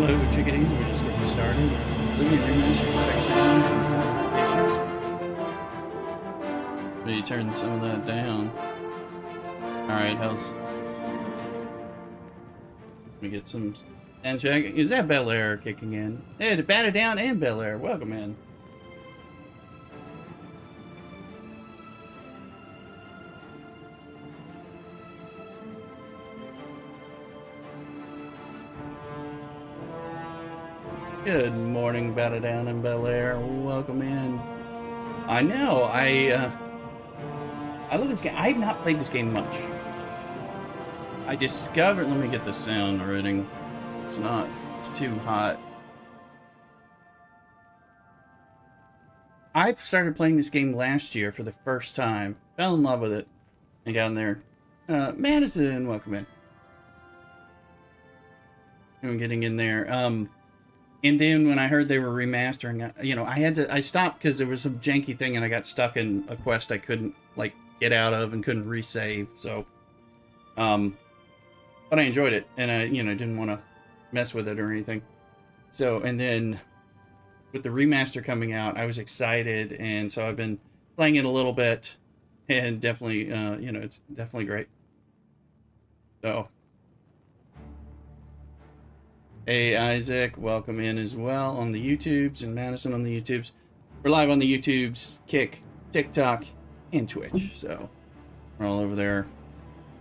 Hello, chickadees. We're just getting started. Oblivion Remaster, check sounds and notifications. Maybe turn some of that down. Alright, how's... Let me get some... And check. Is that Bel Air kicking in? Hey, to Bat It Down and Bel Air. Welcome in. Good morning, Bat It Down and Bel Air. Welcome in. I know, I love this game. I have not played this game much. I discovered... Let me get the sound rating. It's not... It's too hot. I started playing this game last year for the first time. Fell in love with it. And got in there. Madison, welcome in. I'm getting in there. And then when I heard they were remastering, you know, I stopped because there was some janky thing and I got stuck in a quest I couldn't, like, get out of and couldn't resave, so, but I enjoyed it, and I, you know, didn't want to mess with it or anything. So, and then with the remaster coming out, I was excited, and so I've been playing it a little bit, and definitely, you know, it's definitely great. So... Hey Isaac, welcome in as well on the YouTubes, and Madison on the YouTubes. We're live on the YouTubes, Kick, TikTok, and Twitch, so we're all over there.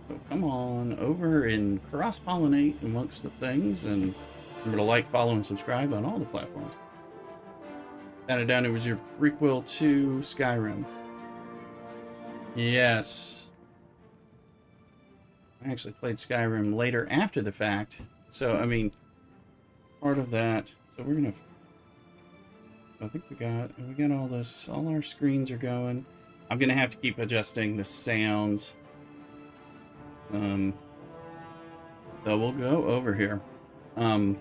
So come on over and cross-pollinate amongst the things, and remember to like, follow, and subscribe on all the platforms. Down and down, it was your prequel to Skyrim. Yes. I actually played Skyrim later after the fact, so I mean... part of that. So we're gonna... I think we got all this. All our screens are going. I'm gonna have to keep adjusting the sounds. So we'll go over here. I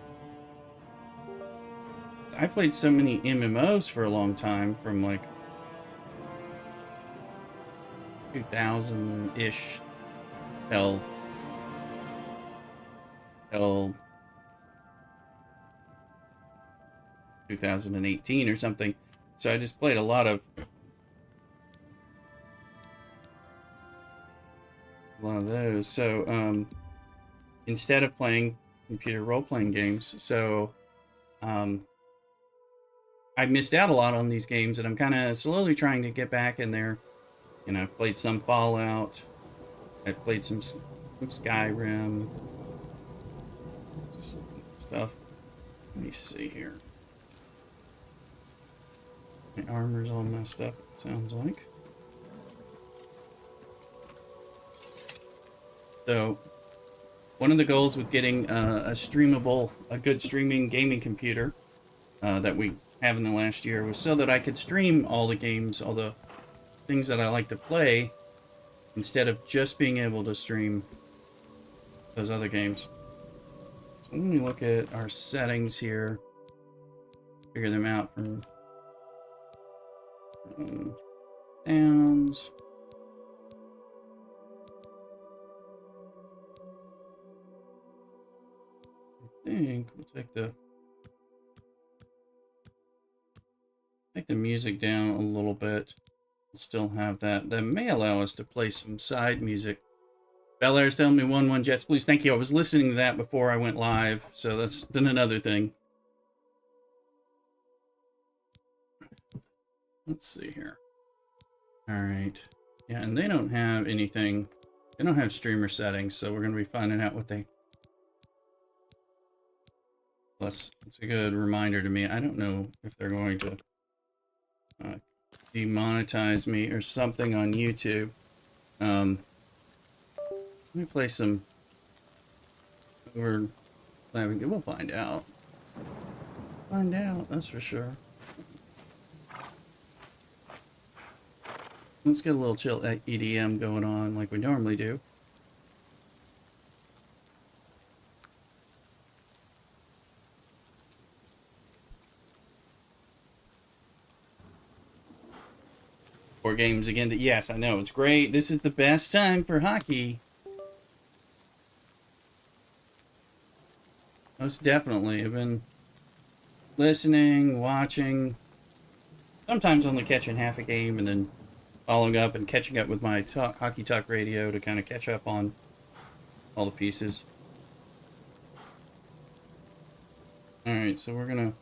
played so many MMOs for a long time, from like 2000-ish till 2018 or something. So I just played a lot of those. So instead of playing computer role-playing games, so I missed out a lot on these games, and I'm kind of slowly trying to get back in there. You know, I've played some Fallout, I've played some Skyrim stuff. Let me see here. My armor's all messed up, it sounds like. So, one of the goals with getting a good streaming gaming computer that we have in the last year was so that I could stream all the games, all the things that I like to play, instead of just being able to stream those other games. So let me look at our settings here, figure them out from sounds. I think we'll take the music down a little bit. We'll still have that. That may allow us to play some side music. Bel Air's telling me 1-1 Jets Blues. Thank you. I was listening to that before I went live, so that's been another thing. Let's see here. Alright. Yeah, and they don't have anything. They don't have streamer settings, so we're going to be finding out what they... Plus, it's a good reminder to me. I don't know if they're going to demonetize me or something on YouTube. Let me play some... We'll find out. Find out, that's for sure. Let's get a little chill EDM going on like we normally do. Four games again. Yes, I know. It's great. This is the best time for hockey. Most definitely. I've been listening, watching, sometimes only catching half a game, and then following up and catching up with my Hockey Talk radio to kind of catch up on all the pieces. Alright, so we're going to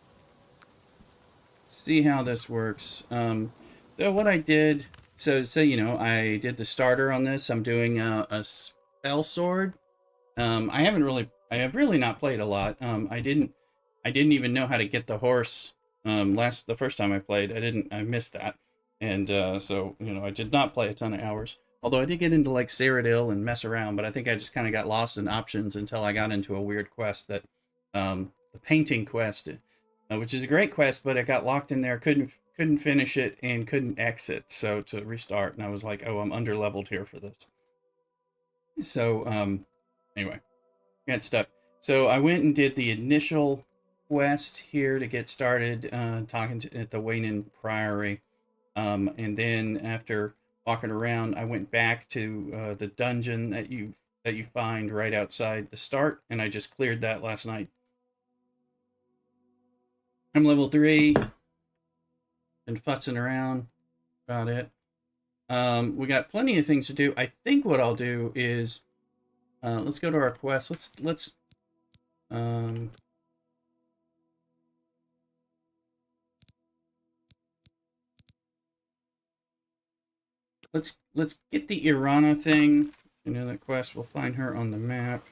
see how this works. So what I did, you know, I did the starter on this. I'm doing a spell sword. I have really not played a lot. I didn't even know how to get the horse. The first time I played, I missed that. And, so, you know, I did not play a ton of hours. Although I did get into, like, Cyrodiil and mess around, but I think I just kind of got lost in options until I got into a weird quest that, the painting quest, which is a great quest, but I got locked in there, couldn't finish it, and couldn't exit, so to restart, and I was like, oh, I'm under-leveled here for this. So, anyway, got stuck. So I went and did the initial quest here to get started, talking at the Wayne Priory. And then after walking around, I went back to the dungeon that you find right outside the start, and I just cleared that last night. I'm level 3. Been futzing around. About it. We got plenty of things to do. I think what I'll do is let's go to our quest. Let's get the Irana thing. You know that quest. We'll find her on the map.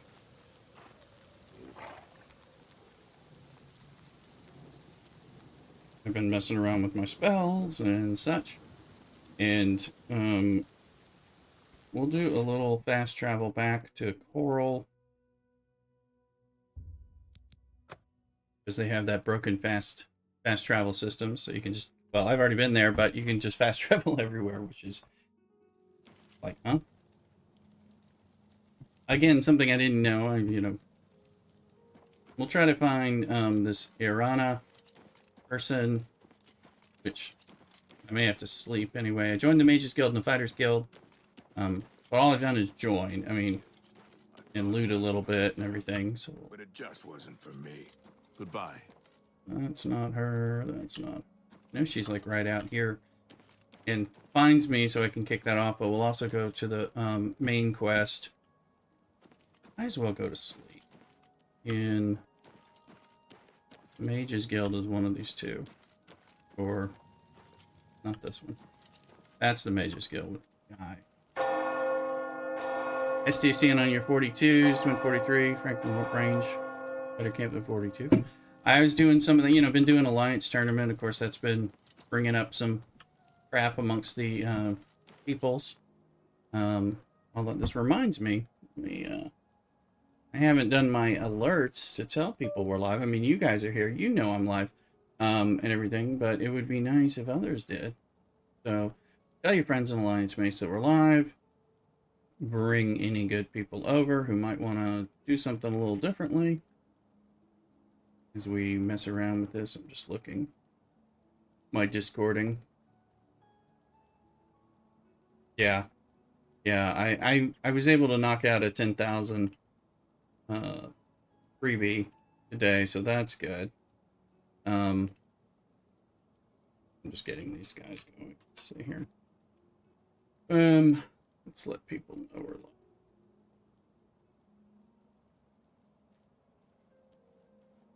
I've been messing around with my spells and such, and we'll do a little fast travel back to Coral because they have that broken fast travel system, so you can just, well, I've already been there, but you can just fast travel everywhere, which is like, huh? Again, something I didn't know. You know, we'll try to find this Irana person, which I may have to sleep anyway. I joined the Mages Guild and the Fighters Guild, but all I've done is join. I mean, and loot a little bit and everything. So, but it just wasn't for me. Goodbye. That's not her. That's not. No, she's like right out here, and finds me, so I can kick that off. But we'll also go to the main quest. Might as well go to sleep. In Mages Guild is one of these two. Or not this one. That's the Mages Guild with the guy. STCN on your 42s, went 43, Franklin Warp Range. Better camp than 42. I was doing some of the, you know, been doing Alliance Tournament. Of course, that's been bringing up some crap amongst the peoples. Although this reminds me, I haven't done my alerts to tell people we're live. I mean, you guys are here. You know I'm live and everything, but it would be nice if others did. So tell your friends and Alliance mates that we're live. Bring any good people over who might want to do something a little differently. As we mess around with this, I'm just looking. My Discording. Yeah. Yeah, I was able to knock out a 10,000 freebie today, so that's good. I'm just getting these guys going. Let's see here. Let's let people know we're live.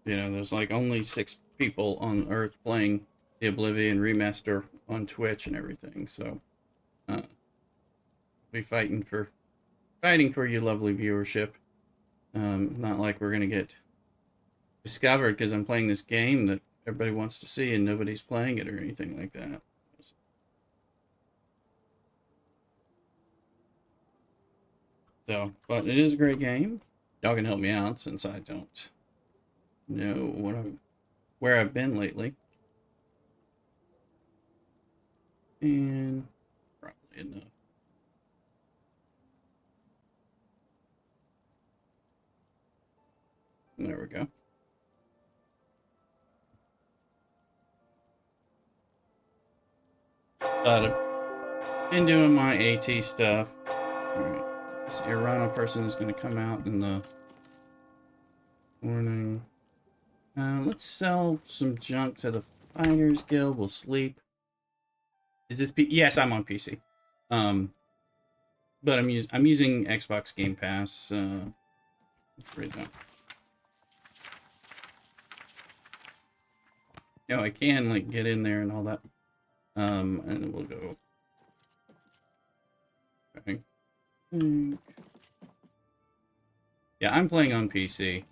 You know, there's like only 6 people on Earth playing the Oblivion Remaster on Twitch and everything, so be fighting for you lovely viewership. Not like we're gonna get discovered because I'm playing this game that everybody wants to see and nobody's playing it or anything like that. So, but it is a great game. Y'all can help me out since I don't know where I've been lately. And probably enough. There we go. But I've been doing my AT stuff. Alright. This Irana person is going to come out in the Morning. Let's sell some junk to the Fighters Guild. We'll sleep. Is this yes, I'm on PC. But I'm using Xbox Game Pass. Let's read that. No, I can like get in there and all that. And then we'll go. Okay. Yeah, I'm playing on PC.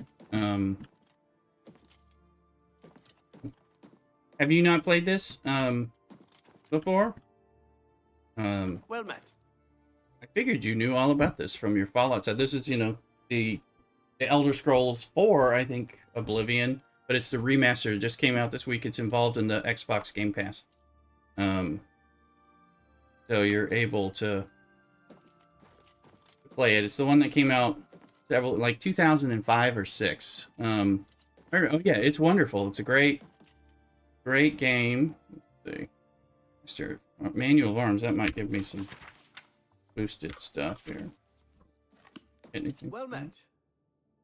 Have you not played this before? Well met. I figured you knew all about this from your Fallout side. This is, you know, the Elder Scrolls 4, I think, Oblivion, but it's the remaster. It just came out this week. It's involved in the Xbox Game Pass. So you're able to play it. It's the one that came out several, like 2005 or 6. Oh yeah, it's wonderful. It's a great game. Let's see. Mr. Manual of Arms, that might give me some boosted stuff here. Anything? Well met.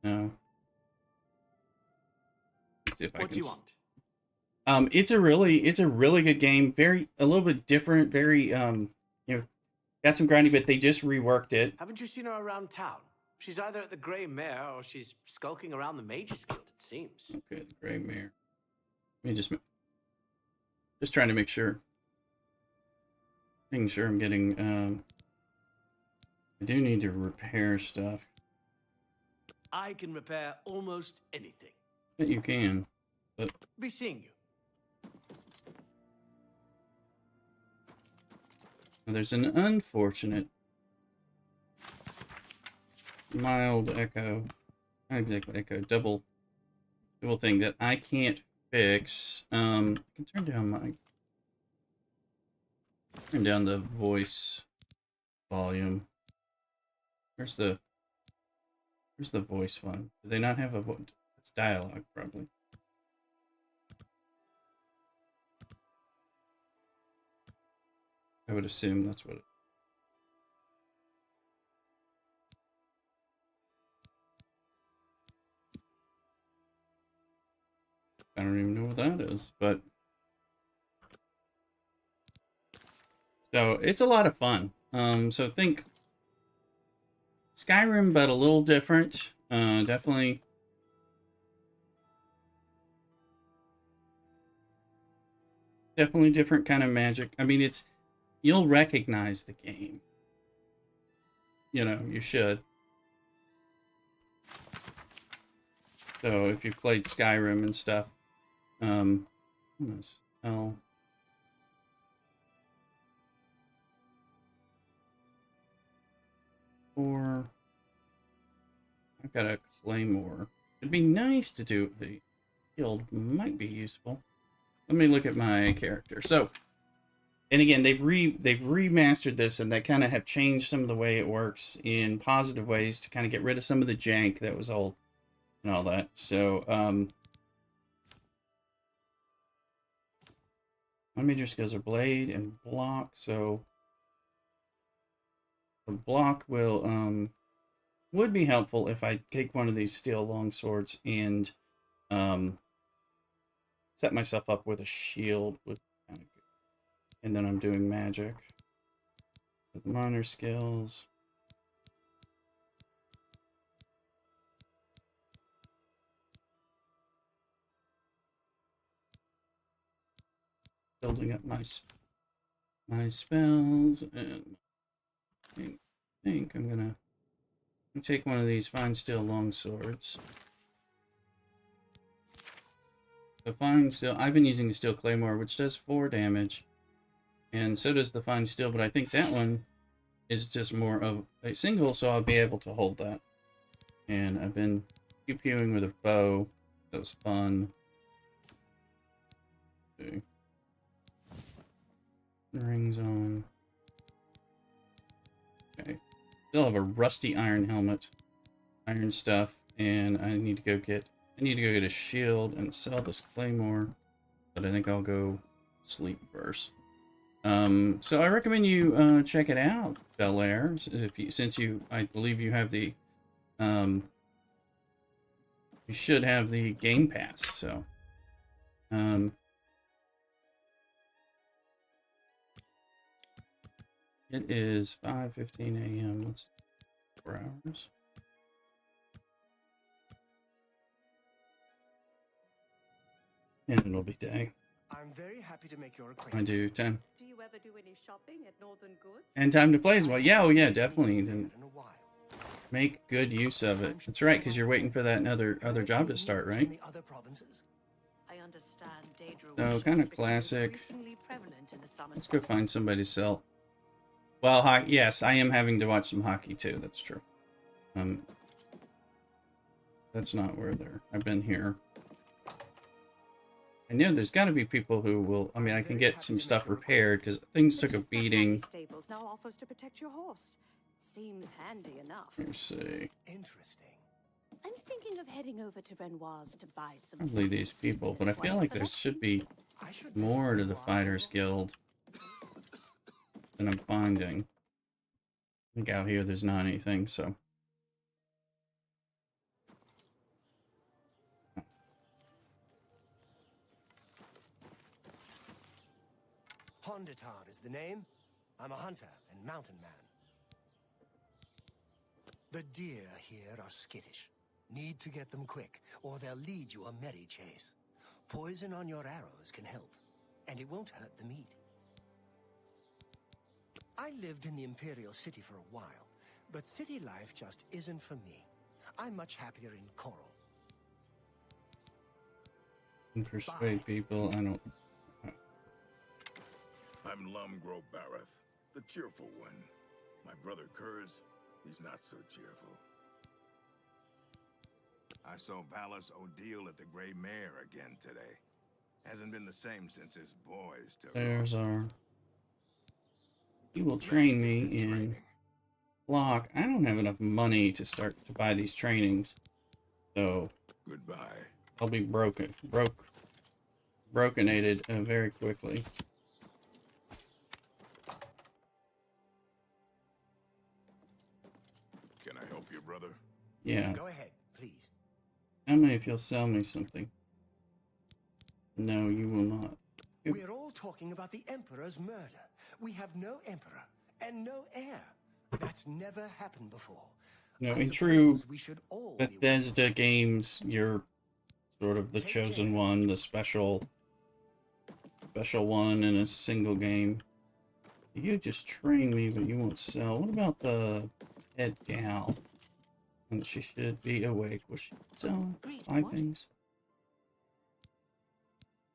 No. Let's see if What do you want? It's a really good game. A little bit different. Very you know, got some grinding, but they just reworked it. Haven't you seen her around town? She's either at the Grey Mare or she's skulking around the Mages Guild, it seems. Okay, the Grey Mare. Let me just trying to make sure. Making sure I'm getting I do need to repair stuff. I can repair almost anything. But you can. But Be seeing you. there's an unfortunate mild echo. Not exactly echo, double thing that I can't fix. I can turn down the voice volume. Where's the voice one? Do they not have a voice? It's dialogue, probably. I would assume that's what it. I don't even know what that is, but so it's a lot of fun. So think Skyrim, but a little different. Definitely different kind of magic. I mean, you'll recognize the game. You know, you should. So if you've played Skyrim and stuff, or I've got a claymore. It'd be nice to do the guild. Might be useful. Let me look at my character. So, and again, they've remastered this, and they kind of have changed some of the way it works in positive ways to kind of get rid of some of the jank that was old and all that. So, my major skills are blade and block. So, the block will would be helpful if I take one of these steel longswords and set myself up with a shield. Would kind of good. And then I'm doing magic with minor skills. Building up my spells, and I think I'm gonna take one of these fine steel longswords. The fine steel, I've been using the steel claymore, which does 4 damage, and so does the fine steel, but I think that one is just more of a single, so I'll be able to hold that. And I've been pew-pewing with a bow. That was fun. Okay. Rings on. Okay. Still have a rusty iron helmet, iron stuff, and I need to go get a shield and sell this claymore, but I think I'll go sleep first. So I recommend you check it out, Bel Air, since I believe you have the you should have the Game Pass. So, it is 5:15 a.m. Let's 4 hours. And it'll be day. I'm very happy to make your I acquaintance. do 10. Do you ever do any shopping at Northern Goods? And time to play as well. Yeah, oh yeah, definitely. In And a while. make good use of it. That's right, because you're waiting for that other job to start, From right? the other provinces? I understand Daedra So, worship kinda is becoming classic. increasingly prevalent in the summer. Let's go find somebody to sell. Well, yes, I am having to watch some hockey too. That's true. That's not where they're. I've been here. I know there's got to be people who will. I mean, I can get some stuff repaired because things took a Just that beating. hockey Stables now offers to protect your horse. Seems handy enough. Let's see. Interesting. I'm thinking of heading over to Renoir's to buy some. Probably these boots. people, but I feel like there should be I should more visit to the Renoir's Fighters Hall. Guild than I'm finding. I think out here there's not anything, so. Honditar is the name. I'm a hunter and mountain man. The deer here are skittish. Need to get them quick, or they'll lead you a merry chase. Poison on your arrows can help, and it won't hurt the meat. I lived in the Imperial City for a while, but city life just isn't for me. I'm much happier in Coral. And persuade people. I don't. I'm Lumgro Bareth, the cheerful one. My brother Kurz, he's not so cheerful. I saw Ballas O'Deal at the Grey Mare again today. Hasn't been the same since his boys took There's off. our. He will train me Let's get to in training. block. I don't have enough money to start to buy these trainings, so Goodbye. I'll be brokenated very quickly. Can I help you, brother? Yeah. Go ahead, please. Tell me if you'll sell me something. No, you will not. Yep. We're all talking about the Emperor's murder. We have no Emperor and no heir. That's never happened before. No, I in true suppose we should all be Bethesda games, you're sort of the Take chosen care. one, the special one in a single game. You just train me, but you won't sell. What about the head gal? And she should be awake. Will she sell Great, 5 what? things?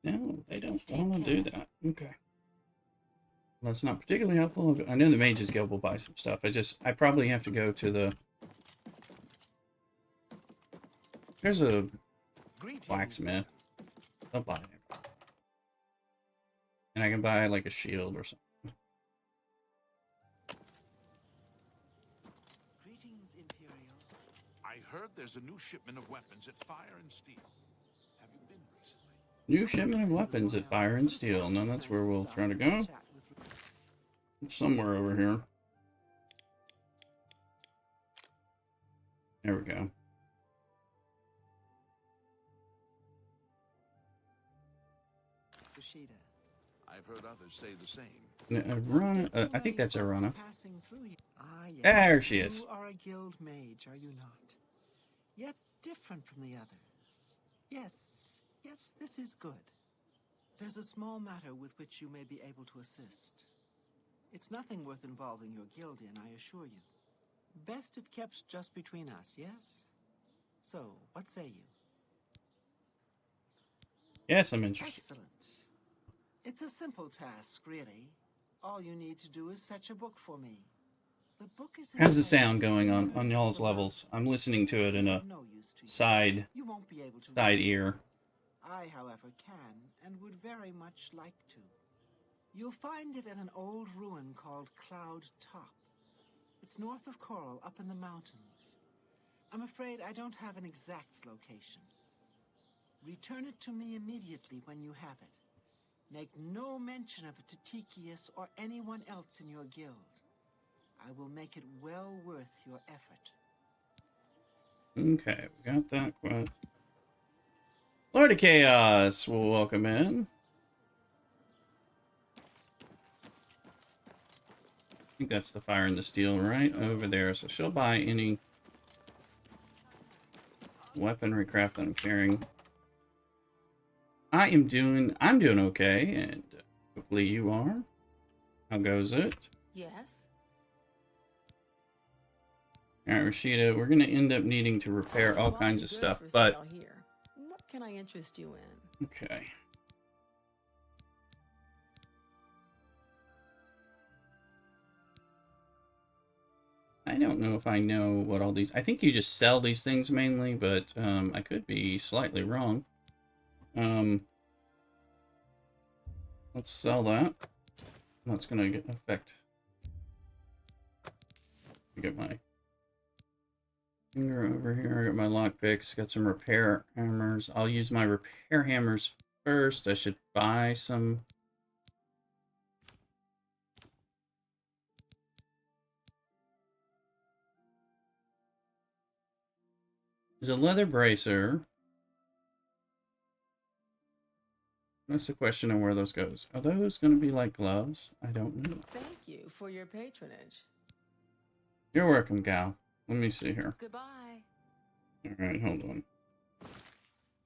No, they don't Take want to do care. that. Okay. Well, that's not particularly helpful. I know the Mages Guild will buy some stuff. I probably have to go to the... There's a Greetings. blacksmith. I'll buy it. And I can buy like a shield or something. Greetings, Imperial. I heard there's a new shipment of weapons at Fire and Steel. Have you been recently? New shipment of weapons at Fire and Steel. No, that's where we'll try to go. It's somewhere over here. There we go. Kushida. I've heard others say the same. Arana, I think that's Arana. Passing through here. Ah, yes. There she is. You are a guild mage, are you not? Yet different from the others. Yes, this is good. There's a small matter with which you may be able to assist. It's nothing worth involving your guild in, I assure you. Best if kept just between us, yes? So, what say you? Yes, I'm interested. Excellent. It's a simple task, really. All you need to do is fetch a book for me. The book is How's the entitled sound going on Curse y'all's of the levels? I'm listening to it Mountain. in It's a of no use to you. side You won't be able to side read it. ear. I, however, can and would very much like to. You'll find it in an old ruin called Cloud Top. It's north of Coral, up in the mountains. I'm afraid I don't have an exact location. Return it to me immediately when you have it. Make no mention of it to Tikius or anyone else in your guild. I will make it well worth your effort. Okay, we got that quest. Lord of Chaos will welcome in. I think that's the fire and the steel right over there. So she'll buy any weaponry craft that I'm carrying. I'm doing okay, and hopefully you are. How goes it? Yes. Alright, Rashida, we're gonna end up needing to repair all kinds of stuff, but here. What can I interest you in? okay. I don't know if I know what all these... I think you just sell these things mainly, but I could be slightly wrong. Let's sell that. That's going to affect... Get my finger over here. I got my lockpicks. Got some repair hammers. I'll use my repair hammers first. I should buy some... There's a leather bracer. That's the question of where those goes. Are those going to be like gloves? I don't know. Thank you for your patronage. You're welcome, gal. Let me see here. Goodbye. Alright, hold on.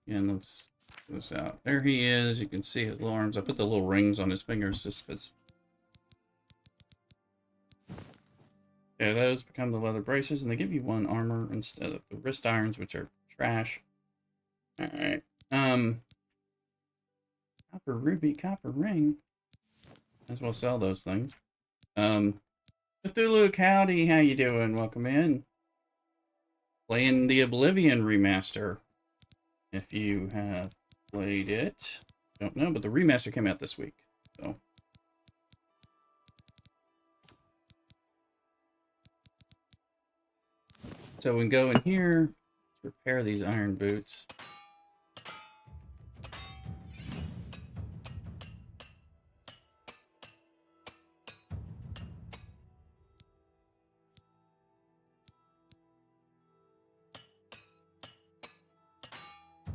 And let's put this out. There he is. You can see his little arms. I put the little rings on his fingers just because. Okay, those become the leather braces, and they give you 1 armor instead of the wrist irons, which are trash. Alright. Copper ruby, copper ring. Might as well sell those things. Cthulhu Howdy, how you doing? Welcome in. Playing the Oblivion remaster. If you have played it. Don't know, but the remaster came out this week. So we can go in here, let's repair these iron boots.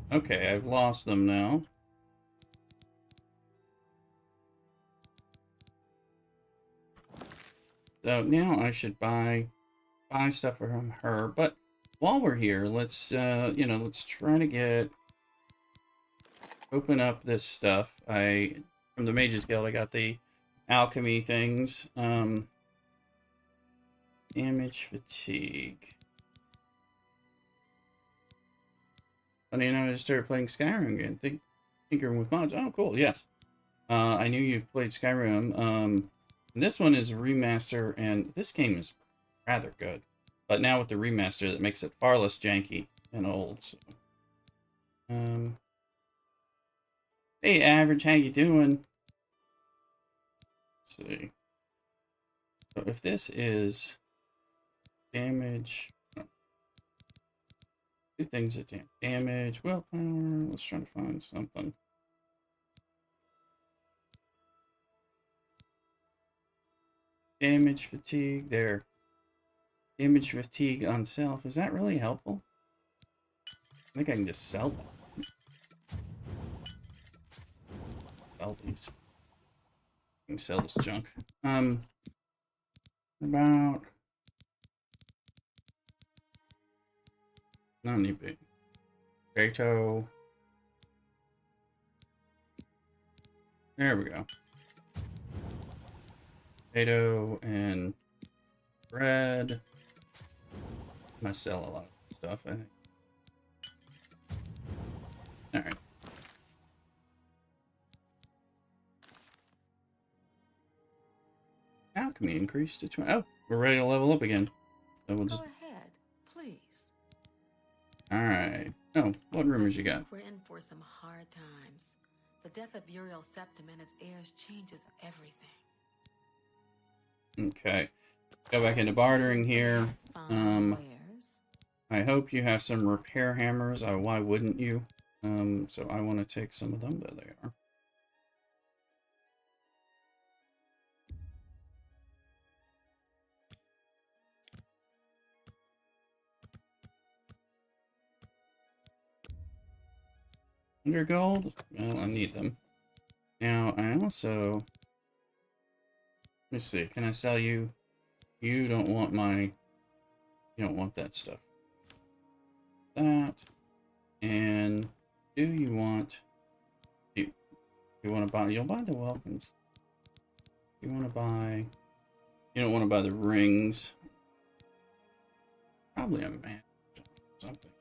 Okay, I've lost them now. So now I should buy stuff from her. But while we're here, let's let's try to open up this stuff. From the Mages Guild, I got the alchemy things. Damage fatigue. Funny enough, I just started playing Skyrim again. Tinkering with mods. Oh, cool. Yes. I knew you played Skyrim. This one is a remaster, and this game is rather good. But now with the remaster, that makes it far less janky and old. So. Hey, Average, how you doing? Let's see. So if this is damage... 2 things that damage, willpower. Let's try to find something. Damage fatigue, there. Damage fatigue on self. Is that really helpful? I think I can just sell them. Sell these. I can sell this junk. About... Not any big. Potato. There we go. Potato and bread. I sell a lot of stuff, I think. Alright. Alchemy increased to 20. Oh, we're ready to level up again. So we'll just... Go ahead, please. Alright. Oh, what rumors you got? We're in for some hard times. The death of Uriel Septim and his heirs changes everything. Okay. Go back into bartering here. I hope you have some repair hammers. Why wouldn't you? So I want to take some of them. There they are. 100 gold? Well, I need them. Now, I also... Let me see. Can I sell you? You don't want my... You don't want that stuff. That. And do you want... You want to buy... You'll buy the Welkins. You want to buy... You don't want to buy the rings. Probably a match or something.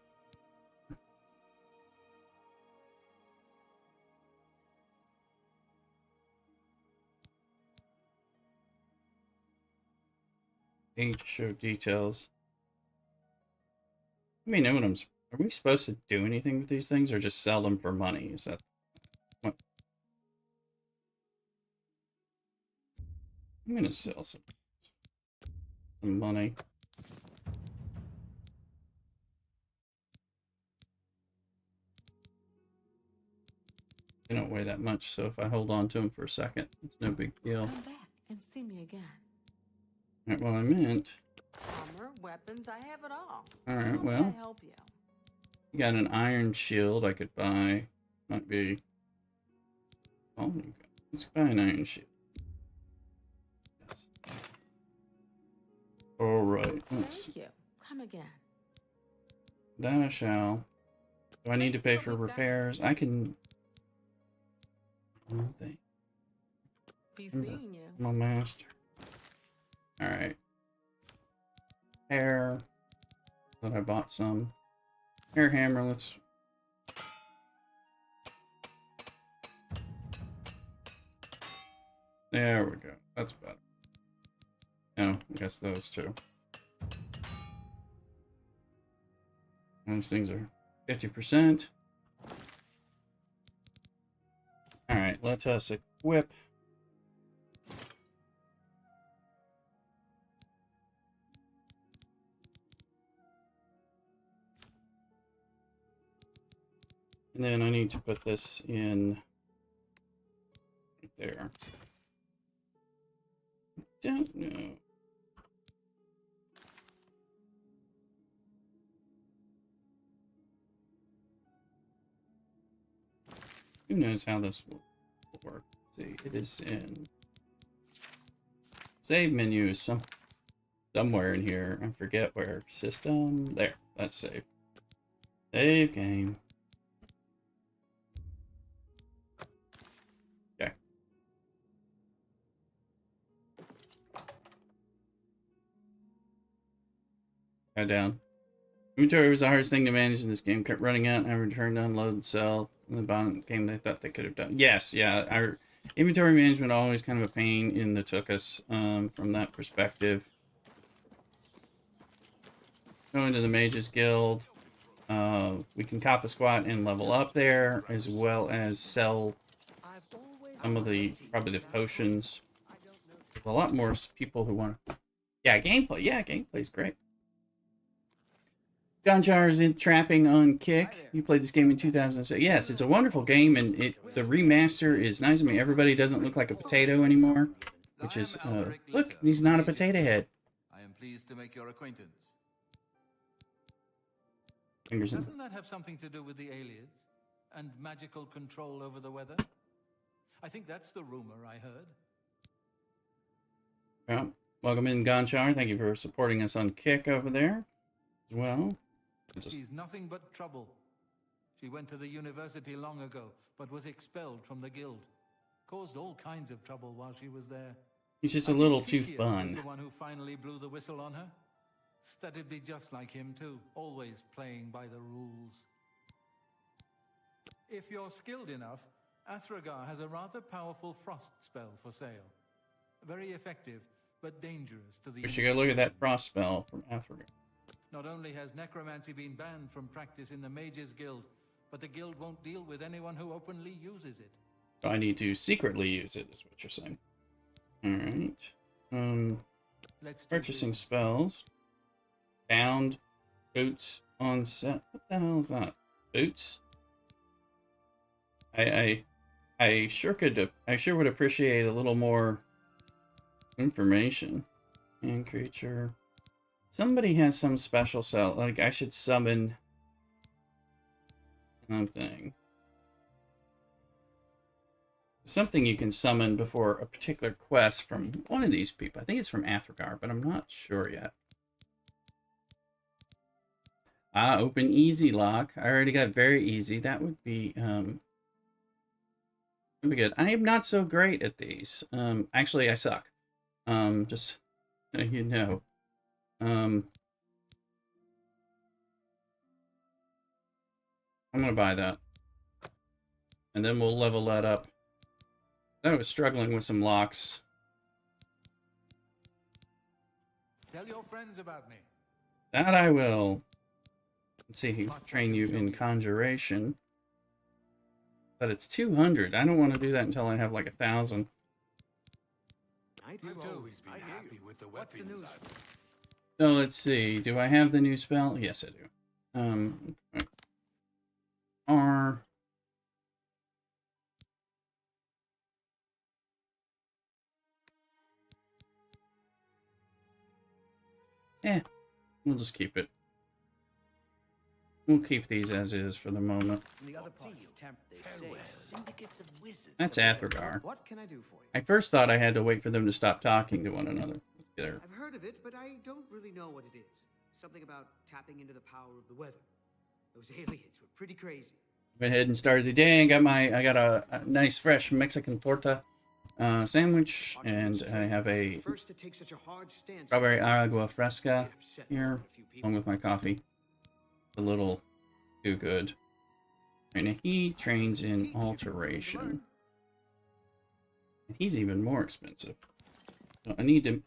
Page show details. I mean, are we supposed to do anything with these things or just sell them for money? Is that what? I'm gonna sell some money. They don't weigh that much, so if I hold on to them for a second, it's no big deal. Come back and see me again. Alright, well, I meant... Armor, weapons, I have it all. Alright, How may well... I help you? You got an iron shield I could buy. Might be... Oh, let's buy an iron shield. Yes. Alright, let's... Thank you. Come again. That I shall. Do I need to Let's pay see for what we've got. repairs? I can... Nothing. Be seeing you. I'm a master. Alright. Hair. Thought I bought some. Hair hammer, let's... There we go. That's better. No, I guess those two. Those things are 50%. Alright, let us equip. And then I need to put this in right there. Don't know. Who knows how this will work? Let's see, it is in save menu is somewhere in here. I forget where. System. There. That's save. Save game. Okay. Go down. Inventory was the hardest thing to manage in this game. Kept running out and I returned to unload and sell. In the bottom game they thought they could have done. Yes, yeah. Our inventory management always kind of a pain in the Tookus from that perspective. Going to the Mages Guild. We can cop a squat and level up there, as well as sell some of the, probably the potions. There's a lot more people who want to... Yeah, gameplay. Yeah, gameplay's great. Gonchar in trapping on Kick. You played this game in 2006. Yes, it's a wonderful game, and the remaster is nice. I mean, everybody doesn't look like a potato anymore, which is look, he's not a potato head. I am pleased to make your acquaintance. Fingers in. Doesn't that have something to do with the aliens and magical control over the weather? I think that's the rumor I heard. Well, welcome in, Gonchar. Thank you for supporting us on Kick over there as well. She's nothing but trouble. She went to the university long ago, but was expelled from the guild. Caused all kinds of trouble while she was there. He's just a I think little too Tychius was fun. the one who finally blew the whistle on her. That'd be just like him too, always playing by the rules. If you're skilled enough, Athragar has a rather powerful frost spell for sale. Very effective, but dangerous to the... We should go look at that frost spell from Athragar. Not only has necromancy been banned from practice in the Mages Guild, but the guild won't deal with anyone who openly uses it. I need to secretly use it, is what you're saying. Alright. Let's do Purchasing this. spells. Bound. Boots on set. What the hell is that? Boots? I sure could, I sure would appreciate a little more information. And creature. Somebody has some special cell. Like, I should summon something. something you can summon before a particular quest from one of these people. I think it's from Athragar, but I'm not sure yet. Ah, open easy lock. I already got very easy. That would be good. I am not so great at these. Actually, I suck. Just so you know. I'm gonna buy that, and then we'll level that up. I was struggling with some locks. Tell your friends about me. That I will. Let's see, train you in conjuration. But it's 200. I don't want to do that until I have like 1,000. You've always been happy with the weapons. So let's see. Do I have the new spell? Yes, I do. R. Yeah, we'll just keep it. We'll keep these as is for the moment. The other parts of temp, they say syndicates of wizards. That's Athragar. What can I do for you? I first thought I had to wait for them to stop talking to one another. Let's get her. I've heard of it, but I don't really know what it is. Something about tapping into the power of the weather. Those aliens were pretty crazy. Went ahead and started the day and I got a nice fresh Mexican torta sandwich, and I have a First to take such a hard stance. strawberry agua fresca here, along with my coffee. A little too good. And he trains in alteration. He's even more expensive. So I need to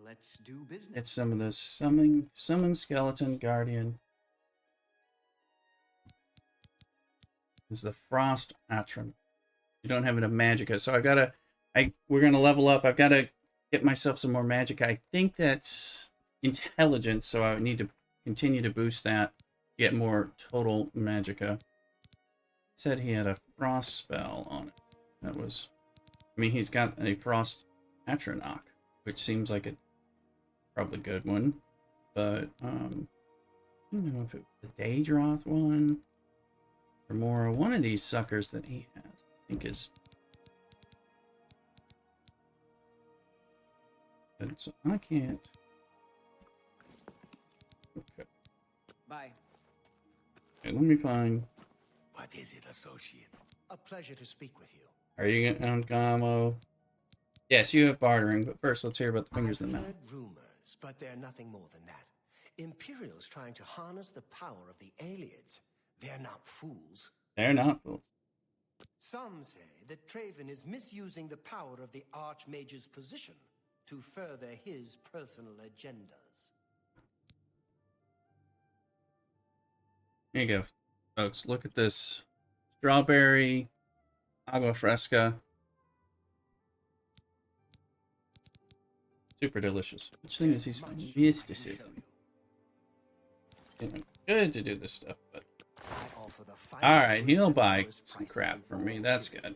Let's do business. get some of this summon skeleton guardian. This is the frost atron. You don't have enough magicka, so we're gonna level up. I've got to get myself some more magicka. I think that's intelligence, so I need to continue to boost that, get more total magicka. Said he had a frost spell on it. That was, I mean, he's got a frost atronach, which seems like a probably good one, but I don't know if it was the Daedroth one or more one of these suckers that he has. I think is. So I can't. Okay. Bye. Okay, let me find. What is it, associate? A pleasure to speak with you. Are you on Gamo? Yes, you have bartering, but first let's hear about the fingers in the I've mouth. heard rumors, but they're nothing more than that. Imperials trying to harness the power of the aliens. They're not fools. They're not fools. Some say that Traven is misusing the power of the Archmage's position to further his personal agendas. Here you go, folks. Look at this. Strawberry agua fresca. Super delicious. Which thing is he smelling? Mysticism. Good to do this stuff, but... Alright, he'll buy some crap from me. That's good.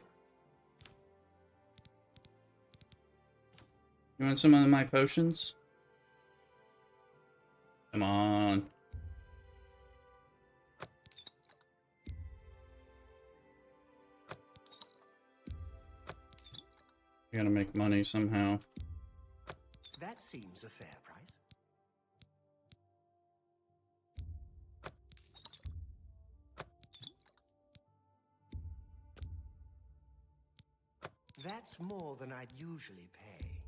You want some of my potions? Come on. You gotta make money somehow. That seems a fair price. That's more than I'd usually pay.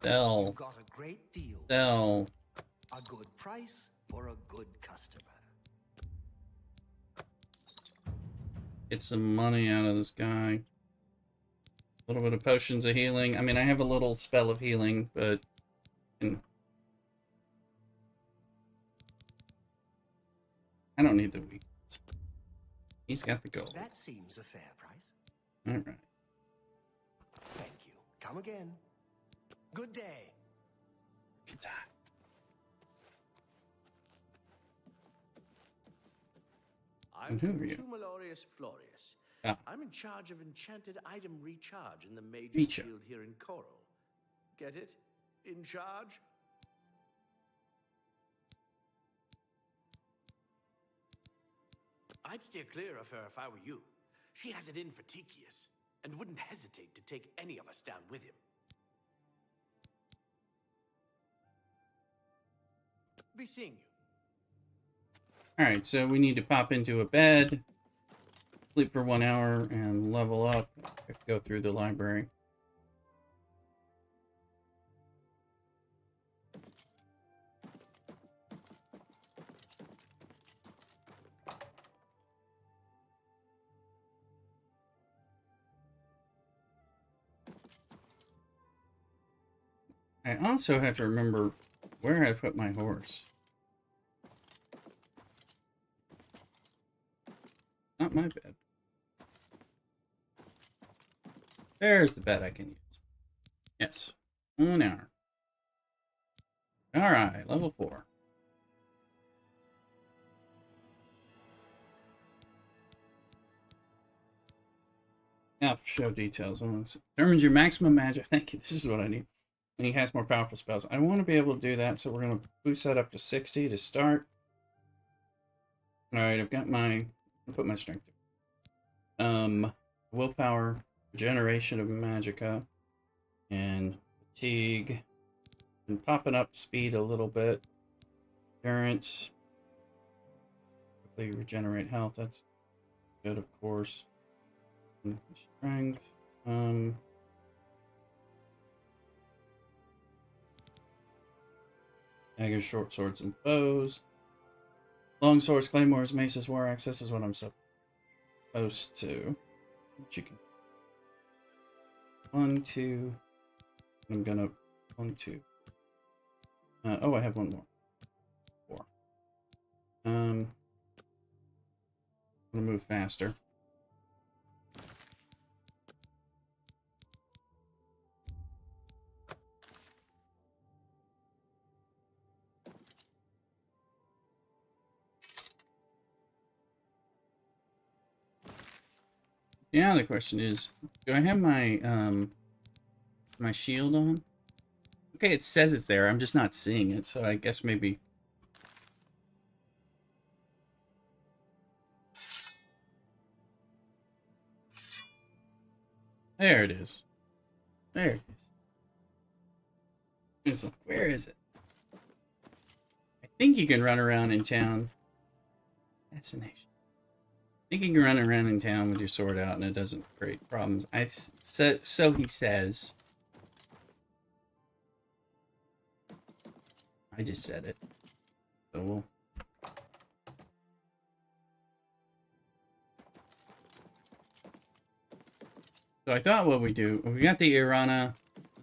Sell. You got a great deal. Sell. A good price for a good customer. Get some money out of this guy. A little bit of potions of healing. I mean, I have a little spell of healing, but... I don't need the weakness. He's got the gold. That seems a fair price. Alright. Thank you. Come again. Good day. Good time. I'm And who are you? Tumulorius Florius. Ah. I'm in charge of enchanted item recharge in the Mage's Feature. Guild here in Coral. Get it? In charge? I'd steer clear of her if I were you. She has it in for Tychius, and wouldn't hesitate to take any of us down with him. Be seeing you. Alright, so we need to pop into a bed, sleep for 1 hour, and level up. I have to go through the library. I also have to remember where I put my horse. Not my bed. There's the bed I can use. Yes. 1 hour. Alright, level 4. Now, show details. Determines your maximum magic. Thank you. This is what I need. And he has more powerful spells. I want to be able to do that, so we're going to boost that up to 60 to start. Alright, I've got my... I'll put my strength. Willpower, generation of magicka, and fatigue. And popping up speed a little bit. Endurance. Quickly regenerate health. That's good, of course. And strength. Daggers, short swords, and bows. Long swords, claymores, maces, war axe. This is what I'm supposed to. What you can. 1, 2. I'm gonna 1, 2. Oh, I have one more. 4. I'm gonna move faster. Yeah, the question is, do I have my my shield on? Okay, it says it's there. I'm just not seeing it, so I guess maybe. There it is. There it is. It's like, where is it? I think you can run around in town. Fascination. I think you can run around in town with your sword out and it doesn't create problems. So he says. I just said it. So we'll... So I thought what we do, we got the Irana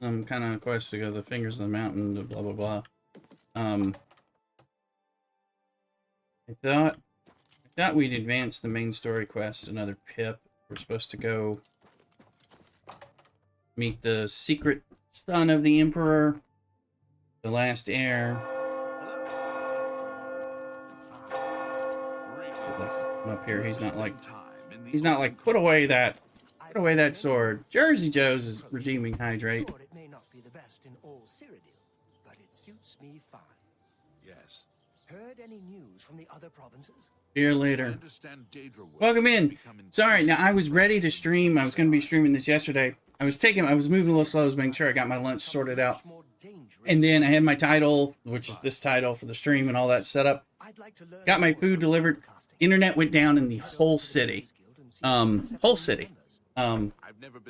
kind of quest to go the Fingers of the Mountain, the blah blah blah. I thought we'd advance the main story quest, another Pip. We're supposed to go meet the secret son of the Emperor, the last heir. Come up here. He's not like put away that sword. Jersey Joe's is redeeming hydrate. Sure, it may not be the best in all Cyrodiil, but it suits me fine. Yes. Heard any news from the other provinces? Here later. Welcome in. Sorry, now I was ready to stream. I was going to be streaming this yesterday. I was moving a little slow, I was making sure I got my lunch sorted out. And then I had my title, which is this title for the stream and all that set up. Got my food delivered. Internet went down in the whole city. Whole city. I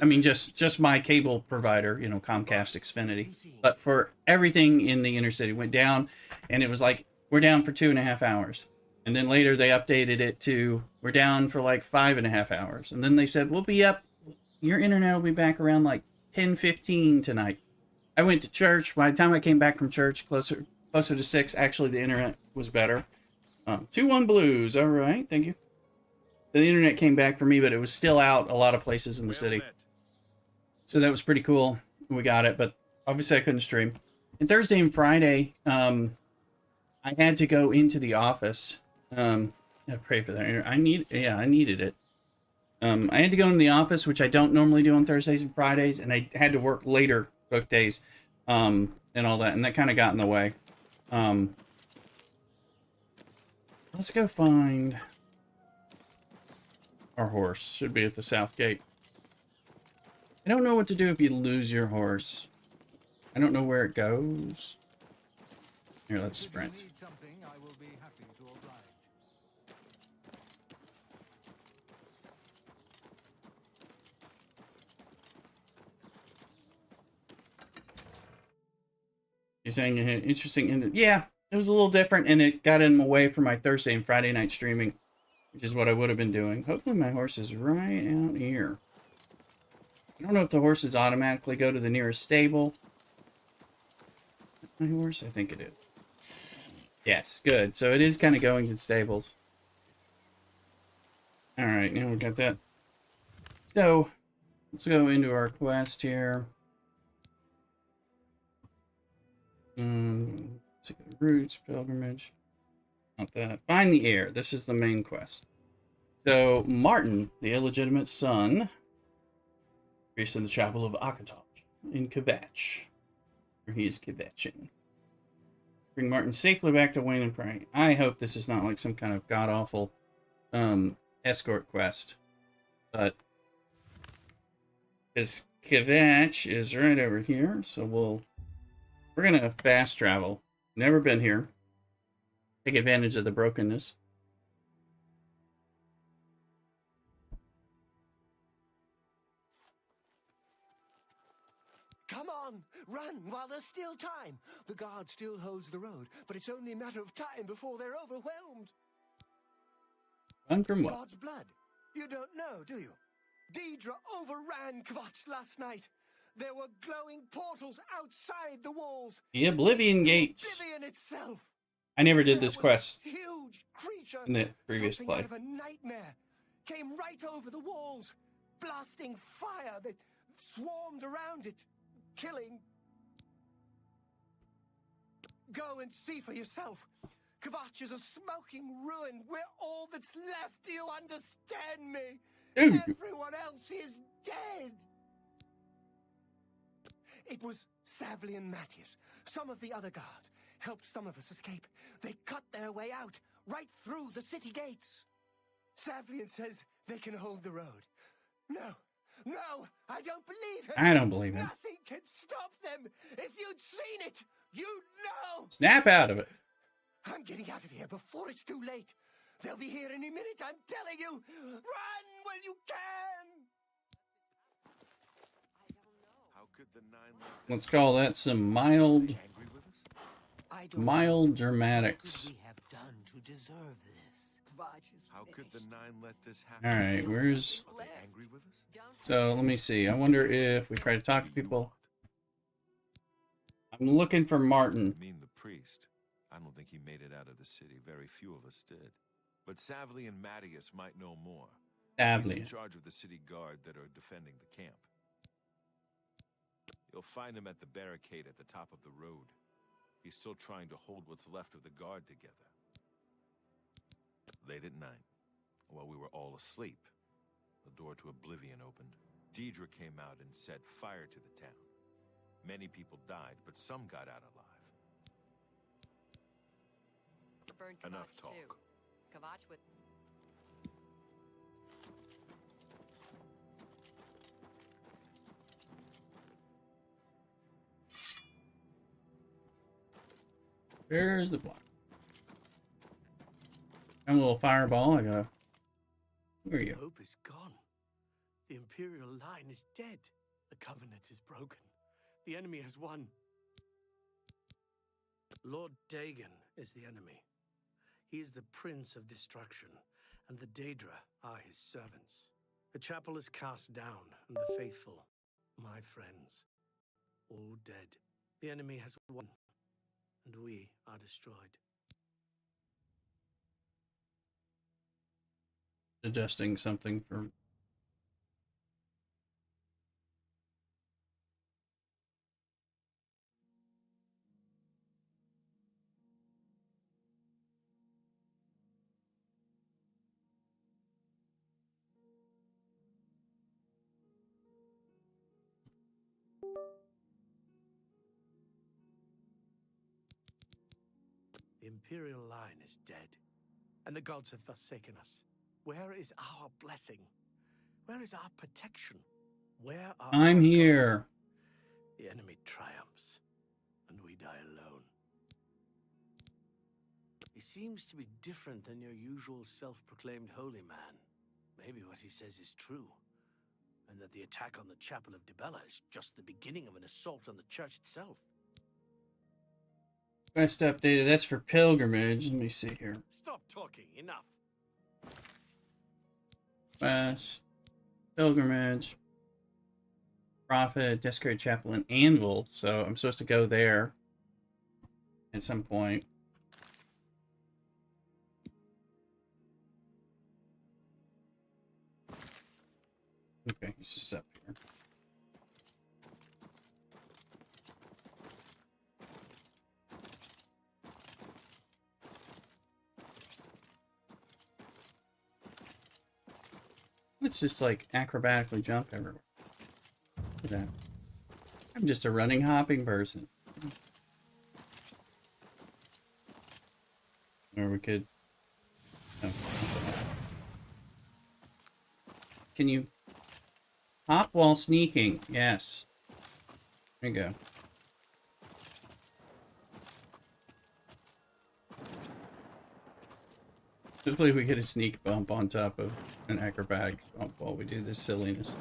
mean, just my cable provider, you know, Comcast, Xfinity. But for everything in the inner city went down, and it was like, we're down for 2.5 hours. And then later they updated it to, we're down for like 5.5 hours. And then they said, we'll be up, your internet will be back around like 10:15 tonight. I went to church. By the time I came back from church, closer to 6, actually the internet was better. 2-1 Blues, all right, thank you. The internet came back for me, but it was still out a lot of places in the city. So that was pretty cool. We got it, but obviously I couldn't stream. And Thursday and Friday, I had to go into the office. I pray for that. I needed it. I had to go into the office, which I don't normally do on Thursdays and Fridays, and I had to work later book days, and all that, and that kind of got in the way. Let's go find Our horse should be at the south gate. I don't know what to do if you lose your horse. I don't know where it goes. Here, let's sprint. If you need something, I will be happy to oblige. You're saying it had an interesting end. Yeah, it was a little different, and it got him away from my Thursday and Friday night streaming, which is what I would have been doing. Hopefully my horse is right out here. I don't know if the horses automatically go to the nearest stable. My horse? I think it is. Yes, good. So it is kind of going to stables. Alright, now we got that. So, let's go into our quest here. Roots, pilgrimage. Not that. Find the heir. This is the main quest. So, Martin, the illegitimate son, priest in the chapel of Akatosh in Kvatch, where he is kvetching. Bring Martin safely back to Wayne and Prey. I hope this is not like some kind of god-awful escort quest. But because Kvatch is right over here, so we're gonna fast travel. Never been here. Take advantage of the brokenness. Come on, run while there's still time. The guard still holds the road, but it's only a matter of time before they're overwhelmed. Run from what? God's blood. You don't know, do you? Deidre overran Kvatch last night. There were glowing portals outside the walls. The Oblivion gates. Oblivion itself. I never did this There was quest a huge creature in the previous something play. out of a nightmare. Came right over the walls, blasting fire that swarmed around it, killing. Go and see for yourself. Kvatch is a smoking ruin. We're all that's left. Do you understand me? Ooh. Everyone else is dead. It was Savli and Matthias. Some of the other guards helped some of us escape. They cut their way out, right through the city gates. Savlian says they can hold the road. No, I don't believe him. I don't believe him. Nothing can stop them. If you'd seen it, you'd know. Snap out of it. I'm getting out of here before it's too late. They'll be here any minute, I'm telling you. Run when you can. How could the nine Let's call that some mild angry with us? I don't mild What dramatics. could we have done to deserve this? How could the nine let this happen? Alright, where's... Are they angry with us? So, let me see. I wonder if we try to talk to people. I'm looking for Martin. I mean the priest. I don't think he made it out of the city. Very few of us did. But Savli and Matthias might know more. He's Savli. in charge of the city guard that are defending the camp. You'll find him at the barricade at the top of the road. He's still trying to hold what's left of the guard together. Late at night, while we were all asleep, the door to Oblivion opened. Deidre came out and set fire to the town. Many people died, but some got out alive. Burned Enough Kvatch, talk. too. Kvatch would... Where's the block? I'm a little fireball. I go. Where are you? Hope is gone. The Imperial line is dead. The Covenant is broken. The enemy has won. Lord Dagon is the enemy. He is the Prince of Destruction, and the Daedra are his servants. The chapel is cast down, and the faithful, my friends, all dead. The enemy has won, and we are destroyed. Suggesting something for... The Imperial line is dead, and the gods have forsaken us. Where is our blessing? Where is our protection? Where are I'm our here. gods? The enemy triumphs, and we die alone. He seems to be different than your usual self-proclaimed holy man. Maybe what he says is true, and that the attack on the Chapel of Dibella is just the beginning of an assault on the church itself. Quest updated. That's for pilgrimage. Let me see here. Stop talking. Enough. Quest, pilgrimage, prophet, desecrated chapel, and anvil. So I'm supposed to go there at some point. Okay, he's just up here. Let's just like acrobatically jump everywhere. Look at that. I'm just a running, hopping person. Or we could. Oh. Can you hop while sneaking? Yes. There you go. Hopefully we get a sneak bump on top of an acrobatic bump while we do this silliness.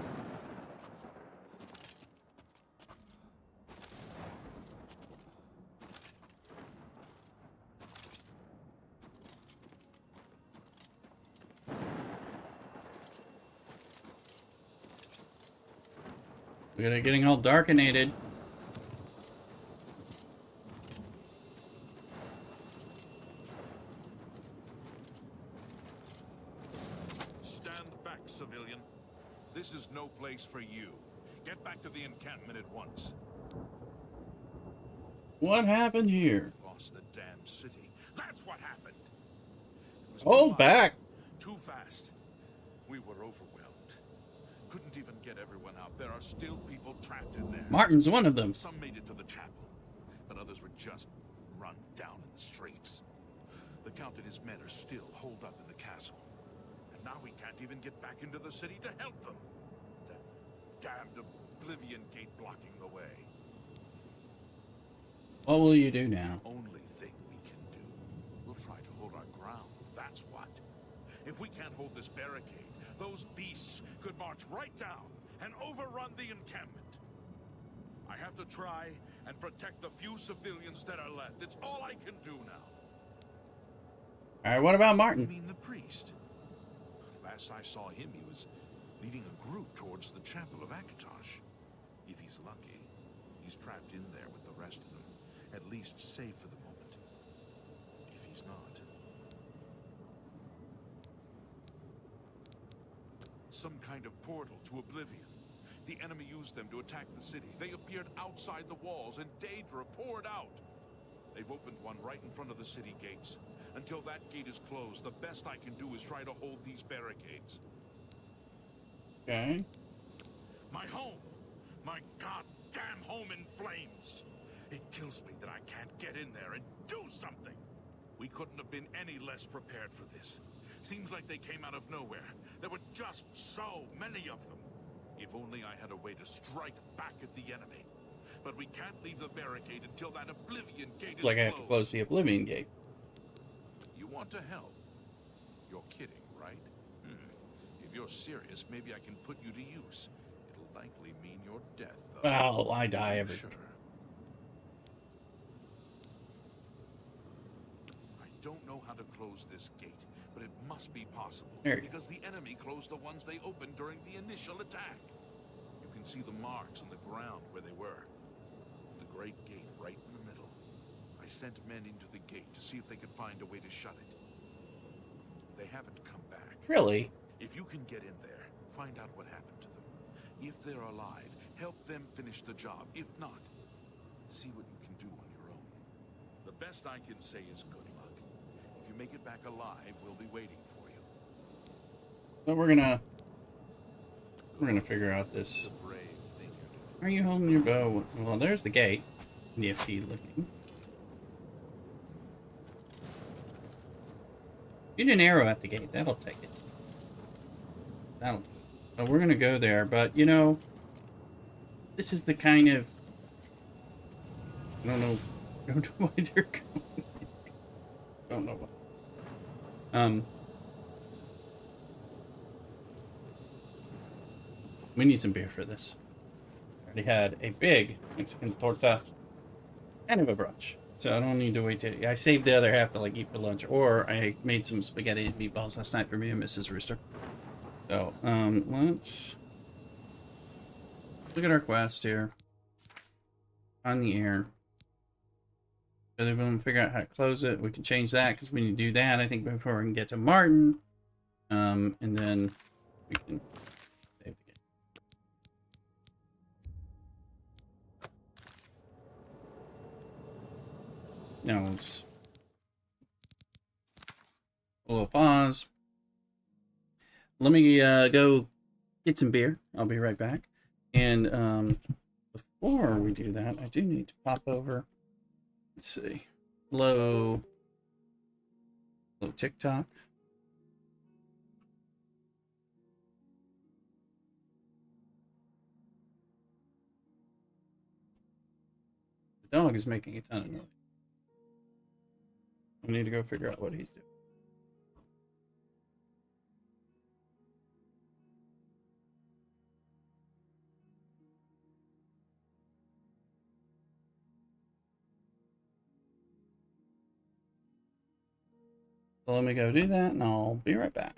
Look at it getting all darkenated. Civilian. This is no place for you. Get back to the encampment at once. What happened here? Lost the damn city. That's what happened. It was Hold back. Too fast. We were overwhelmed. Couldn't even get everyone out. There are still people trapped in there. Martin's one of them. Some made it to the chapel, but others were just run down in the streets. The Count and his men are still holed up in the castle. Now we can't even get back into the city to help them. That damned Oblivion gate blocking the way. What will you do now? Only thing we can do. We'll try to hold our ground, that's what. If we can't hold this barricade, those beasts could march right down and overrun the encampment. I have to try and protect the few civilians that are left. It's all I can do now. Alright, what about Martin? You mean the priest? Last I saw him, he was leading a group towards the Chapel of Akatosh. If he's lucky, he's trapped in there with the rest of them, at least safe for the moment. If he's not... Some kind of portal to Oblivion. The enemy used them to attack the city. They appeared outside the walls, and Daedra poured out. They've opened one right in front of the city gates. Until that gate is closed, the best I can do is try to hold these barricades. Okay. My home! My goddamn home in flames! It kills me that I can't get in there and do something! We couldn't have been any less prepared for this. Seems like they came out of nowhere. There were just so many of them. If only I had a way to strike back at the enemy. But we can't leave the barricade until that Oblivion gate is Like closed. I have to close the Oblivion gate. You want to help? You're kidding, right? If you're serious, maybe I can put you to use. It'll likely mean your death, though. Well, I die every Sure. I don't know how to close this gate, but it must be possible. There you go. Because the enemy closed the ones they opened during the initial attack. You can see the marks on the ground where they were. The great gate right in the middle. I sent men into the gate to see if they could find a way to shut it. They haven't come back. Really? If you can get in there, find out what happened to them. If they're alive, help them finish the job. If not, see what you can do on your own. The best I can say is good luck. If you make it back alive, we'll be waiting for you. So we're gonna figure out this. Brave thing you're doing. Are you holding your bow? Well, there's the gate. Nifty looking. Shoot an arrow at the gate. That'll take it. That'll do it. So we're gonna go there, but you know, this is the kind of I don't know why they're going. Don't know why. We need some beer for this. Already had a big Mexican torta and a brunch, so I don't need to wait to. I saved the other half to like eat for lunch, or I made some spaghetti and meatballs last night for me and Mrs. Rooster. So let's look at our quest here on the air. So then we'll figure out how to close it. We can change that because we need to do that, I think, before we can get to Martin. And then we can save the game. Now let's a little pause. Let me go get some beer. I'll be right back. And before we do that, I do need to pop over. Let's see. Hello TikTok. The dog is making a ton of noise. I need to go figure out what he's doing. So let me go do that, and I'll be right back.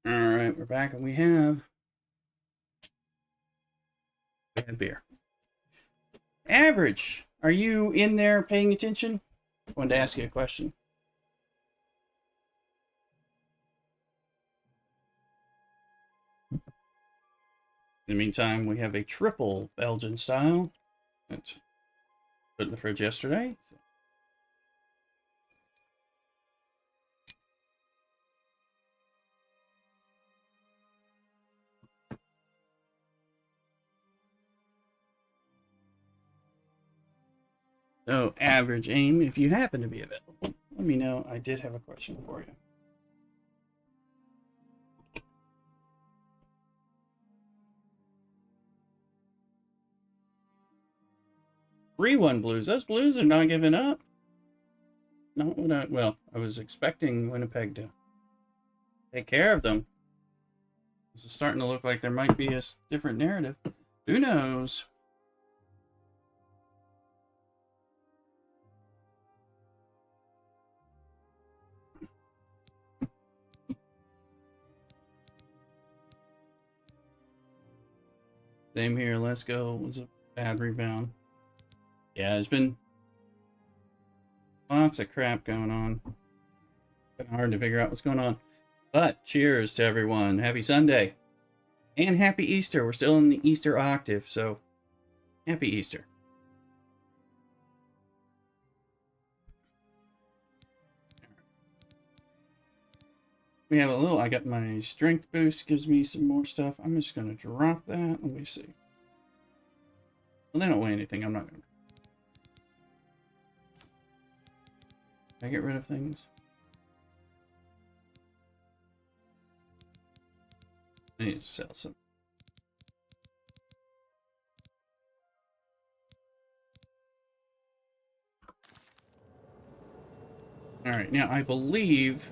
Alright, we're back and we have bad beer. Average, are you in there paying attention? I wanted to ask you a question. In the meantime, we have a triple Belgian style. That's put in the fridge yesterday. So, average aim, if you happen to be available, let me know. I did have a question for you. Three-one Blues. Those Blues are not giving up. Not what I, well, I was expecting Winnipeg to take care of them. This is starting to look like there might be a different narrative. Who knows? Same here. Let's go. It was a bad rebound. Yeah, there's been lots of crap going on. Been hard to figure out what's going on. But cheers to everyone. Happy Sunday. And happy Easter. We're still in the Easter octave, so happy Easter. We have a little, I got my strength boost, gives me some more stuff. I'm just going to drop that. Let me see. Well, they don't weigh anything. I'm not going to. Can I get rid of things? I need to sell some. Alright, now I believe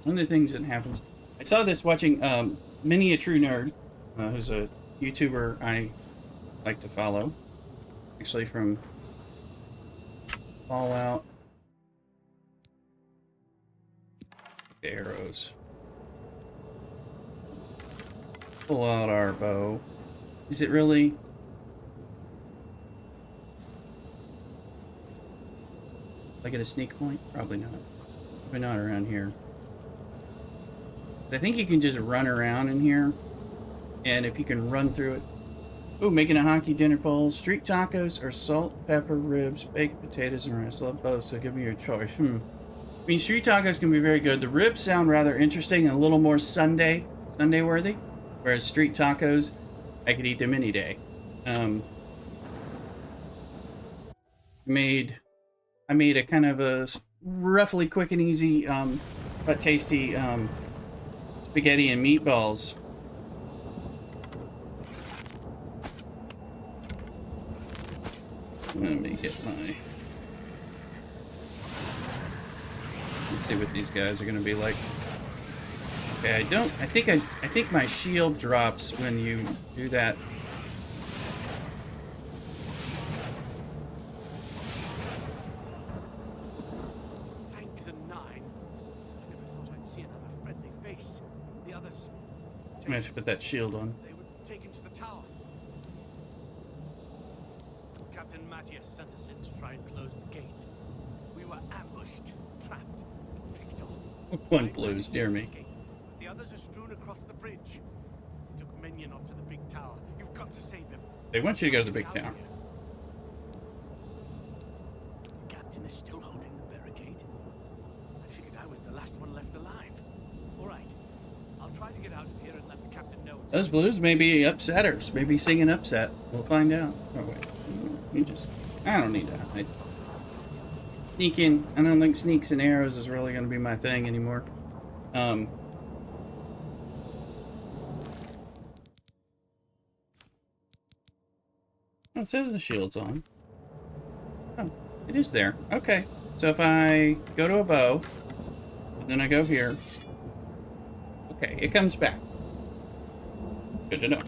one of the things that happens, I saw this watching Mini a True Nerd, who's a YouTuber I like to follow, actually from Fallout. The arrows. Pull out our bow. Is it really? Did I get a sneak point? Probably not. Probably not around here. I think you can just run around in here, and if you can run through it. Ooh, making a hockey dinner bowl. Street tacos or salt, pepper, ribs, baked potatoes, and rice. Love both, so give me your choice. I mean, street tacos can be very good. The ribs sound rather interesting and a little more Sunday worthy, whereas street tacos, I could eat them any day. I made a kind of a roughly quick and easy, but tasty spaghetti and meatballs. Let me get my... Let's see what these guys are going to be like. Okay, I think my shield drops when you do that. Thank the nine. I never thought I'd see another friendly face. The others... I'm gonna have to put that shield on. They were taken to the tower. Captain Matthias sent us in to try and close the gate. We were ambushed, trapped, picked off. One Blues, dear me. The others are strewn across the bridge. He took Minion off to the big tower. You've got to save him. They want you to go to the big tower. The captain is still holding the barricade. I figured I was the last one left alive. All right. I'll try to get out of here and let the captain know. Those Blues may be upsetters. Maybe singing upset. We'll find out. Oh, wait. I don't need to hide. Sneaking. I don't think sneaks and arrows is really going to be my thing anymore. Oh, it says the shield's on. Oh, it is there. Okay. So if I go to a bow, and then I go here. Okay, it comes back. Good to know.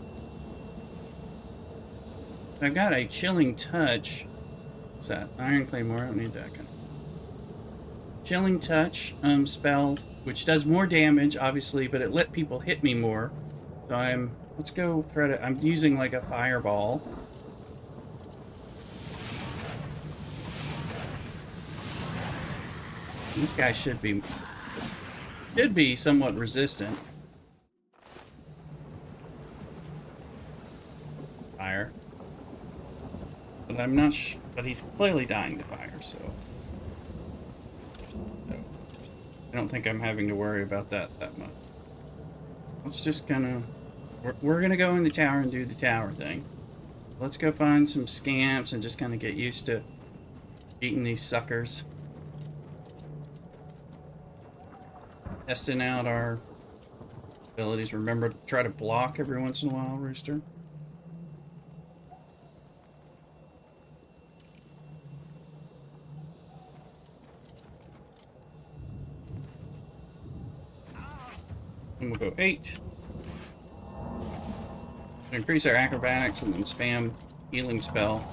I've got a chilling touch What's that? Iron Claymore. I don't need that kind. Chilling Touch spell, which does more damage, obviously, but it let people hit me more. So let's go try to, I'm using like a fireball. This guy should be somewhat resistant. Fire. But I'm not but he's clearly dying to fire, so I don't think I'm having to worry about that much. Let's just kind of... We're going to go in the tower and do the tower thing. Let's go find some scamps and just kind of get used to beating these suckers. Testing out our abilities. Remember to try to block every once in a while, Rooster. And we'll go 8. Increase our acrobatics and then spam healing spell.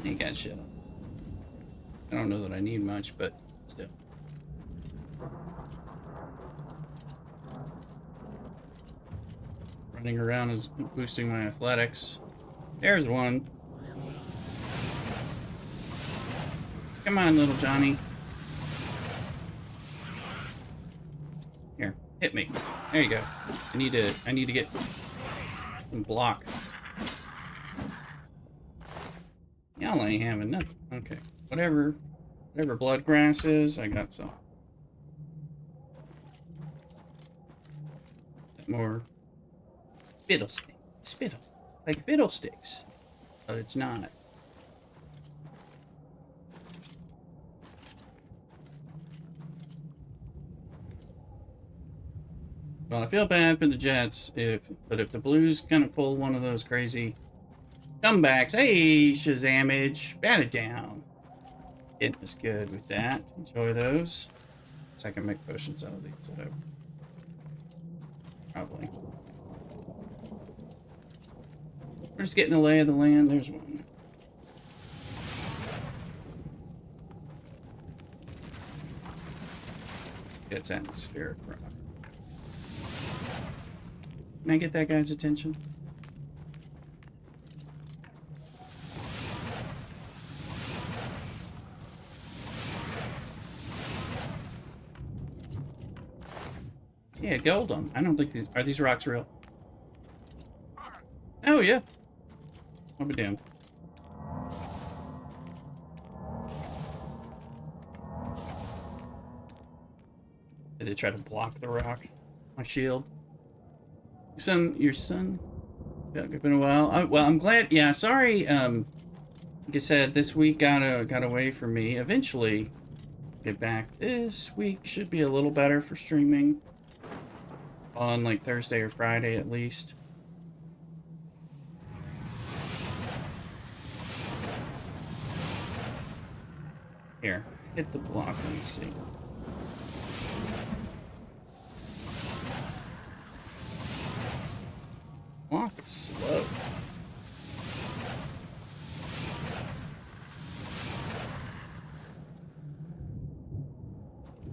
Ain't got shit on. I don't know that I need much, but still. Running around is boosting my athletics. There's one. Come on, little Johnny. Here, hit me. There you go. I need to get some block. Y'all ain't having nothing. Okay. Whatever blood grass is, I got some. More fiddlestick. Spittle. Like fiddlesticks. But it's not. Well, I feel bad for the Jets but if the Blues gonna pull one of those crazy comebacks, hey Shazamage, bat it down. It was good with that. Enjoy those. So I can make potions out of these. Probably. We're just getting a lay of the land. There's one. It's atmospheric rock. Can I get that guy's attention? Yeah, gold on. I don't think are these rocks real? Oh yeah. I'll be damned. Did they try to block the rock? My shield. Your son? Yeah, it's been a while. Well, I'm glad. Yeah, sorry. Like I said, this week got away from me. Eventually, get back. This week should be a little better for streaming. On like Thursday or Friday at least. Here, hit the block. Let me see. Block is slow.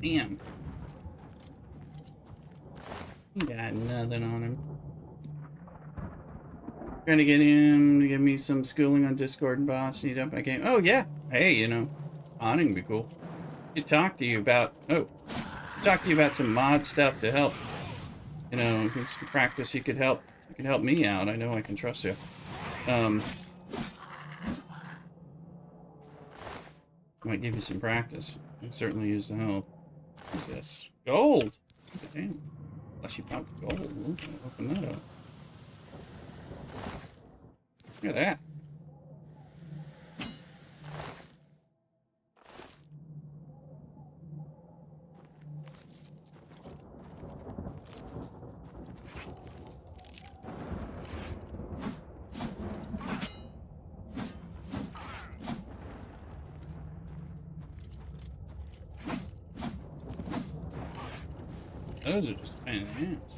Damn. He got nothing on him. Trying to get him to give me some schooling on Discord and boss. Need up my game. Oh yeah. Hey, you know, awning would be cool. Could talk to you about some mod stuff to help. You know, some practice. You could help me out. I know I can trust you. Might give you some practice. I certainly use the help. What's this? Gold. Damn. Unless you found gold. Open that up. Look at that. Those are just a pain in the ass.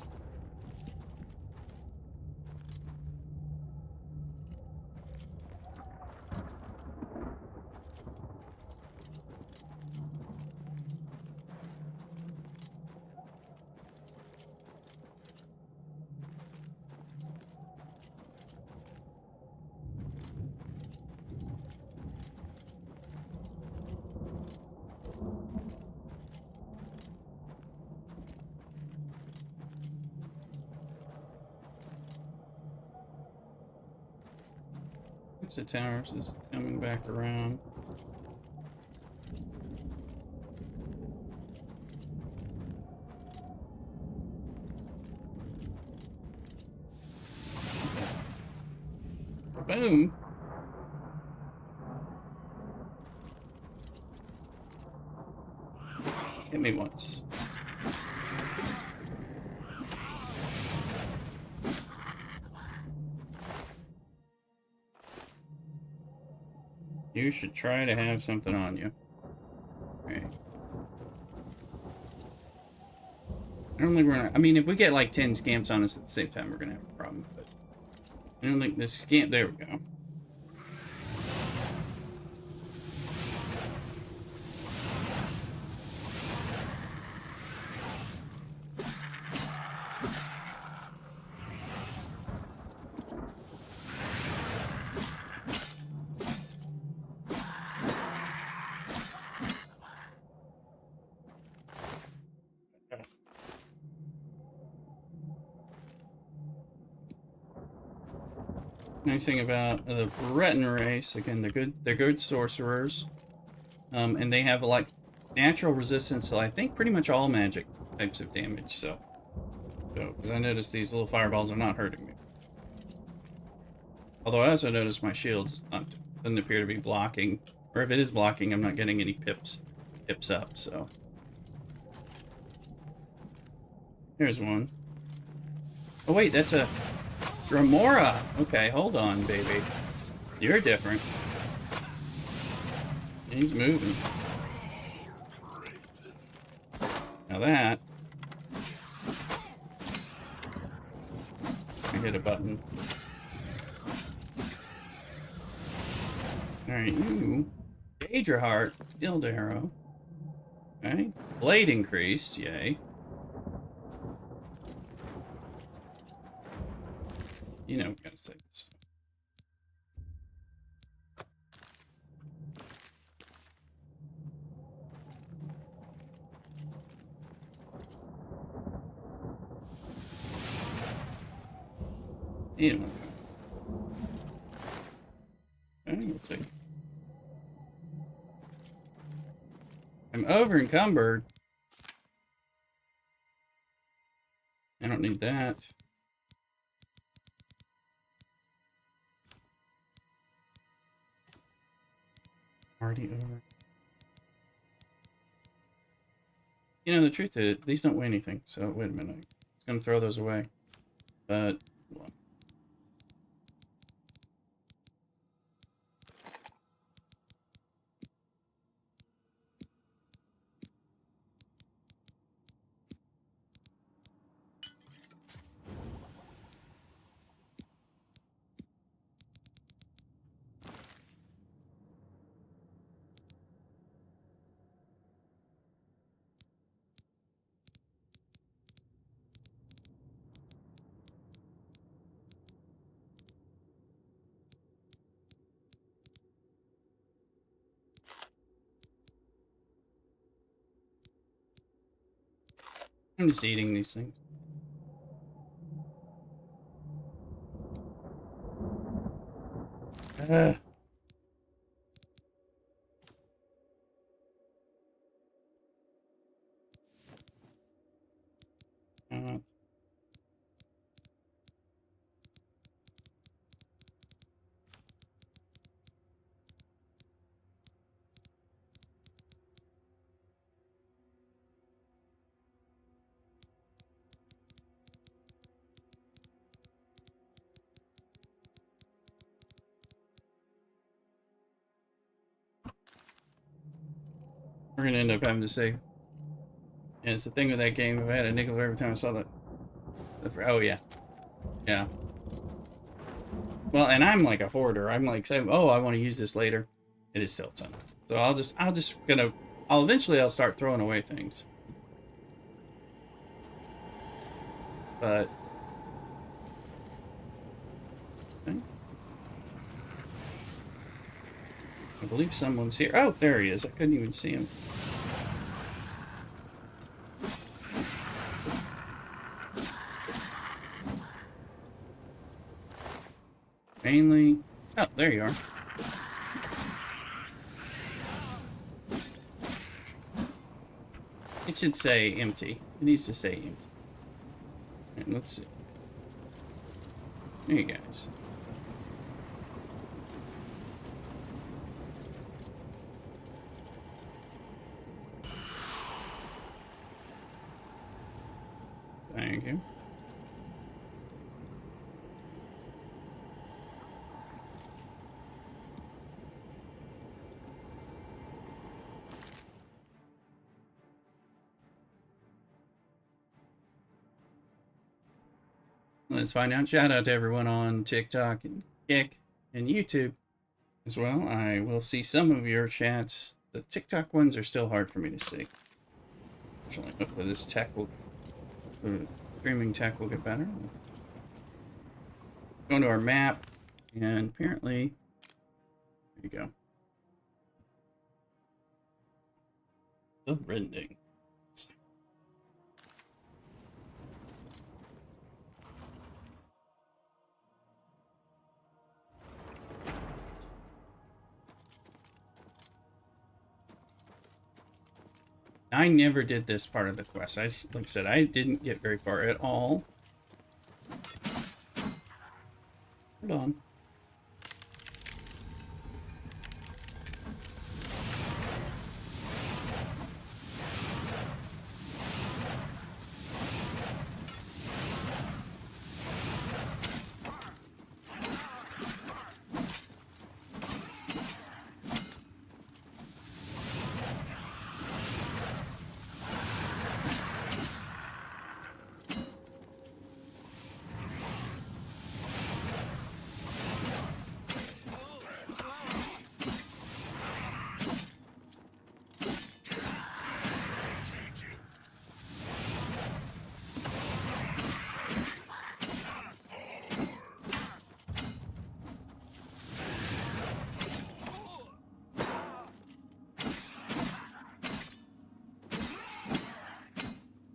The towers is coming back around. Boom. Hit me once. You should try to have something on you. Okay. I don't think we're gonna... I mean, if we get like 10 scamps on us at the same time, we're gonna have a problem. But I don't think this scamp... There we go. Nice thing about the Breton race, again, they're good sorcerers. And they have like natural resistance to, I think, pretty much all magic types of damage, so because I noticed these little fireballs are not hurting me. Although I also noticed my shield doesn't appear to be blocking, or if it is blocking, I'm not getting any pips up, so. Here's one. Oh wait, that's a Dremora! Okay, hold on, baby. You're different. He's moving. Now that... I hit a button. Alright, you... Daedra Heart, Field Arrow. Okay. Blade increased, yay. You know, we gotta save this stuff. You know. Okay, we'll take it. I'm over encumbered. I don't need that. Already over. You know, the truth is, these don't weigh anything, so wait a minute. I'm just gonna throw those away. But, well. I'm just eating these things. Uh. We're gonna end up having to save And it's the thing with that game. If I had a nickel every time I saw that. Oh yeah, yeah. Well, and I'm like a hoarder. I'm like saying, oh, I want to use this later. It is still a ton. So I'll eventually start throwing away things. But okay. I believe someone's here. Oh, there he is. I couldn't even see him. Mainly. Oh, there you are. It should say empty. It needs to say empty. And let's see. There you guys. Thank you. Let's find out. Shout out to everyone on TikTok and Kick and YouTube as well. I will see some of your chats. The TikTok ones are still hard for me to see. Actually, hopefully this streaming tech will get better. Go into our map, and apparently, there you go. The rending. I never did this part of the quest. Like I said, I didn't get very far at all. Hold on.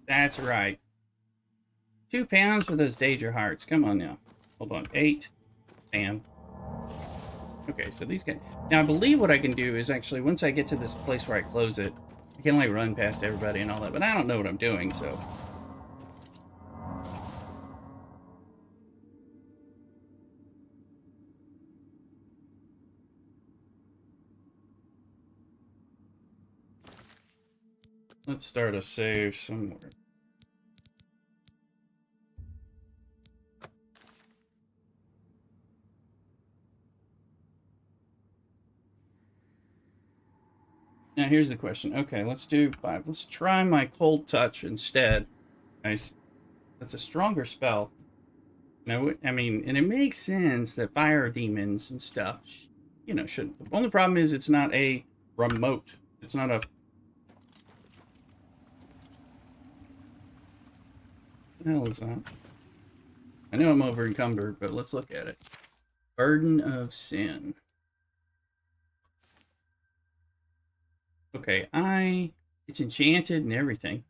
That's right. 2 pounds for those Daedra hearts. Come on now. Hold on. 8. Bam. Okay, so these guys... Now, I believe what I can do is actually, once I get to this place where I close it, I can like run past everybody and all that, but I don't know what I'm doing, so... Let's start a save somewhere. Now here's the question. Okay, let's do 5. Let's try my cold touch instead. Nice. That's a stronger spell. No, I mean, and it makes sense that fire demons and stuff, you know, should. The only problem is it's not a remote. It's not a. What the hell is that? I know I'm over encumbered, but let's look at it. Burden of Sin. Okay, it's enchanted and everything.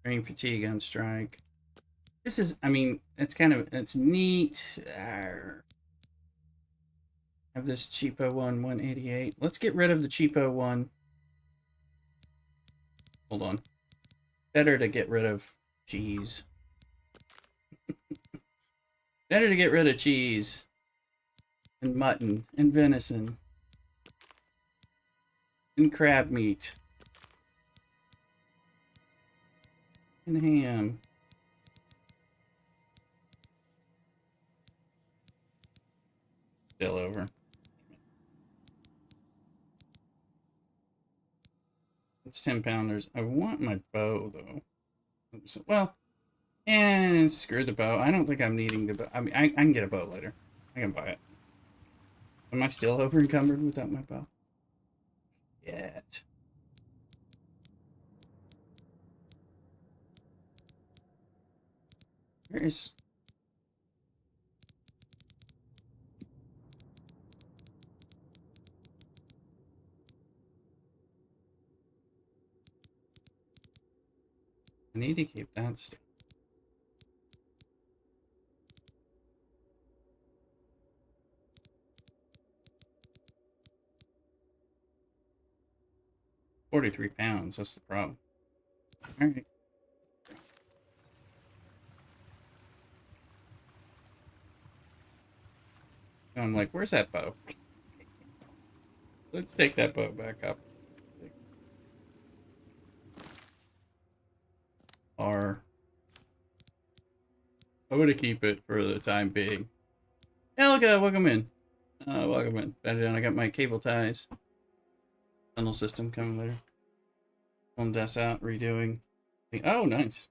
Drain fatigue on strike. This is, I mean, it's neat. Have this cheapo one, 188. Let's get rid of the cheapo one. Hold on. Better to get rid of cheese. Better to get rid of cheese. And mutton. And venison. And crab meat. And ham. Still over. It's 10 pounders. I want my bow though. So, well, and screw the bow. I don't think I'm needing the bow. I mean, I can get a bow later. I can buy it. Am I still over encumbered without my bow? Yet. Where is... I need to keep that still. £43, that's the problem. Alright. I'm like, where's that bow? Let's take that bow back up. Or I'm gonna keep it for the time being. Helga, welcome in. Welcome in. Better down. I got my cable ties. Tunnel system coming later. Pulling this out, redoing. Oh, nice.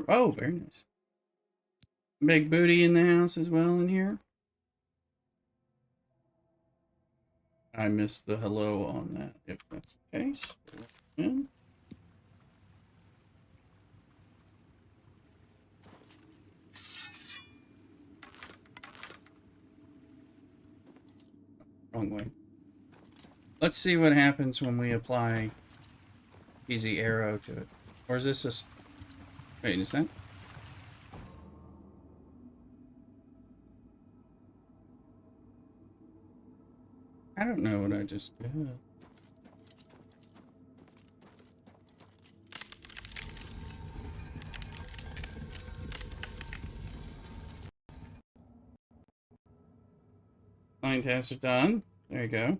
Oh, very nice. Big booty in the house as well in here. I missed the hello on that, if that's the case. Yeah. Wrong way. Let's see what happens when we apply easy arrow to it. Or is this a... Wait, is that... I don't know what I just did. Line tasks are done. There you go.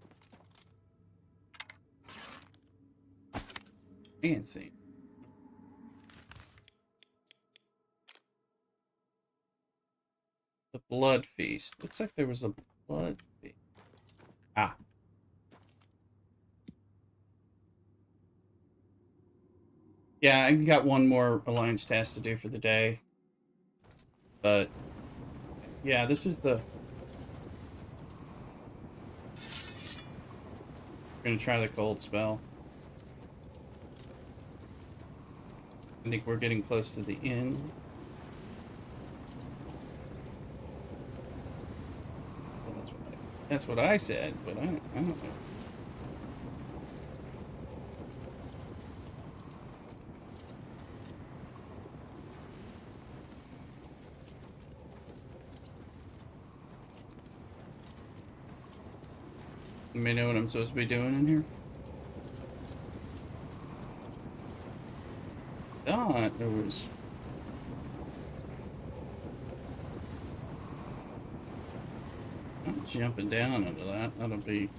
Fancy. The blood feast. Looks like there was a blood feast. Ah. Yeah, I got one more alliance task to do for the day. But yeah, this is the... We're gonna try the cold spell. I think we're getting close to the end. Well, that's what I said, but I don't know. You may know what I'm supposed to be doing in here. Thought there was... I'm jumping down into that. That'll be...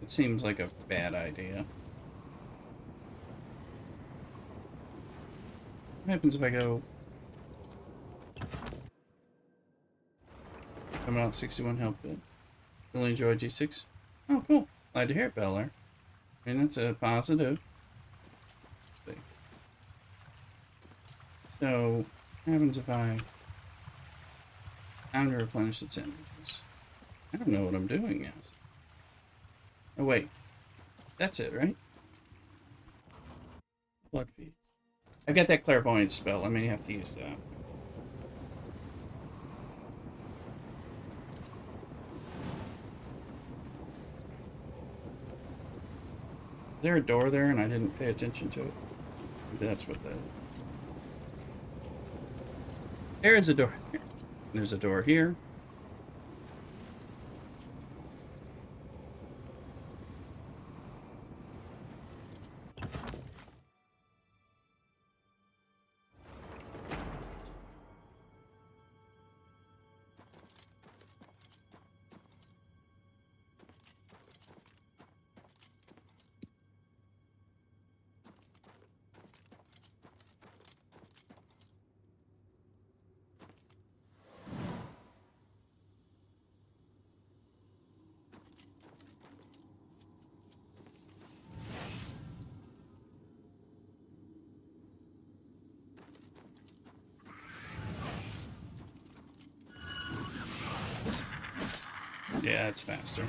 It seems like a bad idea. What happens if I go... I'm out 61 health bit. Really enjoyed G6. Oh, cool. Glad to hear it, Beller. I mean, that's a positive. Let's see. So, what happens if I... Time to replenish its energies. I don't know what I'm doing now. Oh, wait. That's it, right? Blood feed. I got that clairvoyance spell. I may have to use that. Is there a door there and I didn't pay attention to it? Maybe that's what that is. There is a door. There's a door here. Yeah, it's faster.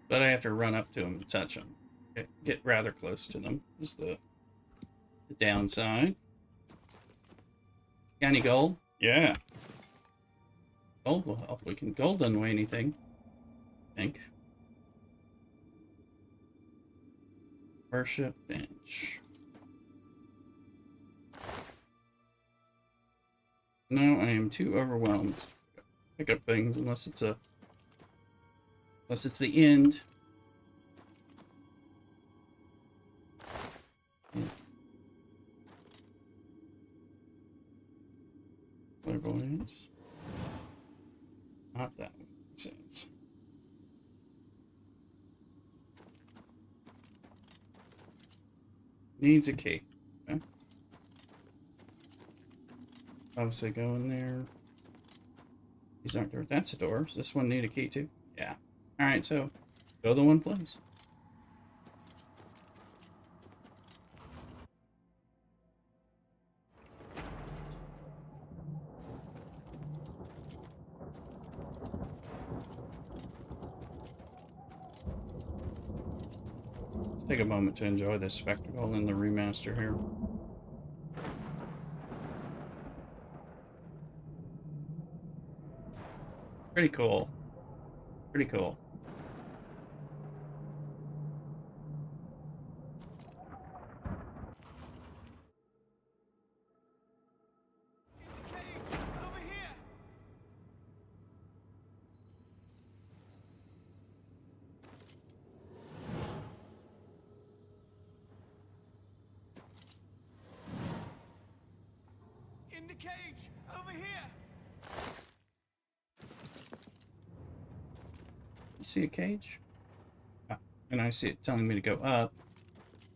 But I have to run up to them to touch them. Get rather close to them is the downside. Got any gold? Yeah. Gold will help. Gold doesn't weigh anything, I think. Worship bench. No, I am too overwhelmed to pick up things unless it's the end. Clairvoyance. Not that one, it says. Needs a key. Okay. Obviously go in there. These aren't doors. That's a door. Does this one need a key too? Yeah. Alright, so go the one place. Let's take a moment to enjoy this spectacle in the remaster here. Pretty cool. Pretty cool. Over here! In the cage! Over here! You see a cage? Ah, and I see it telling me to go up.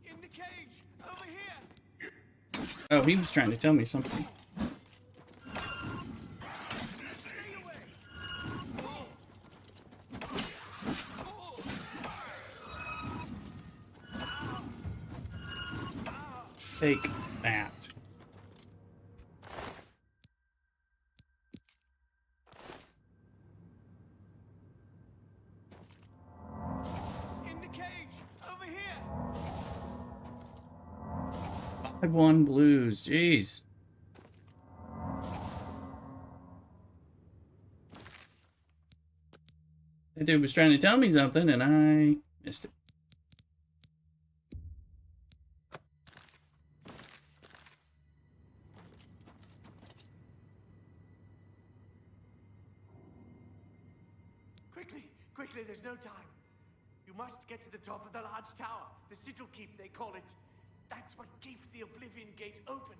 In the cage! Over here! Oh, he was trying to tell me something. Take that. In the cage! Over here! 5-1 Blues. Jeez. That dude was trying to tell me something and I missed it. Quickly, there's no time. You must get to the top of the large tower. The sigil keep, they call it. That's what keeps the Oblivion gate open.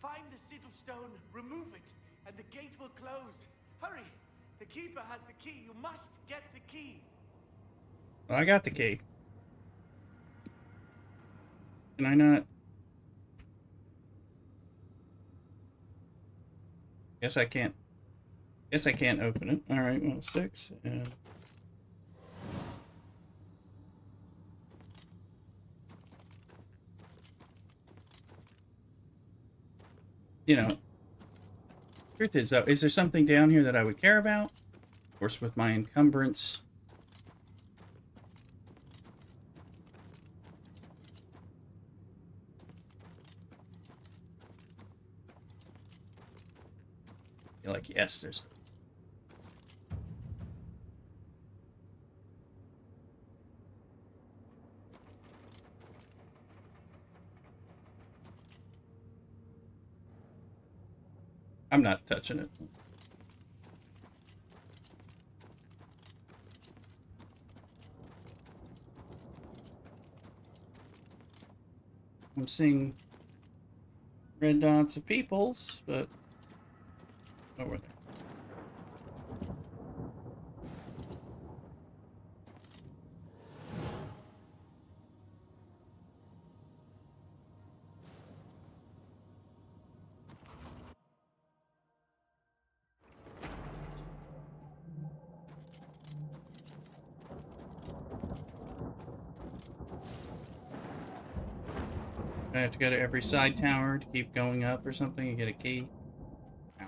Find the sigil stone, remove it, and the gate will close. Hurry! The keeper has the key. You must get the key. Well, I got the key. Can I not? Guess I can't. Guess I can't open it. Alright, well, 6 and... You know, truth is, though, is there something down here that I would care about? Of course, with my encumbrance. You're like, yes, there's... I'm not touching it. I'm seeing red dots of peoples, but over there. I have to go to every side tower to keep going up or something and get a key. Ow.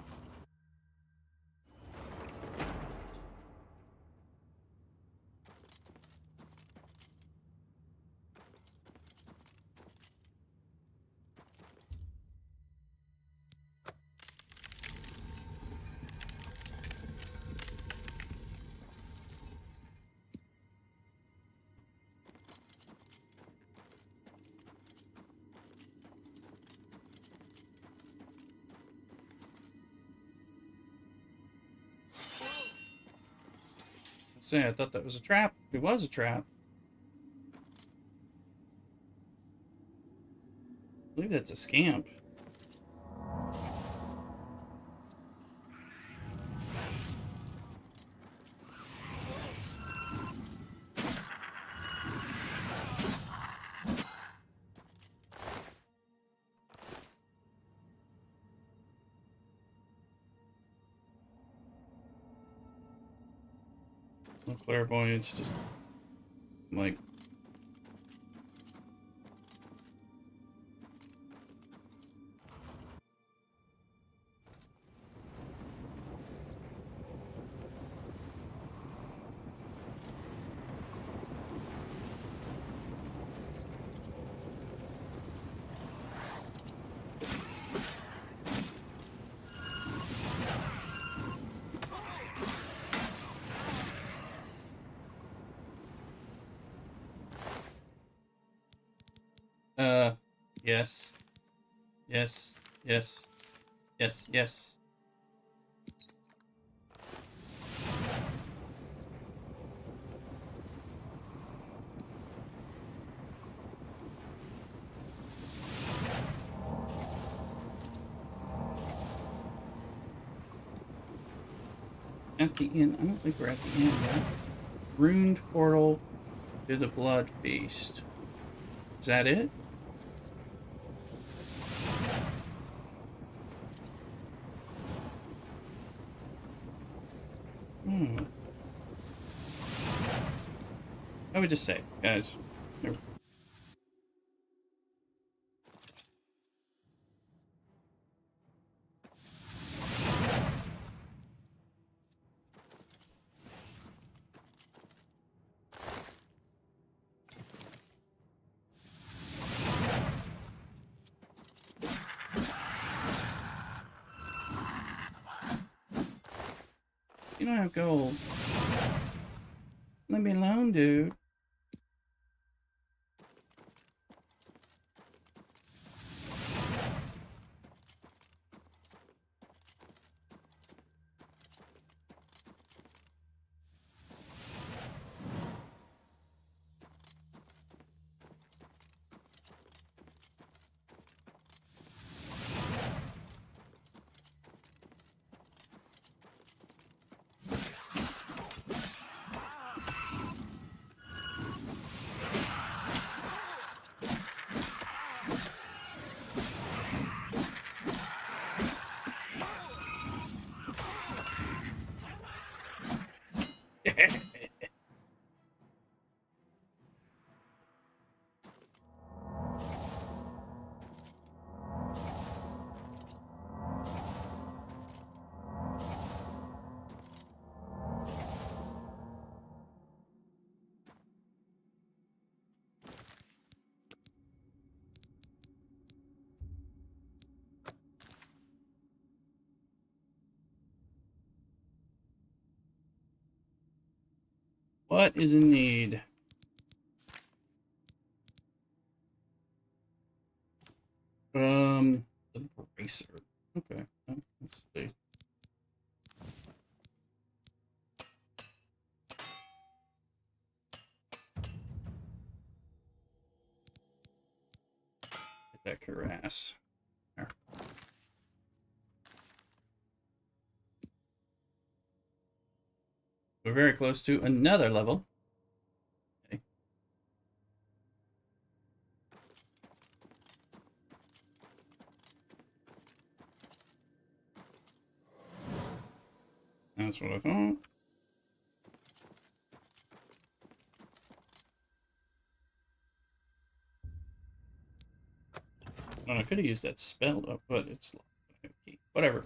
Say, I thought that was a trap. It was a trap. I believe that's a scamp. No clairvoyance, just like yes. Yes. Yes. Yes. Yes. At the end, I don't think we're at the end yet. Ruined portal to the blood feast. Is that it? I would just say, guys. You don't have gold. Let me alone, dude. What is in need? The bracer. Okay, let's see. Get that cuirass. There. We're very close to another level. Okay. That's what I thought. I could have used that spell, though, but it's okay. Whatever.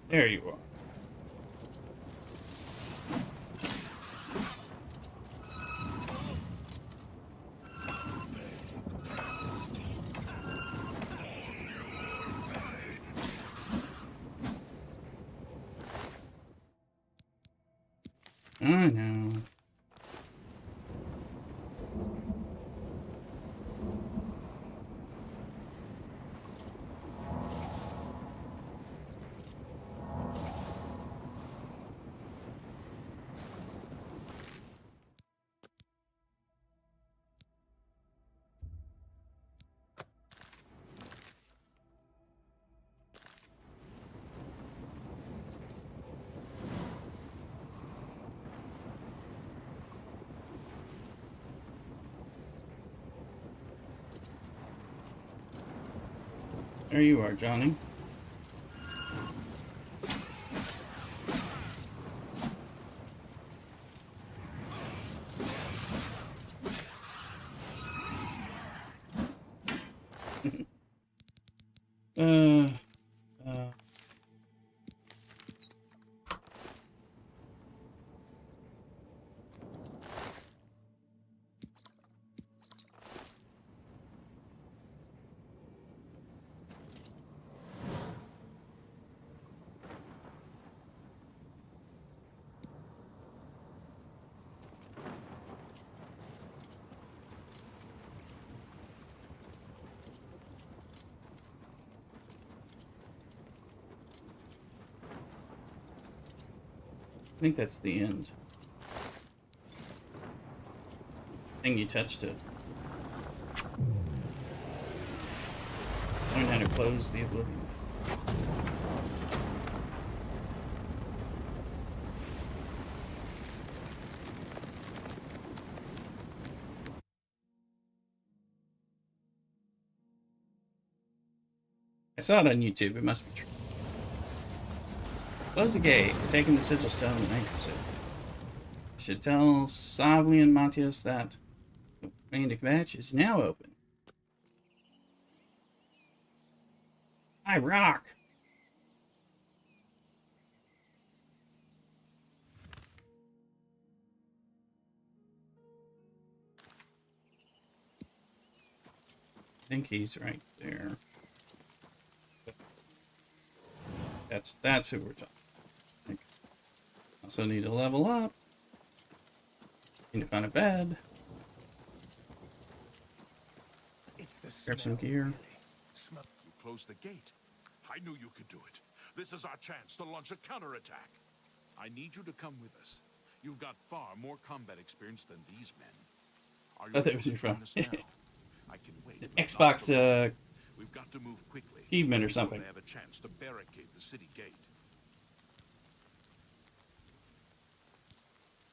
There you are. I know. There you are, Johnny. uh, I think that's the end. I think you touched it. Learn how to close the Oblivion. I saw it on YouTube. It must be true. Close the gate. We're taking the sigil stone and anchors it. Should tell Savli and Matthias that the romantic match is now open. I rock! I think he's right there. That's who we're talking. Also need to level up. Need to find a bed. Grab some gear. You closed the gate. I knew you could do it. This is our chance to launch a counterattack. I need you to come with us. You've got far more combat experience than these men. Are you I thought it was your phone. I can wait. Xbox We've got to move quickly. achievement or something. They have a chance to barricade the city gate.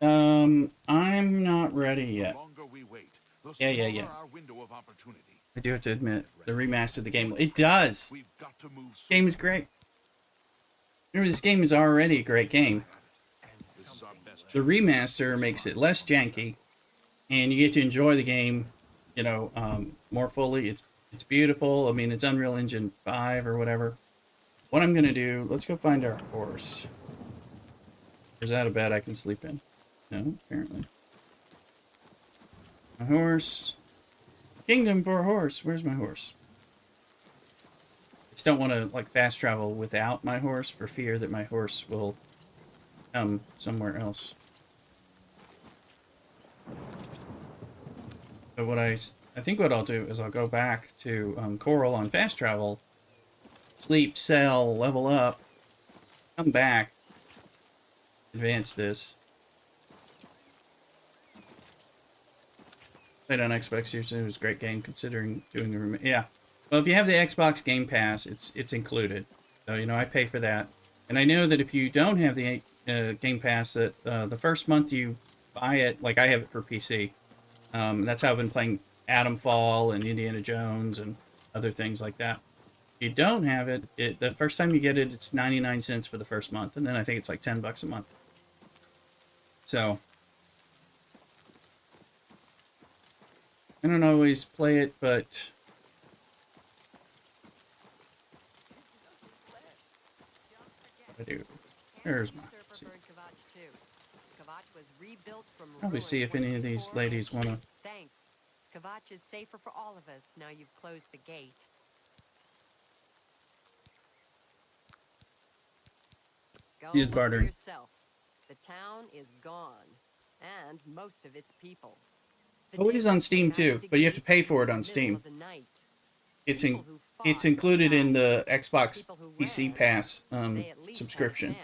I'm not ready yet. The longer we wait, the Yeah. our window of opportunity. I do have to admit, the remaster of the game, it does. We've got to move soon. Game is great. Remember, this game is already a great game. This is our best The remaster makes it less janky, and you get to enjoy the game, you know, more fully. It's beautiful. I mean, it's Unreal Engine 5 or whatever. What I'm gonna do? Let's go find our horse. Is that a bed I can sleep in? No, apparently. My horse. Kingdom for a horse. Where's my horse? I just don't want to like fast travel without my horse for fear that my horse will come somewhere else. So what I think what I'll do is I'll go back to Coral on fast travel, sleep, sell, level up, come back, advance this. Played on Xbox usually, it was a great game considering doing a yeah. Well, if you have the Xbox Game Pass, it's included. So you know I pay for that, and I know that if you don't have the Game Pass, that the first month you buy it, like I have it for PC. That's how I've been playing Atom Fall and Indiana Jones and other things like that. If you don't have it, the first time you get it, it's 99 cents for the first month, and then I think it's like $10 a month. So I don't always play it, but I do. There's my. Probably see if any of these ladies want to. Thanks. Kvatch is safer for all of us now you've closed the gate. Go He is look for bartering. yourself. The town is gone, and most of its people. Oh, it is on Steam too, but you have to pay for it on Steam. It's included in the Xbox PC Pass subscription.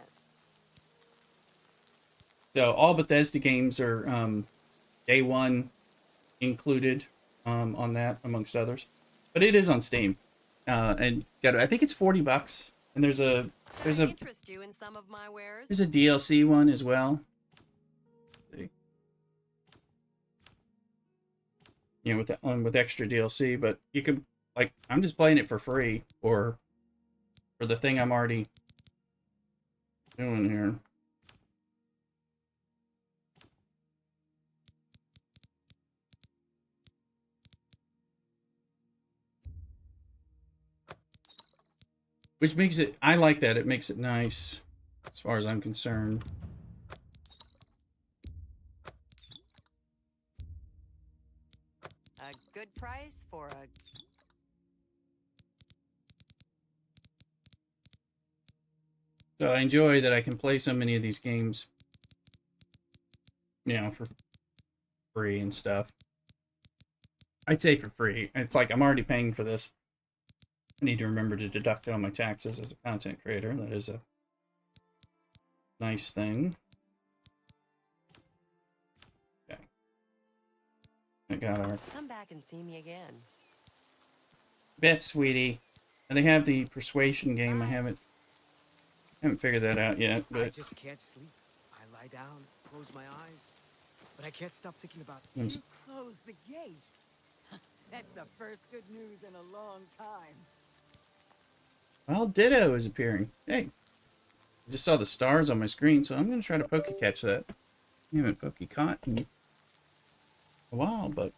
So all Bethesda games are day one included on that, amongst others. But it is on Steam, and I think it's $40, and there's a interest you in some of my wares? there's a DLC one as well. See. You know, with extra DLC, but you can like I'm just playing it for free or for the thing I'm already doing here. Which makes it, I like that. It makes it nice, as far as I'm concerned. A good price for a... So I enjoy that I can play so many of these games, you know, for free and stuff. I'd say for free. It's like I'm already paying for this. I need to remember to deduct it on my taxes as a content creator. That is a nice thing. Okay. I got our... Come back and see me again. Bet, sweetie. And they have the persuasion game. I haven't figured that out yet, but... I just can't sleep. I lie down, close my eyes, but I can't stop thinking about... You closed the gate. That's the first good news in a long time. Well, Ditto is appearing. Hey. I just saw the stars on my screen, so I'm going to try to Poke-catch that. I haven't Poke-caught in a while, but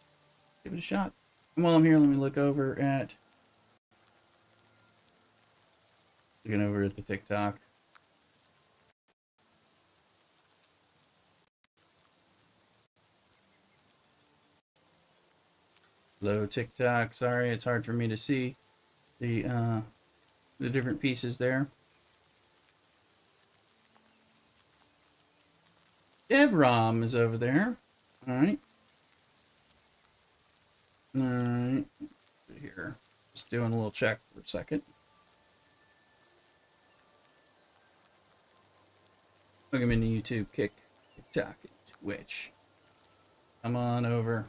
give it a shot. And while I'm here, let me look over at... Looking over at the TikTok. Hello, TikTok. Sorry, it's hard for me to see the different pieces there. Devrom is over there. Alright. Alright. Here. Just doing a little check for a second. Look, I'm into YouTube, Kick, TikTok, and Twitch. Come on over.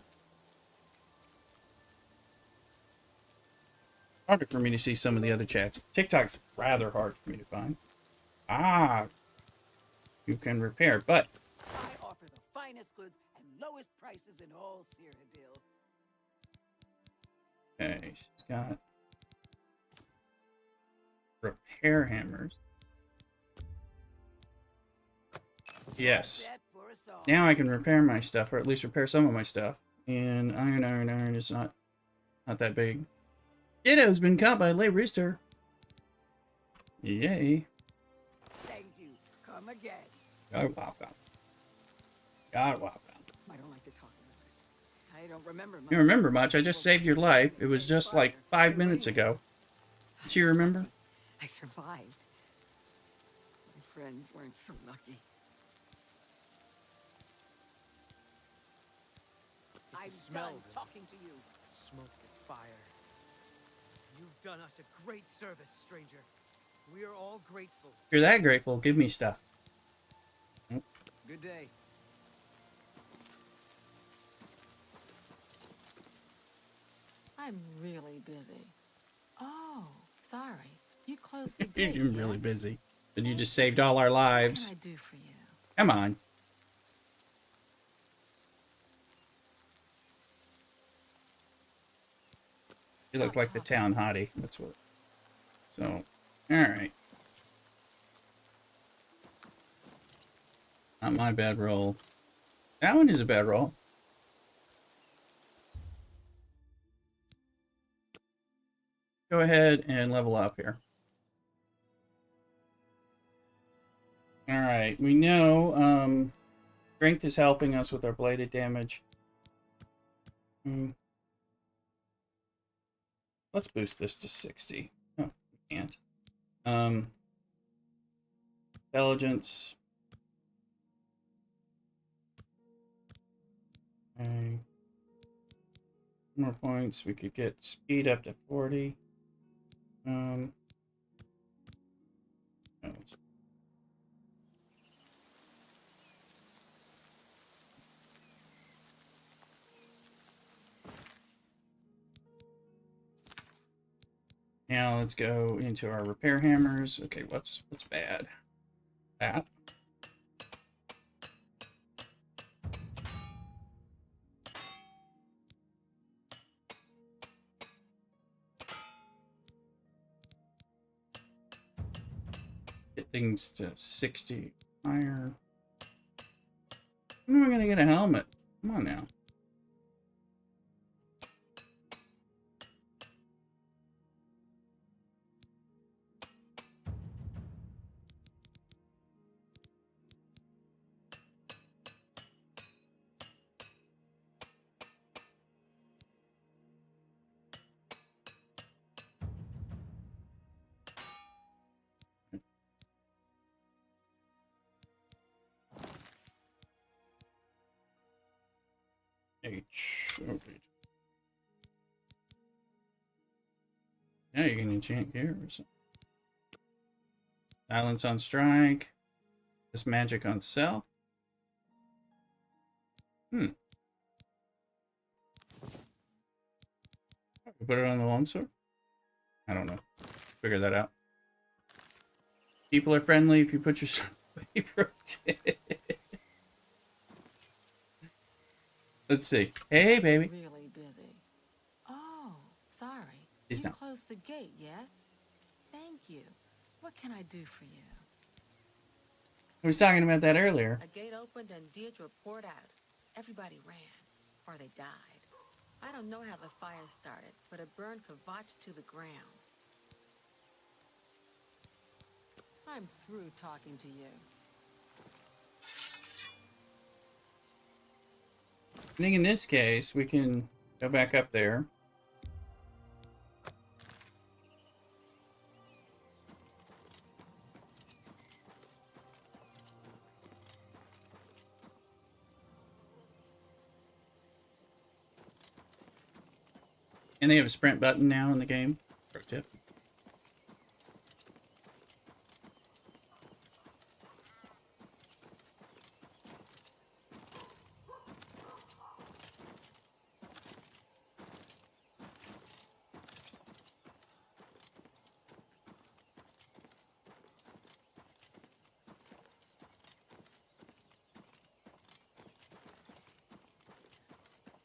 Harder for me to see some of the other chats. TikTok's rather hard for me to find. Ah, you can repair, but I offer the finest goods and lowest prices in all Cyrodiil. okay, she's got repair hammers. Yes. Now I can repair my stuff, or at least repair some of my stuff. And iron is not that big. Ditto's been caught by a late rooster. Yay. Thank you. Come again. You're welcome. You're welcome. I don't like to talk about it. I don't remember much. You remember much? I just saved your life. It was just like 5 minutes ago. Do you remember? I survived. My friends weren't so lucky. I'm done talking to you. Smoke and fire. You've done us a great service, stranger. We are all grateful. If you're that grateful, give me stuff. Good day. I'm really busy. Oh, sorry. You closed the gate, You're really yes? busy. And you just saved all our lives. What can I do for you? Come on. You look like the town hottie. That's what. So, alright. Not my bad roll. That one is a bad roll. Go ahead and level up here. Alright, we know strength is helping us with our bladed damage. Let's boost this to 60. Oh, we can't. Intelligence. Okay. More points. We could get speed up to 40. Oh, now let's go into our repair hammers. Okay, what's bad? That. Get things to 60 higher. When am I gonna get a helmet? Come on now. H. Okay. Now you can enchant gear or something. Silence on strike. This magic on self. Put it on the longsword? I don't know. Figure that out. People are friendly if you put your Let's see. Hey, baby. Really busy. Oh, sorry. He's You not. closed the gate, yes? Thank you. What can I do for you? I was talking about that earlier. A gate opened and Deirdre poured out. Everybody ran, or they died. I don't know how the fire started, but it burned Kvatch to the ground. I'm through talking to you. I think in this case, we can go back up there. And they have a sprint button now in the game. Pro tip.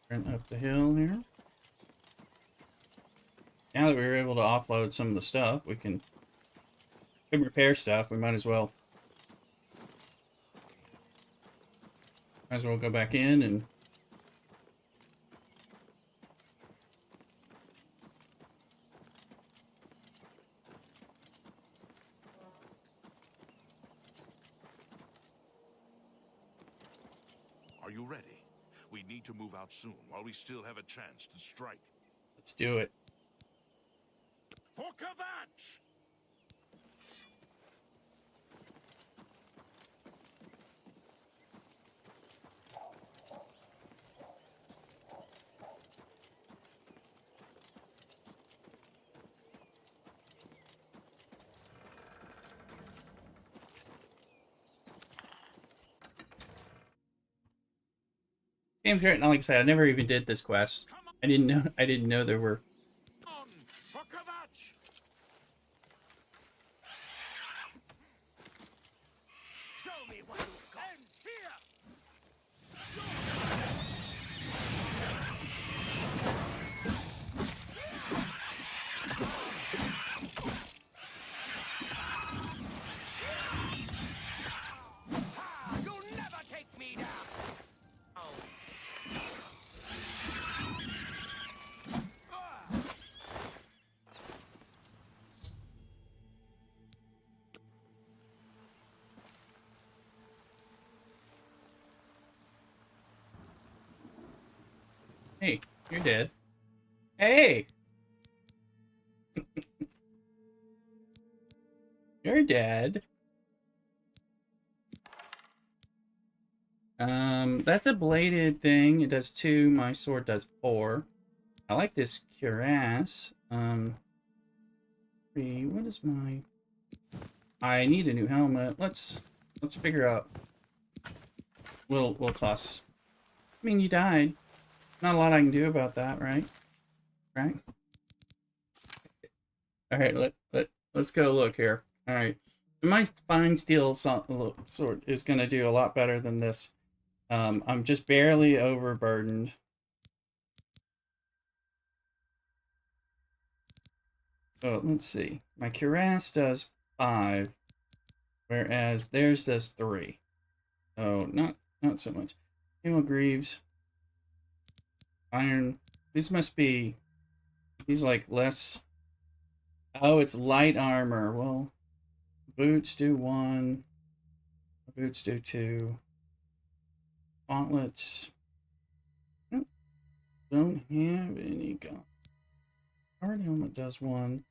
Sprint up the hill here. Now that we were able to offload some of the stuff, we can repair stuff. We might as well go back in and Are you ready? We need to move out soon while we still have a chance to strike. let's do it. For Kvatch! Game's great, and like I said, I never even did this quest. I didn't know there were. On for Kvatch! Show me what you've got. Ends here! You'll never take me down. Oh. Hey, you're dead. Hey! You're dead. That's a bladed thing. It does 2. My sword does 4. I like this cuirass. 3. What is my... I need a new helmet. Let's figure out. We'll toss. I mean, you died. Not a lot I can do about that, right? Right? Alright, let's go look here. Alright. My fine steel sword is going to do a lot better than this. I'm just barely overburdened. So let's see. My cuirass does 5, whereas theirs does 3. So not so much. Camel greaves, iron. These must be. These like less. Oh, it's light armor. Well, boots do 1. Boots do 2. Gauntlets. Don't have any gauntlets. Hard helmet does 1.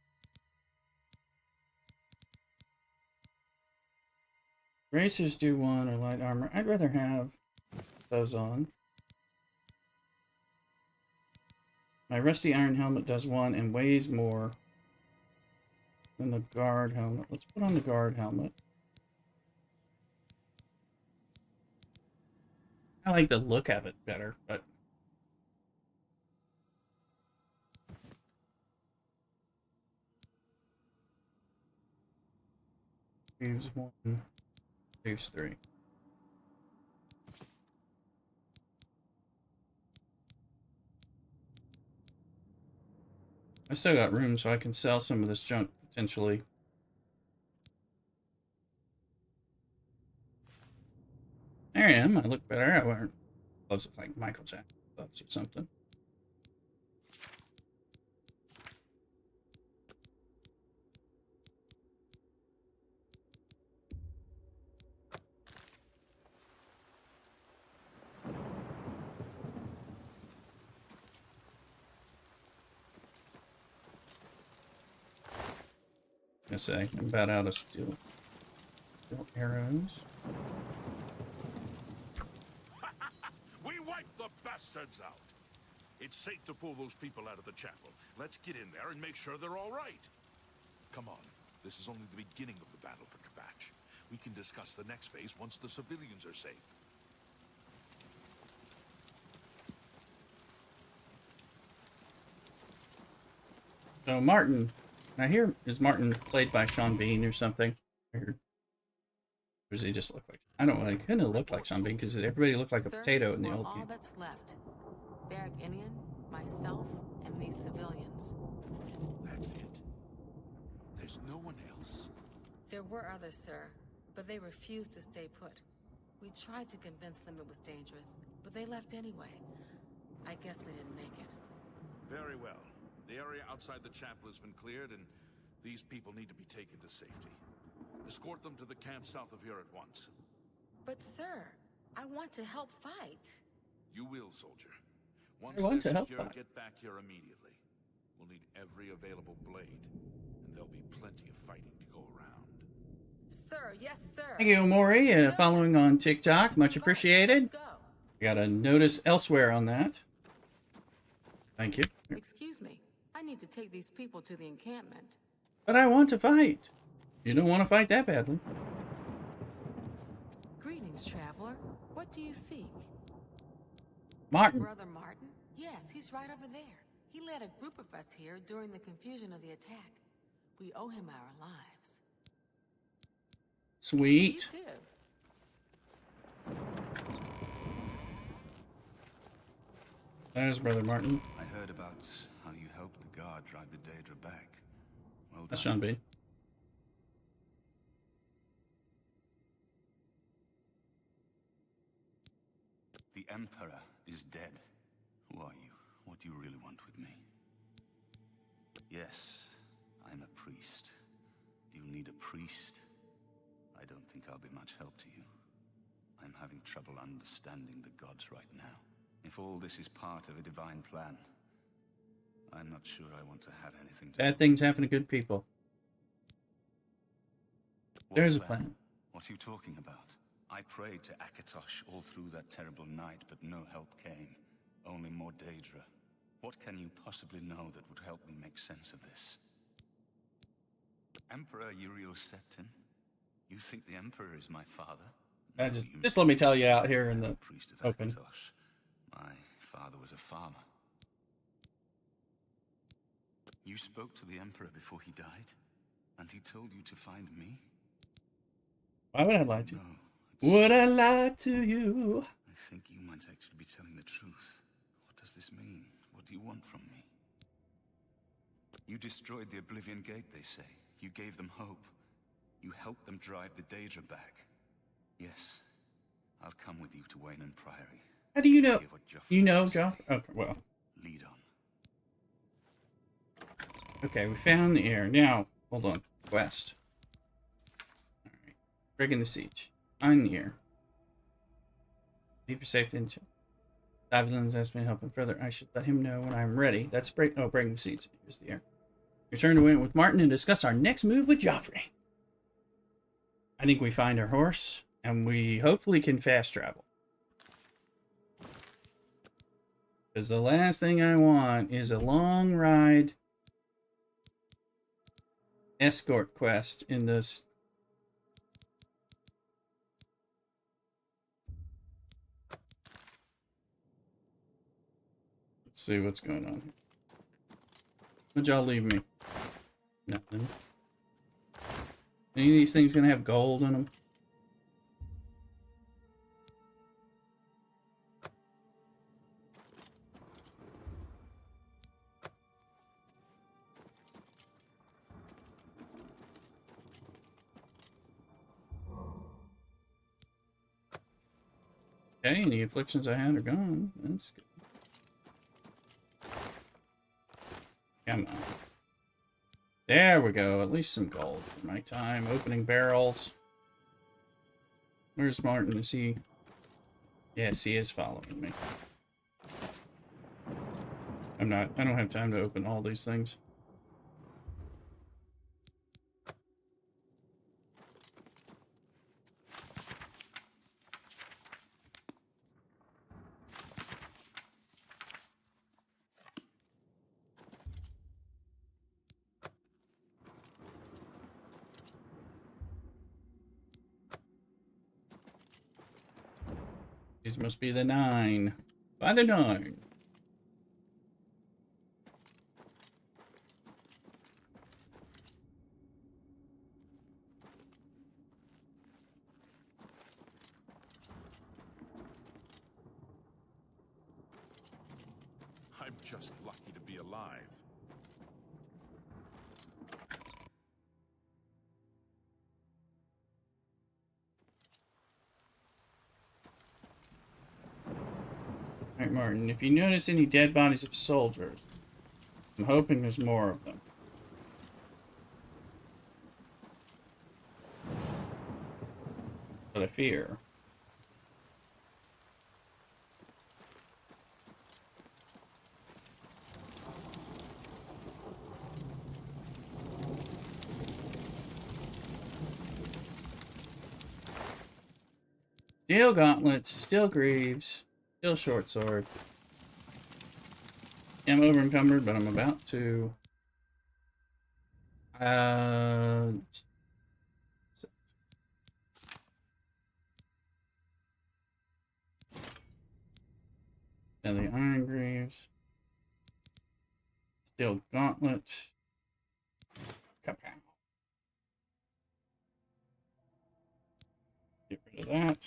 Bracers do 1 or light armor. I'd rather have those on. My rusty iron helmet does 1 and weighs more than the guard helmet. Let's put on the guard helmet. I like the look of it better, but Greaves 1, Greaves 3. I still got room, so I can sell some of this junk potentially. There I am. I look better. I wear gloves look like Michael Jackson gloves or something. I say I'm about out of steel arrows. We wiped the bastards out. It's safe to pull those people out of the chapel. Let's get in there and make sure they're all right. Come on. This is only the beginning of the battle for Kvatch. We can discuss the next phase once the civilians are safe. So Martin, I hear, is Martin played by Sean Bean or something? I heard. Or does he just look like? I don't like. Couldn't look like Sean Bean because everybody looked like a potato in the old all game. that's left. Barrack Indian, myself, and these civilians. That's it. There's no one else. There were others, sir, but they refused to stay put. We tried to convince them it was dangerous, but they left anyway. I guess they didn't make it. Very well. The area outside the chapel has been cleared, and these people need to be taken to safety. Escort them to the camp south of here at once. But sir, I want to help fight. You will, soldier. Once I want they're to help secure, fight. get back here immediately. We'll need every available blade, and there'll be plenty of fighting to go around. Sir, yes, sir. Thank you, Maury, following on TikTok. Much appreciated. Let's go. Got a notice elsewhere on that. Thank you. Excuse me. I need to take these people to the encampment. But I want to fight. You don't want to fight that badly. Greetings, traveler. What do you seek? Martin. Brother Martin? Yes, he's right over there. He led a group of us here during the confusion of the attack. We owe him our lives. Sweet. You too. There's Brother Martin. I heard about how you helped the guard drive the Daedra back. Well done. That's Sean B. The Emperor is dead. Who are you? What do you really want with me? Yes, I'm a priest. Do you need a priest? I don't think I'll be much help to you. I'm having trouble understanding the gods right now. If all this is part of a divine plan, I'm not sure I want to have anything to do. Bad things happen to good people. There's a plan. What are you talking about? I prayed to Akatosh all through that terrible night, but no help came. Only more Daedra. What can you possibly know that would help me make sense of this? Emperor Uriel Septim? You think the Emperor is my father? No, just let me tell you out here in the priest of open. Akatosh. My father was a farmer. You spoke to the Emperor before he died? And he told you to find me? Why would I lie to you? Would I lie to you? I think you might actually be telling the truth. What does this mean? What do you want from me? You destroyed the Oblivion Gate, they say. You gave them hope. You helped them drive the Daedra back. Yes, I'll come with you to Wayne Priory. How do you know? You know, Joff? Okay, well. Lead on. Okay, we found the air. Now, hold on. West. Alright. Breaking the siege. On the air. Leave for safety and Davilin's asked me to help him further. I should let him know when I'm ready. That's breaking the siege. Here's the air. Return to Wayne with Martin and discuss our next move with Joffrey. I think we find our horse, and we hopefully can fast travel. Because the last thing I want is a long ride escort quest in this. Let's see what's going on here. What'd y'all leave me? Nothing. Any of these things gonna have gold in them? Okay, any afflictions I had are gone. That's good. Come on. There we go. At least some gold for my time. Opening barrels. Where's Martin? Is he? Yes, he is following me. I don't have time to open all these things. These must be the 9. By the 9. I'm just lucky to be alive. Alright, Martin, if you notice any dead bodies of soldiers, I'm hoping there's more of them. But I fear. Steel gauntlets, steel greaves. Still short sword. I'm over encumbered, but I'm about to. And the Iron Greaves. Steel Gauntlet. Kapow. Get rid of that.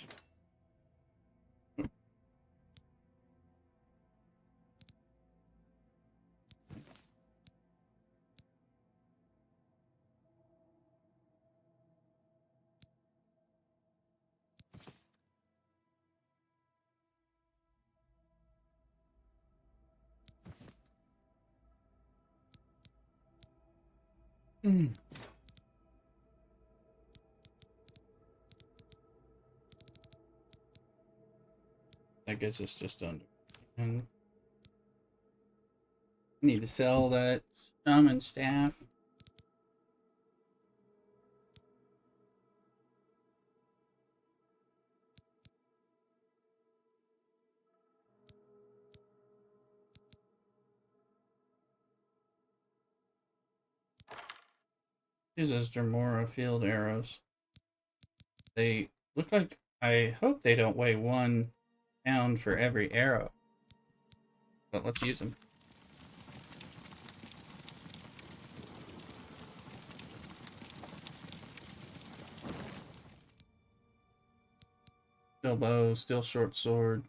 I guess it's just under. And need to sell that shaman staff. These are Dremora field arrows. They look like, I hope they don't weigh 1 pound for every arrow. But let's use them. Steel bow, steel short sword.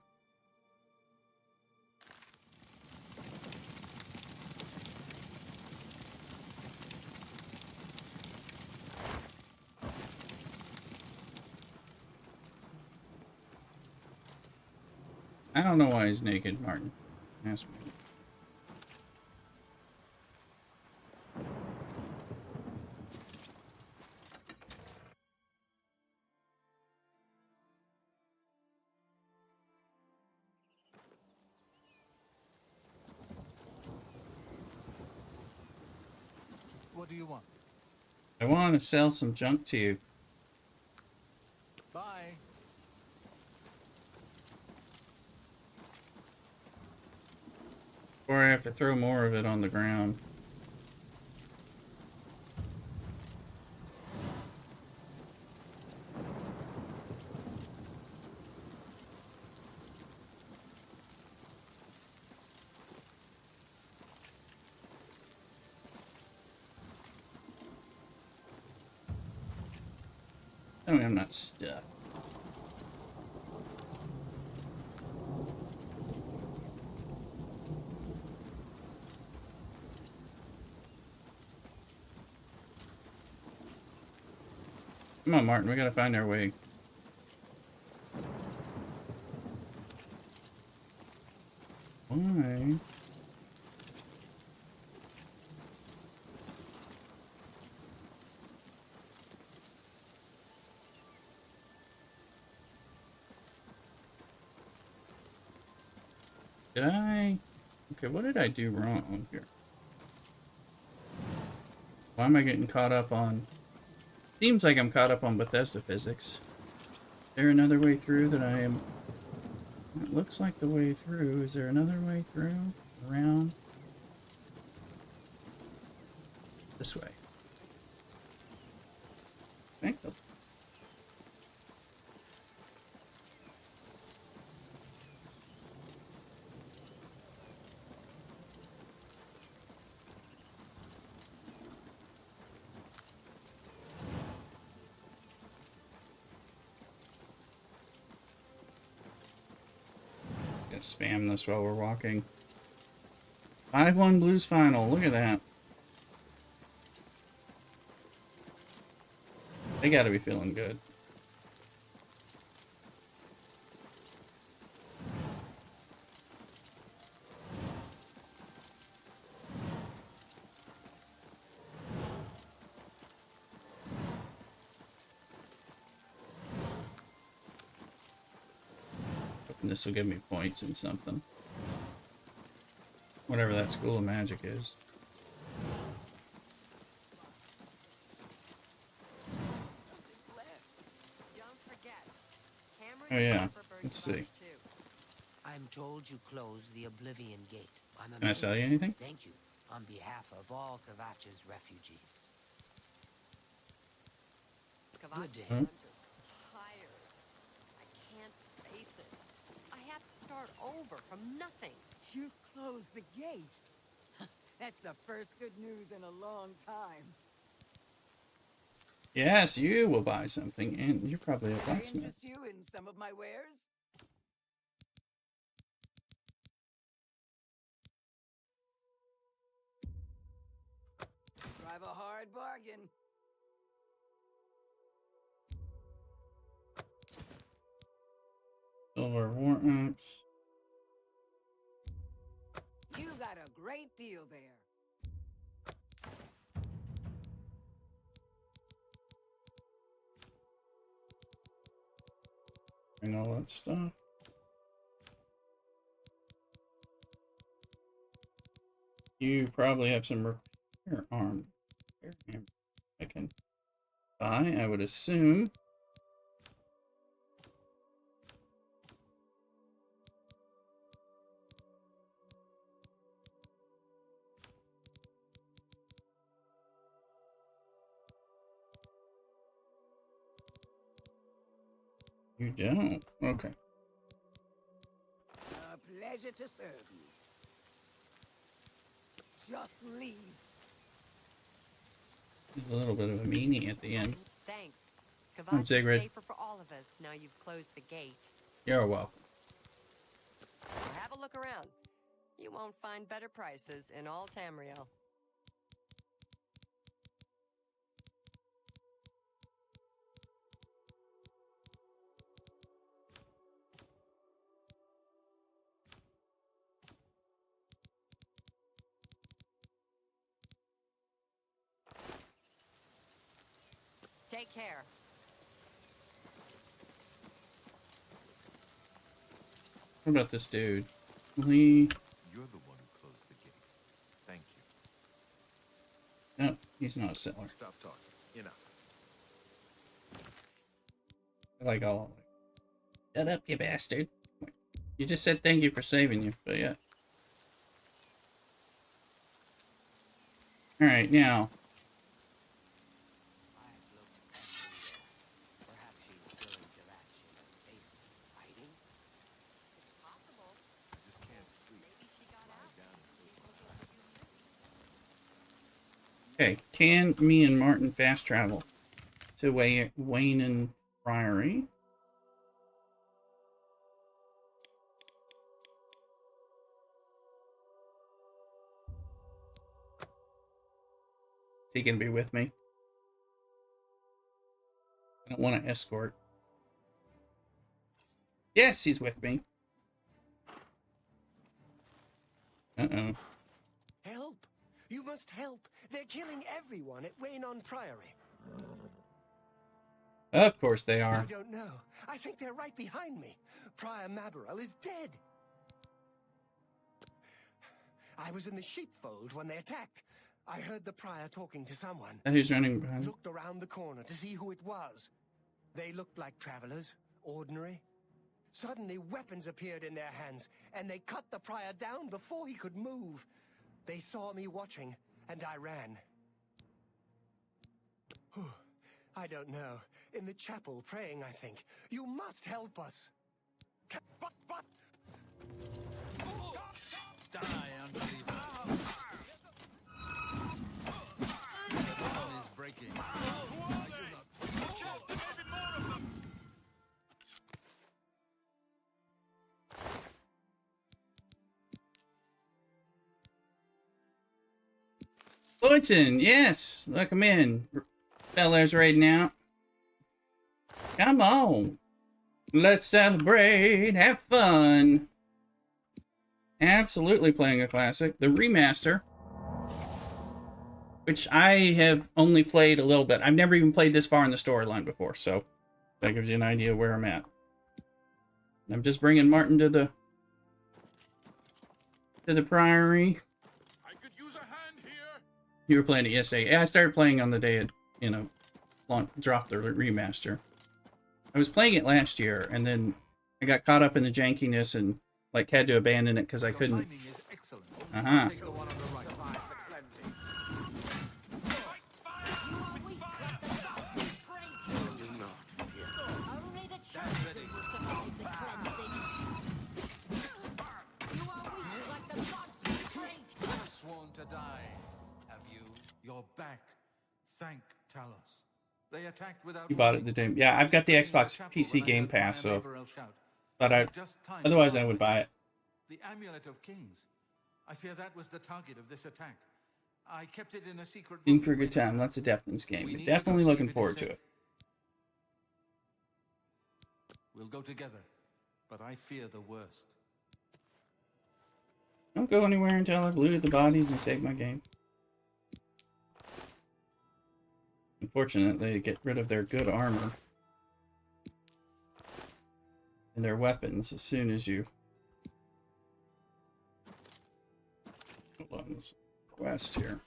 I don't know why he's naked, Martin. Ask me. What do you want? I want to sell some junk to you. Bye. Or I have to throw more of it on the ground. Tell me I'm not stuck. Come on, Martin, we gotta find our way. Why? Did I? Okay, what did I do wrong here? Why am I getting caught up on... Seems like I'm caught up on Bethesda physics. Is there another way through that I am... It looks like the way through. Is there another way through? Around? This way. Thank you. Spam this while we're walking. 5-1 Blues final. Look at that. They gotta be feeling good. This will give me points in something. Whatever that School of Magic is. Oh yeah, let's see. I'm told you closed the Oblivion Gate. Can I sell you anything? Thank you on behalf of all Kvatch's refugees. Good to hear. I'm just tired. I can't face it. I have to start over from nothing. You closed the gate. That's the first good news in a long time. Yes, you will buy something, and you're probably a Can I blacksmith. interest you in some of my wares? Drive a hard bargain. Silver war axe. You got a great deal there. And all that stuff. You probably have some repair arm. I can buy, I would assume. You don't? Okay. A pleasure to serve you. Just leave. There's a little bit of a meanie at the end. Thanks. On Kavach is Sigrid. safer for all of us now you've closed the gate. You're welcome. Have a look around. You won't find better prices in all Tamriel. Take care. What about this dude? Lee. You're the one who closed the gate. Thank you. No, he's not a seller. Stop talking. Enough. I like all of it. Shut up, you bastard. You just said thank you for saving you, but yeah. Alright, now. Okay, can me and Martin fast travel to Wayne Priory? Is he gonna be with me? I don't want to escort. Yes, he's with me. Uh-oh. Help! You must help! They're killing everyone at Wayne Priory. Of course they are. I don't know. I think they're right behind me. Prior Mabarel is dead. I was in the sheepfold when they attacked. I heard the prior talking to someone. And who's running behind? Looked around the corner to see who it was. They looked like travelers, ordinary. Suddenly, weapons appeared in their hands, and they cut the prior down before he could move. They saw me watching, and I ran. I don't know. In the chapel, praying, I think. You must help us. Die, unbeliever. The dawn is breaking. Fullerton, yes! Look him in. Fella's raiding out. Come on. Let's celebrate. Have fun. Absolutely playing a classic. The remaster. Which I have only played a little bit. I've never even played this far in the storyline before, so that gives you an idea where I'm at. I'm just bringing Martin to the Priory. I could use a hand here. You were playing it yesterday. Yeah, I started playing on the day it, dropped the remaster. I was playing it last year, and then I got caught up in the jankiness and had to abandon it because I couldn't. Uh-huh. Thank Talos. They attacked without You bought it warning. the day. Yeah, I've got the Xbox PC Game Pass, so. But otherwise I would buy it. The Amulet of Kings. I fear that was the target of this attack. I kept it in a secret In room for a good time. Lots of depth in this game. We're definitely looking forward to it. We'll go together, but I fear the worst. Don't go anywhere until I've looted the bodies and saved my game. Unfortunately, they get rid of their good armor and their weapons as soon as you... Hold on, this quest here.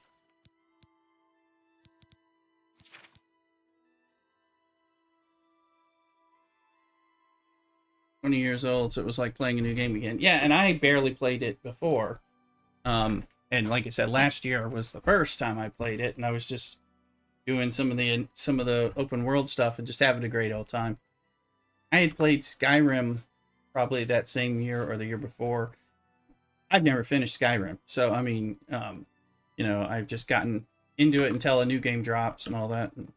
20 years old, so it was like playing a new game again. Yeah, and I barely played it before. And like I said, last year was the first time I played it, and I was just doing some of the open world stuff and just having a great old time. I had played Skyrim probably that same year or the year before. I've never finished Skyrim, so I mean, you know, I've just gotten into it until a new game drops and all that. And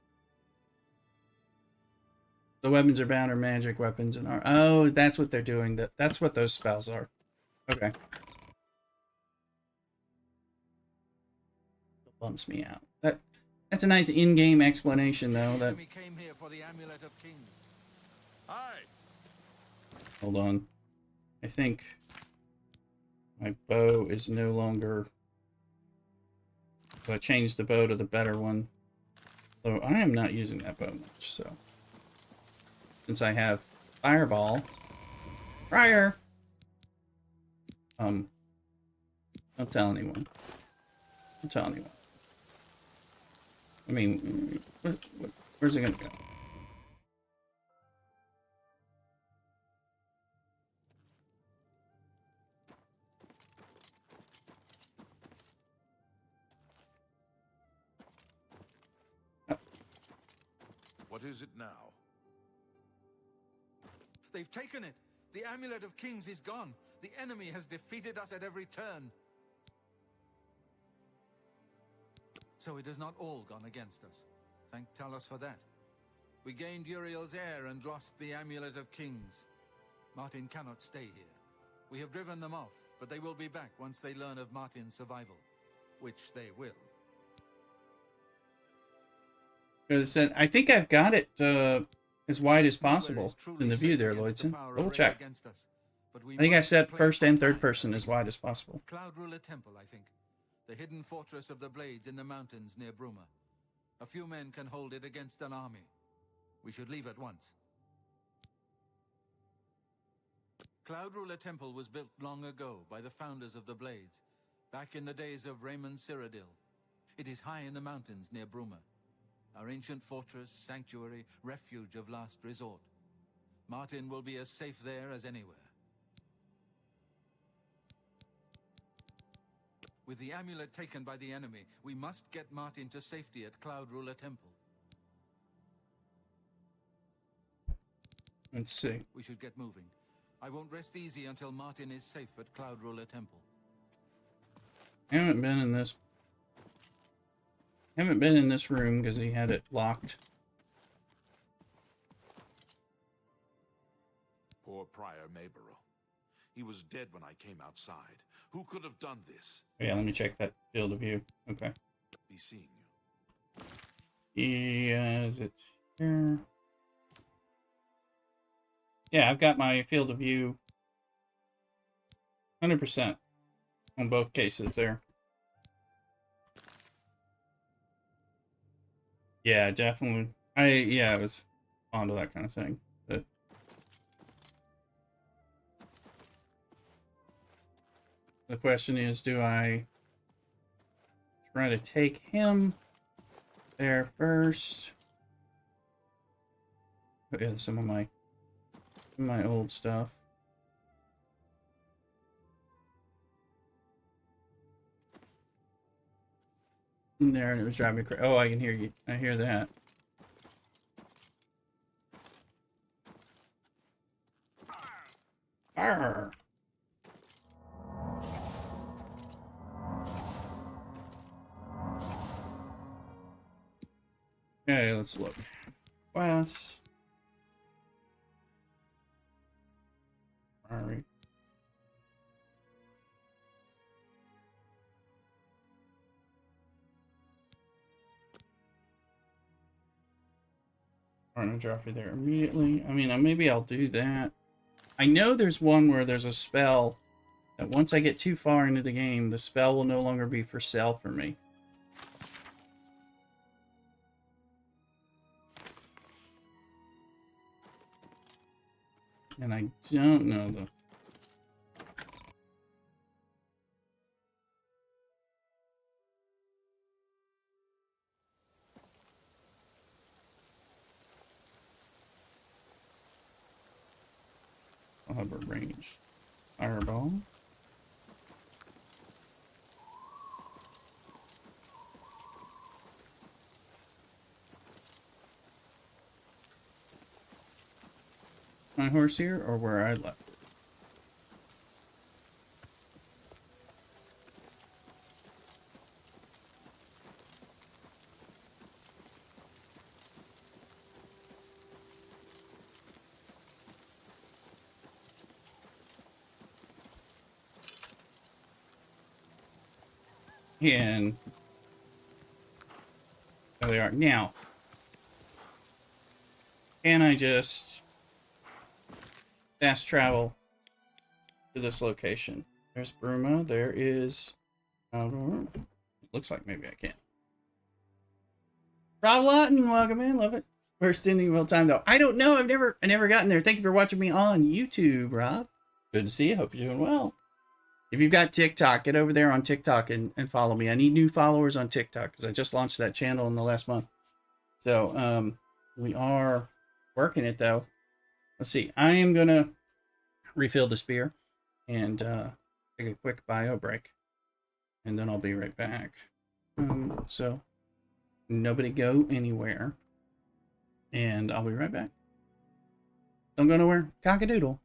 the weapons are bound or magic weapons and are... Oh, that's what they're doing. That's what those spells are. Okay. That bumps me out. That's a nice in-game explanation, though. That... Came here for the Amulet of Kings. Aye. Hold on. I think my bow is no longer... So I changed the bow to the better one. Though I am not using that bow much, so... Since I have Fireball. Fryer! Don't tell anyone. Don't tell anyone. I mean, where's it gonna go? What is it now? They've taken it. The Amulet of Kings is gone. The enemy has defeated us at every turn. So it has not all gone against us. Thank Talos for that. We gained Uriel's heir and lost the Amulet of Kings. Martin cannot stay here. We have driven them off, but they will be back once they learn of Martin's survival. Which they will. I think I've got it as wide as possible in the view there, Lloydson. Double check. I think I set first and third person as wide as possible. Cloud Ruler Temple, I think. The hidden fortress of the Blades in the mountains near Bruma. A few men can hold it against an army. We should leave at once. Cloud Ruler Temple was built long ago by the founders of the Blades, back in the days of Raymond Cyrodiil. It is high in the mountains near Bruma. Our ancient fortress, sanctuary, refuge of last resort. Martin will be as safe there as anywhere. With the amulet taken by the enemy, we must get Martin to safety at Cloud Ruler Temple. Let's see. We should get moving. I won't rest easy until Martin is safe at Cloud Ruler Temple. I haven't been in this room because he had it locked. Poor Prior Mayburrow. He was dead when I came outside. Who could have done this? Yeah, let me check that field of view. Okay. Be seeing you. Yeah, is it here? Yeah, I've got my field of view 100% on both cases there. Yeah, definitely. I was onto that kind of thing. But the question is, do I try to take him there first? Oh, yeah, some of my old stuff. In there, and it was driving me crazy. Oh, I can hear you. I hear that. Arr! Okay, let's look. Class. Alright. Alright, drop you there immediately. I mean, maybe I'll do that. I know there's one where there's a spell that once I get too far into the game, the spell will no longer be for sale for me. And I don't know the... I'll have a range. Fireball. My horse here, or where I left it? And there they are. Now, can I just fast travel to this location? There's Bruma. There is... it looks like maybe I can. Rob Lawton, welcome in. Love it. First ending real time though. I don't know. I never gotten there. Thank you for watching me on YouTube, Rob. Good to see you. Hope you're doing well. If you've got TikTok, get over there on TikTok and follow me. I need new followers on TikTok because I just launched that channel in the last month. So we are working it though. Let's see. I am gonna refill the spear and take a quick bio break, and then I'll be right back. So nobody go anywhere, and I'll be right back. Don't go nowhere. Cock-a-doodle.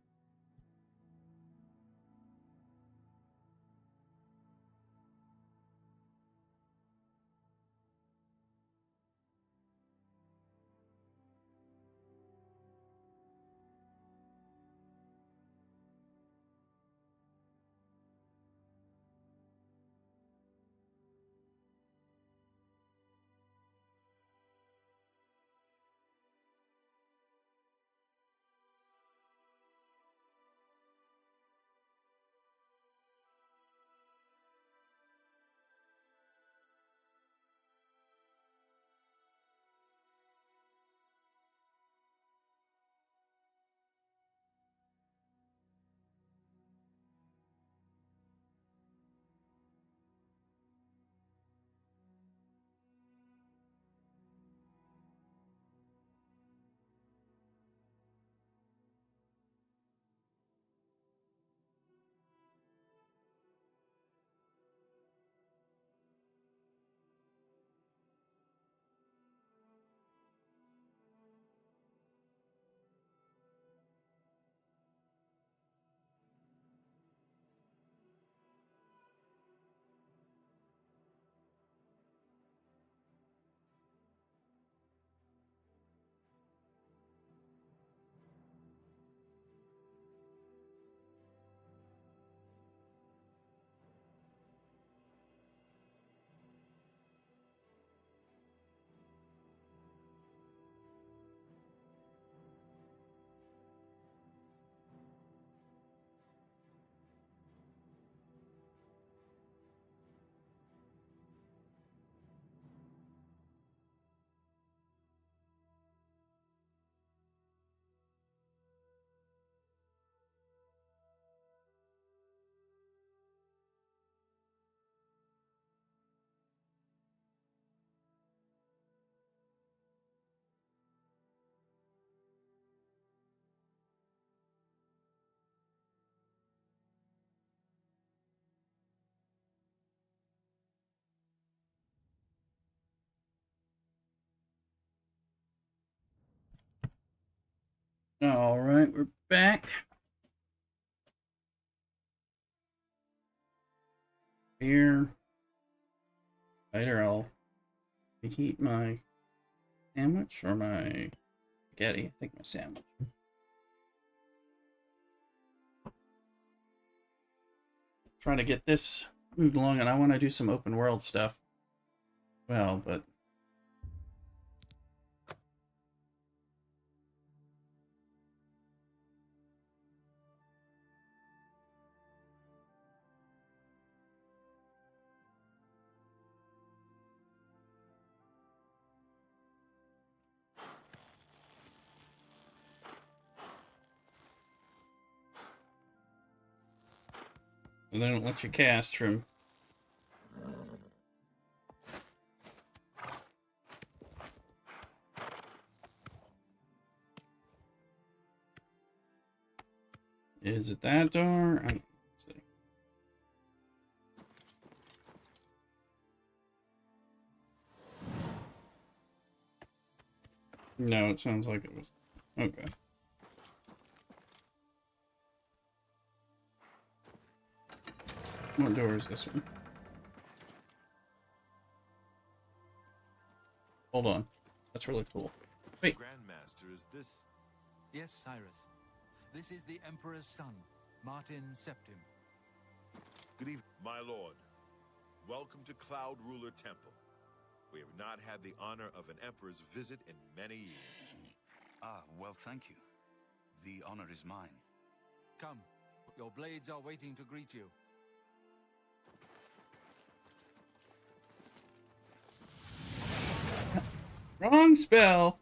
All right, we're back. Here. Later, I'll heat my sandwich or my spaghetti? I think my sandwich. Trying to get this moved along, and I want to do some open world stuff. Well, but they don't let you cast from. Is it that door? Let's see. No, it sounds like it was. Okay. What door is this one? Hold on. That's really cool. Wait. Grandmaster, is this... Yes, Cyrus. This is the Emperor's son, Martin Septim. Good evening. My lord, welcome to Cloud Ruler Temple. We have not had the honor of an emperor's visit in many years. Ah, well, thank you. The honor is mine. Come, your blades are waiting to greet you. Wrong spell.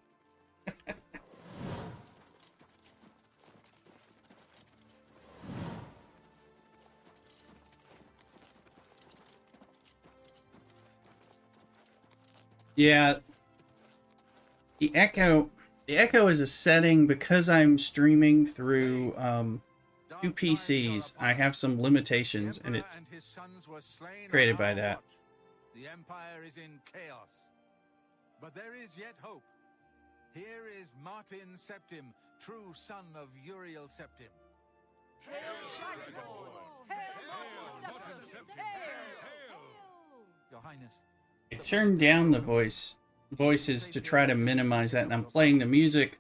Yeah. The echo is a setting because I'm streaming through two PCs. I have some limitations, and it's created by that. The Empire is in chaos. But there is yet hope. Here is Martin Septim, true son of Uriel Septim. Hail, Martin Hail! Your Highness. I turned down the voices to try to minimize that, and I'm playing the music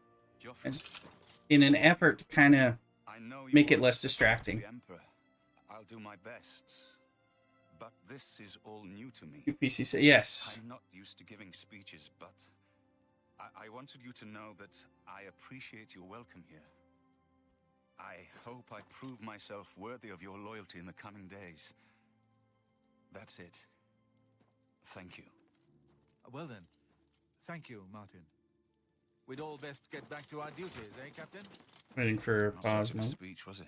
in an effort to kind of make it less distracting. I'll do my best. But this is all new to me. UPC say yes. I'm not used to giving speeches, but I wanted you to know that I appreciate your welcome here. I hope I prove myself worthy of your loyalty in the coming days. That's it. Thank you. Well then, thank you, Martin. We'd all best get back to our duties, eh, Captain? Waiting for Not much of a Cosmo. speech, was it?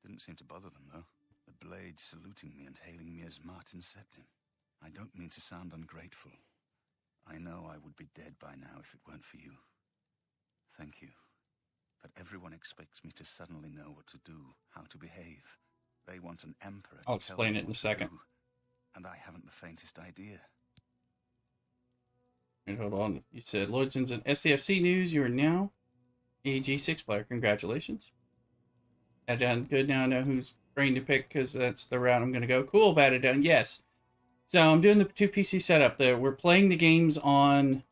Didn't seem to bother them, though. The blade saluting me and hailing me as Martin Septim. I don't mean to sound ungrateful. I know I would be dead by now if it weren't for you. Thank you. But everyone expects me to suddenly know what to do, how to behave. They want an emperor to I'll explain tell it them in a what to second. do, and I haven't the faintest idea. And hold on. You said Lloydson's an SDFC news. You are now a G6 player. Congratulations. I've done good. Now I know who's brain to pick because that's the route I'm going to go. Cool, batted done. Yes. So I'm doing the 2 PC setup. We're playing the games on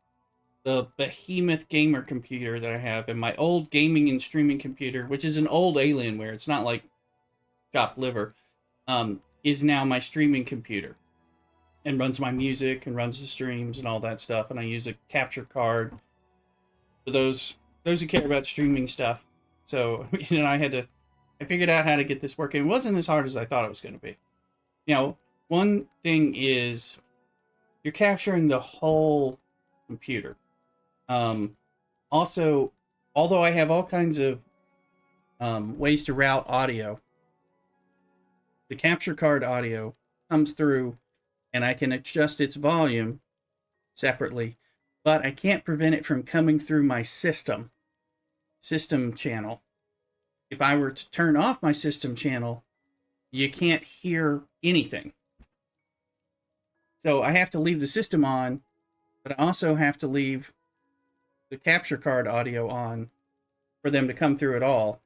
the behemoth gamer computer that I have, and my old gaming and streaming computer, which is an old Alienware. It's not like chopped liver. Is now my streaming computer and runs my music and runs the streams and all that stuff. And I use a capture card for those who care about streaming stuff. So, you know, I figured out how to get this working. It wasn't as hard as I thought it was going to be. You know, one thing is you're capturing the whole computer. Also, although I have all kinds of ways to route audio, the capture card audio comes through and I can adjust its volume separately, but I can't prevent it from coming through my system channel. If I were to turn off my system channel, you can't hear anything. So I have to leave the system on, but I also have to leave the capture card audio on for them to come through at all.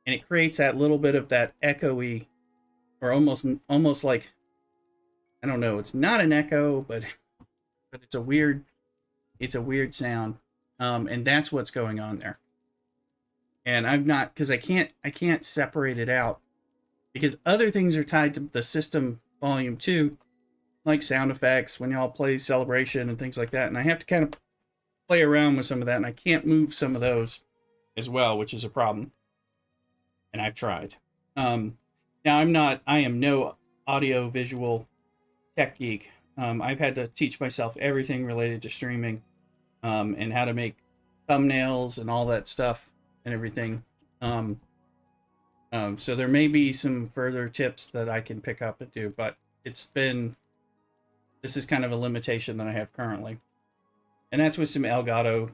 And it creates that little bit of that echoey, or almost like, I don't know, it's not an echo, but it's a weird sound. And that's what's going on there. And I've not, because I can't separate it out, because other things are tied to the system volume 2, like sound effects when y'all play Celebration and things like that, and I have to kind of play around with some of that, and I can't move some of those as well, which is a problem. And I've tried. Now I am no audio visual tech geek. I've had to teach myself everything related to streaming, and how to make thumbnails and all that stuff and everything. So there may be some further tips that I can pick up and do, but this is kind of a limitation that I have currently. And that's with some Elgato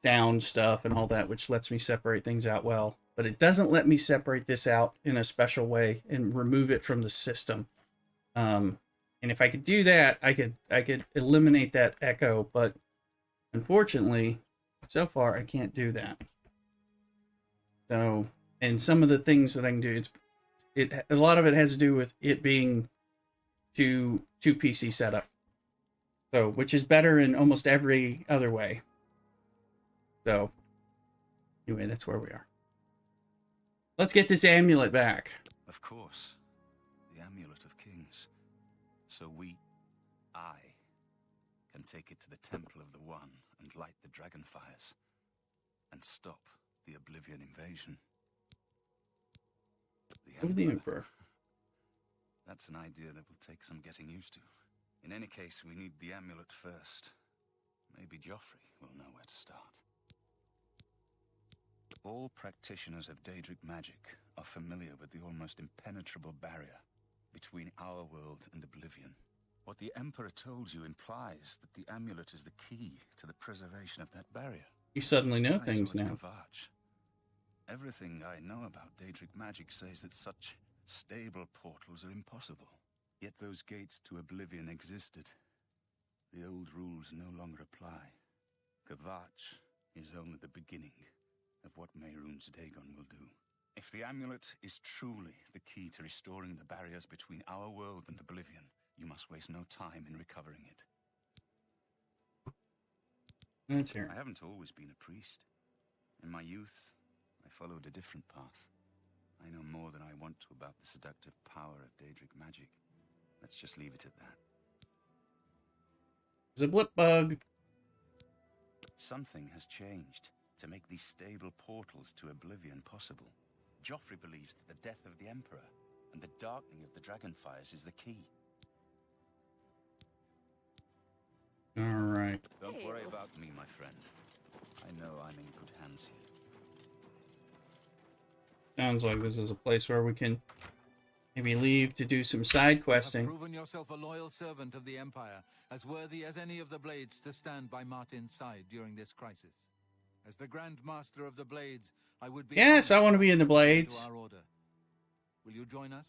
sound stuff and all that, which lets me separate things out well. But it doesn't let me separate this out in a special way and remove it from the system. And if I could do that, I could eliminate that echo, but unfortunately, so far I can't do that. So, and some of the things that I can do, a lot of it has to do with it being two PC setup. So, which is better in almost every other way. So, anyway, that's where we are. Let's get this amulet back. Of course. The Amulet of Kings. So I, can take it to the Temple of the One and light the dragon fires. And stop the Oblivion invasion. The Emperor. That's an idea that will take some getting used to. In any case, we need the amulet first. Maybe Joffrey will know where to start. All practitioners of Daedric magic are familiar with the almost impenetrable barrier between our world and Oblivion. What the Emperor told you implies that the amulet is the key to the preservation of that barrier. You suddenly know things now. Everything I know about Daedric magic says that such stable portals are impossible. Yet those gates to Oblivion existed. The old rules no longer apply. Kvatch is only the beginning of what Mehrunes Dagon will do. If the amulet is truly the key to restoring the barriers between our world and Oblivion, you must waste no time in recovering it. That's here. I haven't always been a priest. In my youth, I followed a different path. I know more than I want to about the seductive power of Daedric magic. Let's just leave it at that. There's a blip bug. Something has changed to make these stable portals to Oblivion possible. Joffrey believes that the death of the Emperor and the darkening of the Dragonfires is the key. All right. Don't worry about me, my friend. I know I'm in good hands here. Sounds like this is a place where we can maybe leave to do some side questing. You have proven yourself a loyal servant of the Empire, as worthy as any of the Blades to stand by Martin's side during this crisis. As the Grand Master of the Blades, I would be... Yes, I want to be in the Blades. Our order. Will you join us?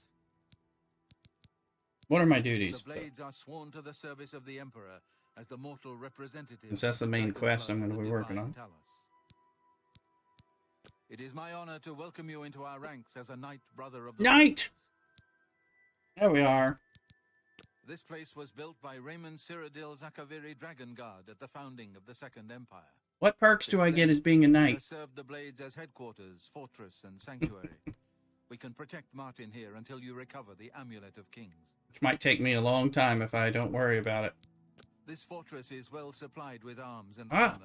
What are my duties? The Blades are sworn to the service of the Emperor as the mortal representative. Since that's the main quest I'm going to be working on. It is my honor to welcome you into our ranks as a knight brother of the Knight! There we are. This place was built by Raymond Cyrodiil Zakaviri Dragon Guard at the founding of the Second Empire. What perks do I get as being a knight? Served the Blades as headquarters, fortress, and sanctuary. We can protect Martin here until you recover the Amulet of Kings. Which might take me a long time if I don't worry about it. This fortress is well supplied with arms and armor.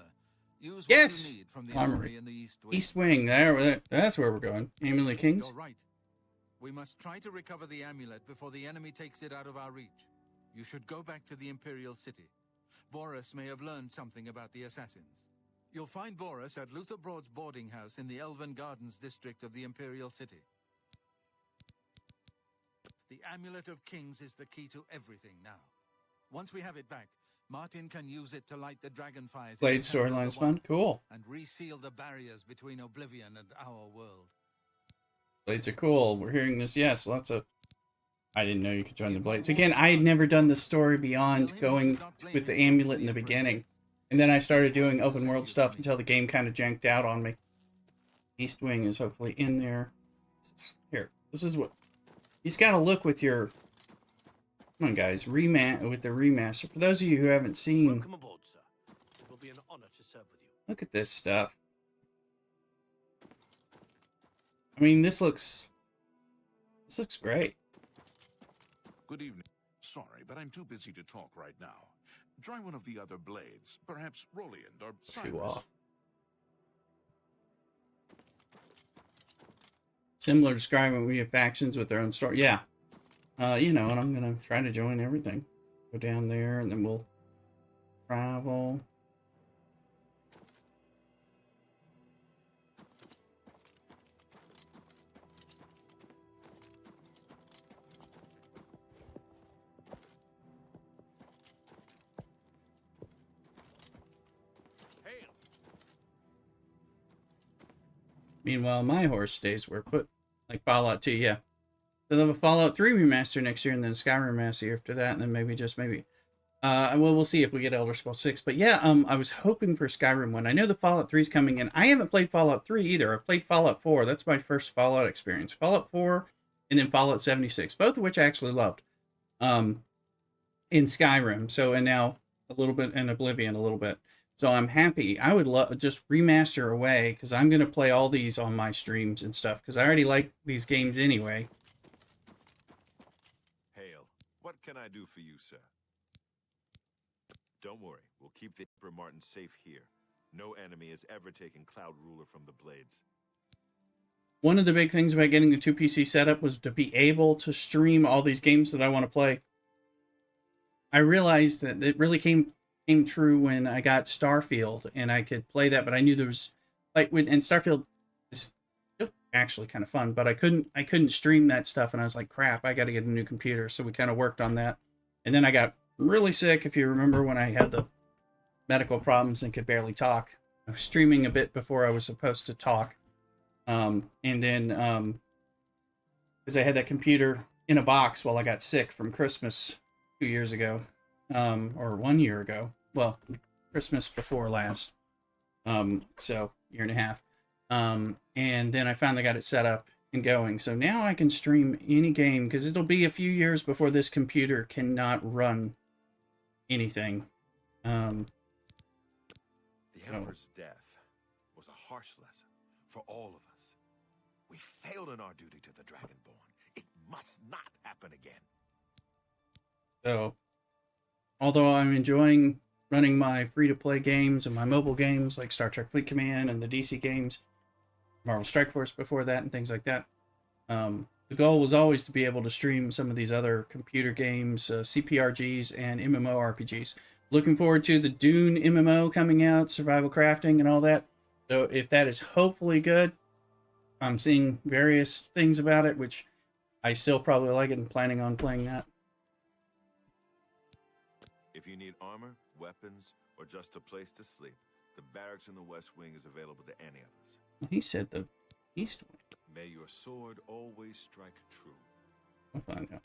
Use what yes! you need from the armory in the East Wing. East Wing, that's where we're going. Amulet of Kings? You're right. We must try to recover the amulet before the enemy takes it out of our reach. You should go back to the Imperial City. Boris may have learned something about the assassins. You'll find Boris at Luther Broad's boarding house in the Elven Gardens district of the Imperial City. The Amulet of Kings is the key to everything now. Once we have it back, Martin can use it to light the Dragonfires. Blade storyline's fun. Cool. And reseal the barriers between Oblivion and our world. Blades are cool. We're hearing this. Yes, lots of... I didn't know you could join the Blades. Again, I had never done the story beyond going with the amulet in the beginning. And then I started doing open world stuff until the game kind of janked out on me. East Wing is hopefully in there. Here, this is what... He's got to look with your... Come on, guys. With the remaster. For those of you who haven't seen... Welcome aboard, sir. It will be an honor to serve with you. Look at this stuff. I mean, this looks great. Good evening. Sorry, but I'm too busy to talk right now. Try one of the other blades, perhaps Roliand or Shoe Cyrus. off. Similar to Skyrim, we have factions with their own story. Yeah. You know, and I'm gonna try to join everything. Go down there, and then we'll travel. Meanwhile, my horse stays where put, like Fallout 2, yeah. They'll have a Fallout 3 remaster next year, and then a Skyrim remaster after that, and then maybe well, we'll see if we get Elder Scrolls 6. But yeah, I was hoping for Skyrim one. I know the Fallout 3 is coming in. I haven't played Fallout 3 either. I played Fallout 4. That's my first Fallout experience. Fallout 4 and then Fallout 76, both of which I actually loved. In Skyrim, so, and now a little bit in Oblivion a little bit. So I'm happy. I would love just remaster away, because I'm going to play all these on my streams and stuff, because I already like these games anyway. Hail. What can I do for you, sir? Don't worry. We'll keep the Emperor Martin safe here. No enemy has ever taken Cloud Ruler from the Blades. One of the big things about getting the 2 PC setup was to be able to stream all these games that I want to play. I realized that it really came true when I got Starfield, and I could play that, but I knew there was, like, and Starfield is actually kind of fun, but I couldn't stream that stuff, and I was like, crap, I got to get a new computer. So we kind of worked on that, and then I got really sick. If you remember, when I had the medical problems and could barely talk, I was streaming a bit before I was supposed to talk, and then because I had that computer in a box while I got sick from Christmas 2 years ago. Or 1 year ago. Well, Christmas before last. So, year and a half. And then I finally got it set up and going. So now I can stream any game, because it'll be a few years before this computer cannot run anything. The Emperor's death was a harsh lesson for all of us. We failed in our duty to the Dragonborn. It must not happen again. So, although I'm enjoying running my free-to-play games and my mobile games like Star Trek Fleet Command and the DC games, Marvel Strike Force before that, and things like that, the goal was always to be able to stream some of these other computer games, CPRGs, and MMORPGs. Looking forward to the Dune MMO coming out, survival crafting, and all that. So if that is hopefully good, I'm seeing various things about it, which I still probably like it and planning on playing that. If you need armor, weapons, or just a place to sleep, the barracks in the West Wing is available to any of us. Well, he said the East Wing. May your sword always strike true. We'll find out.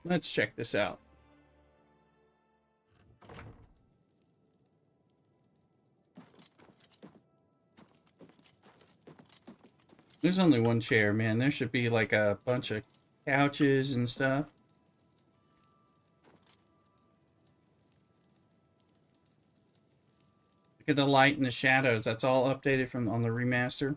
Let's check this out. There's only one chair, man. There should be like a bunch of couches and stuff. Look at the light and the shadows. That's all updated from on the remaster.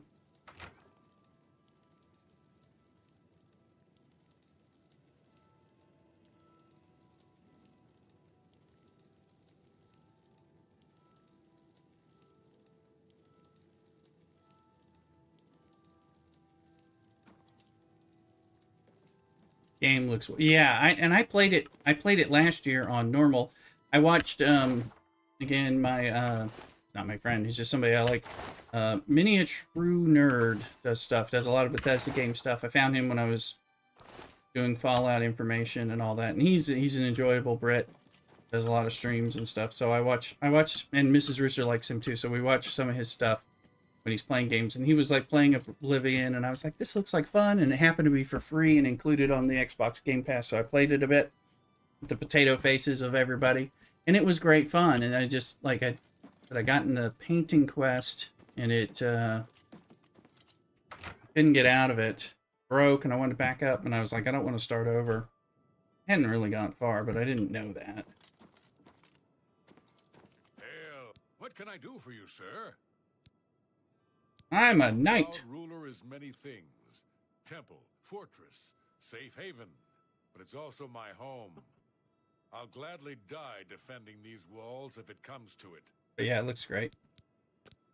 Game looks, yeah, I played it last year on normal. I watched again, my not my friend, he's just somebody I like, Mini True Nerd does a lot of Bethesda game stuff. I found him when I was doing Fallout information and all that, and he's an enjoyable Brit, does a lot of streams and stuff. So I watch, and Mrs. Rooster likes him too, so we watch some of his stuff when he's playing games, and he was like playing Oblivion, and I was like, this looks like fun, and it happened to be for free and included on the Xbox Game Pass, so I played it a bit with the potato faces of everybody, and it was great fun. And I just, like, I got in the painting quest, and it couldn't get out of it, broke, and I wanted to back up, and I was like, I don't want to start over. I hadn't really gone far, but I didn't know that. What can I do for you, sir? I'm a knight. Cloud Ruler is many things. Temple, fortress, safe haven. But it's also my home. I'll gladly die defending these walls if it comes to it. But yeah, it looks great.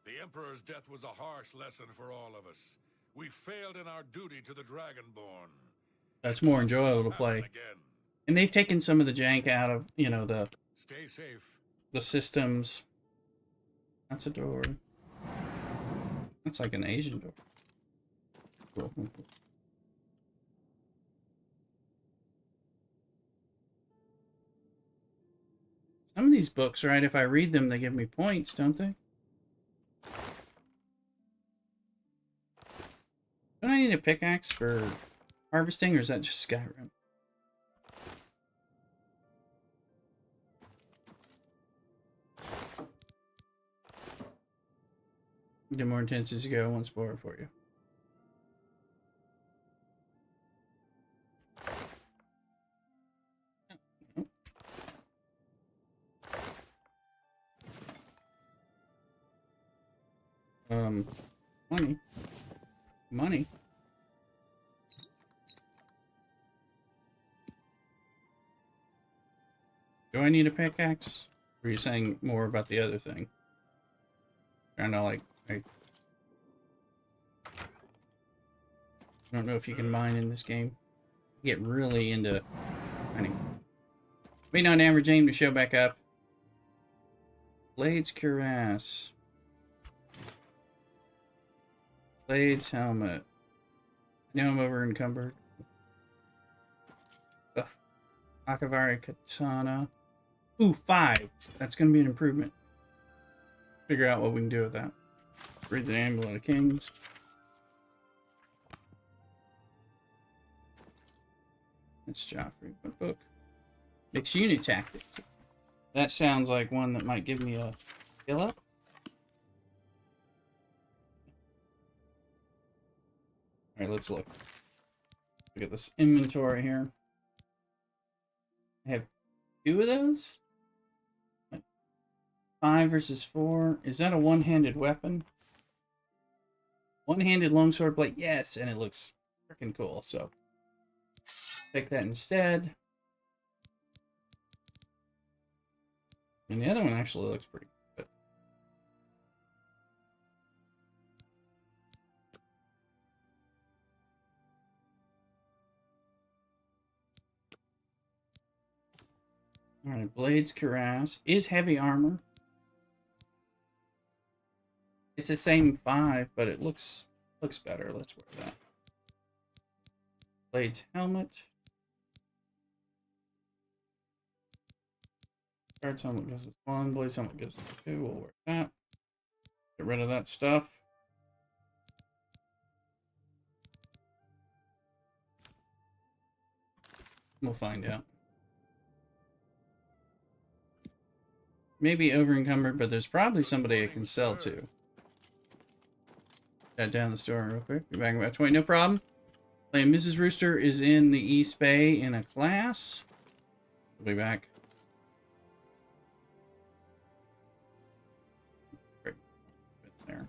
The Emperor's death was a harsh lesson for all of us. We failed in our duty to the Dragonborn. That's more enjoyable to play. And they've taken some of the jank out of, you know, the Stay safe. The systems. That's a door. That's like an Asian door. Cool. Some of these books, right, if I read them, they give me points, don't they? Don't I need a pickaxe for harvesting, or is that just Skyrim? Get more intense as you go, one spoiler for you. Money. Do I need a pickaxe? Or are you saying more about the other thing? Trying to like I don't know if you can mine in this game. Get really into mining. Waiting on average aim to show back up. Blades cuirass. Blades helmet. Now I'm over encumbered. Akavari katana. Ooh, 5. That's gonna be an improvement. Figure out what we can do with that. Read the Amulet of Kings. That's Joffrey. What book? Mixed unit tactics. That sounds like one that might give me a skill up. Alright, let's look. Look at this inventory here. I have 2 of those? 5 versus 4. Is that a one-handed weapon? One-handed longsword blade? Yes, and it looks freaking cool, so take that instead. And the other one actually looks pretty good. Alright, Blades Cuirass is heavy armor. It's the same 5, but it looks better. Let's wear that. Blades helmet. Guards helmet gives us 1. Blades helmet gives us 2. We'll wear that. Get rid of that stuff. We'll find out. Maybe over encumbered, but there's probably somebody I can sell to. That down the store real quick. Be back in about 20, no problem. Playing Mrs. Rooster is in the East Bay in a class. We'll be back. There.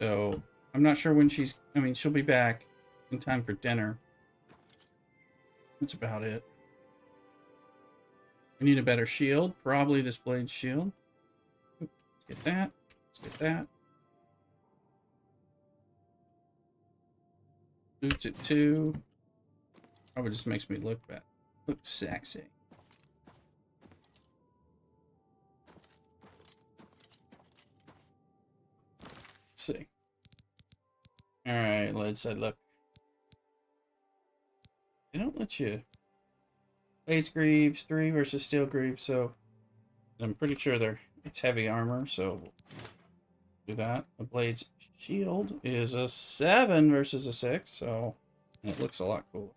So I'm not sure when she's. I mean, she'll be back in time for dinner. That's about it. We need a better shield. Probably this blade shield. Let's get that. Let's get that. Boots at 2. Probably just makes me look bad. Look sexy. Let's see. Alright, let's look. They don't let you. Blades Greaves, 3 versus Steel Greaves, so I'm pretty sure it's heavy armor, so we'll do that. The Blades Shield is a 7 versus a 6, so it looks a lot cooler.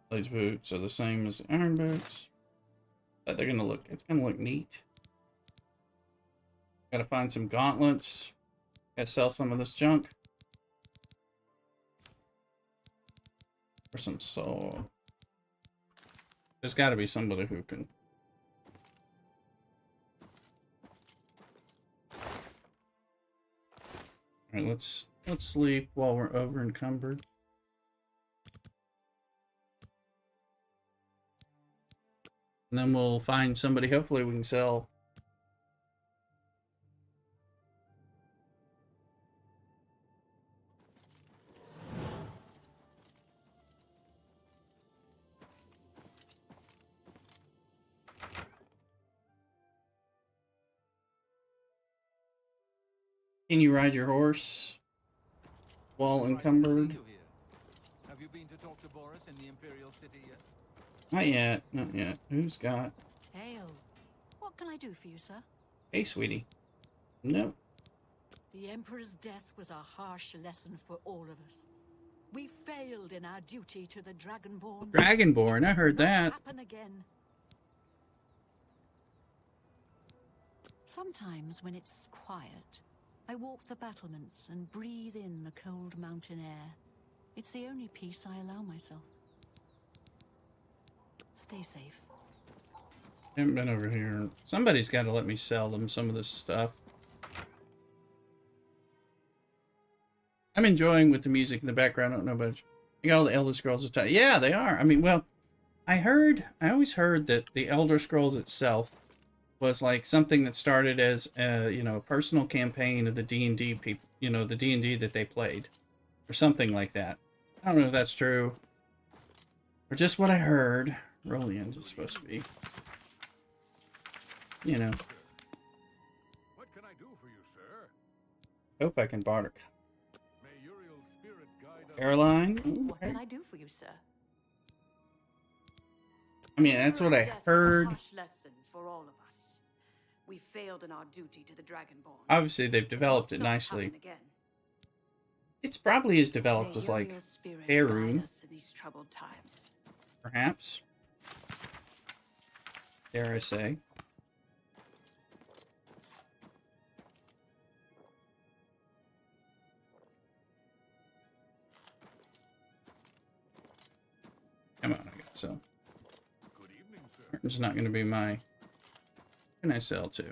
Blades boots are the same as the iron boots, but they're gonna look. It's gonna look neat. Gotta find some gauntlets. Gotta sell some of this junk. For some soul. There's gotta be somebody who can. Alright, let's sleep while we're over encumbered. And then we'll find somebody, hopefully we can sell. Can you ride your horse while encumbered? Have you been to talk to Boris in the Imperial City yet? Not yet, not yet. Who's got? Hail. What can I do for you, sir? Hey, sweetie. Nope. The Emperor's death was a harsh lesson for all of us. We failed in our duty to the Dragonborn. Dragonborn, I heard that. Happen again. Sometimes when it's quiet, I walk the battlements and breathe in the cold mountain air. It's the only peace I allow myself. Stay safe. Haven't been over here. Somebody's got to let me sell them some of this stuff. I'm enjoying with the music in the background. I don't know about you. I think all the Elder Scrolls are tight. Yeah, they are. I mean, well, I always heard that the Elder Scrolls itself was like something that started as a personal campaign of the D&D people, the D&D that they played, or something like that. I don't know if that's true, or just what I heard. Rollians is supposed to be, What can I do for you, sir? Hope I can barter. May Uriel's spirit guide us. Caroline. Ooh, What can I do for you, sir? I mean, that's what I heard. A harsh lesson for all of us. We failed in our duty to the Dragonborn. Obviously, they've developed it nicely. It's probably as developed as like Faerun, perhaps. Dare I say? Come on, I got some. Good evening, sir. It's not going to be my. What can I sell to?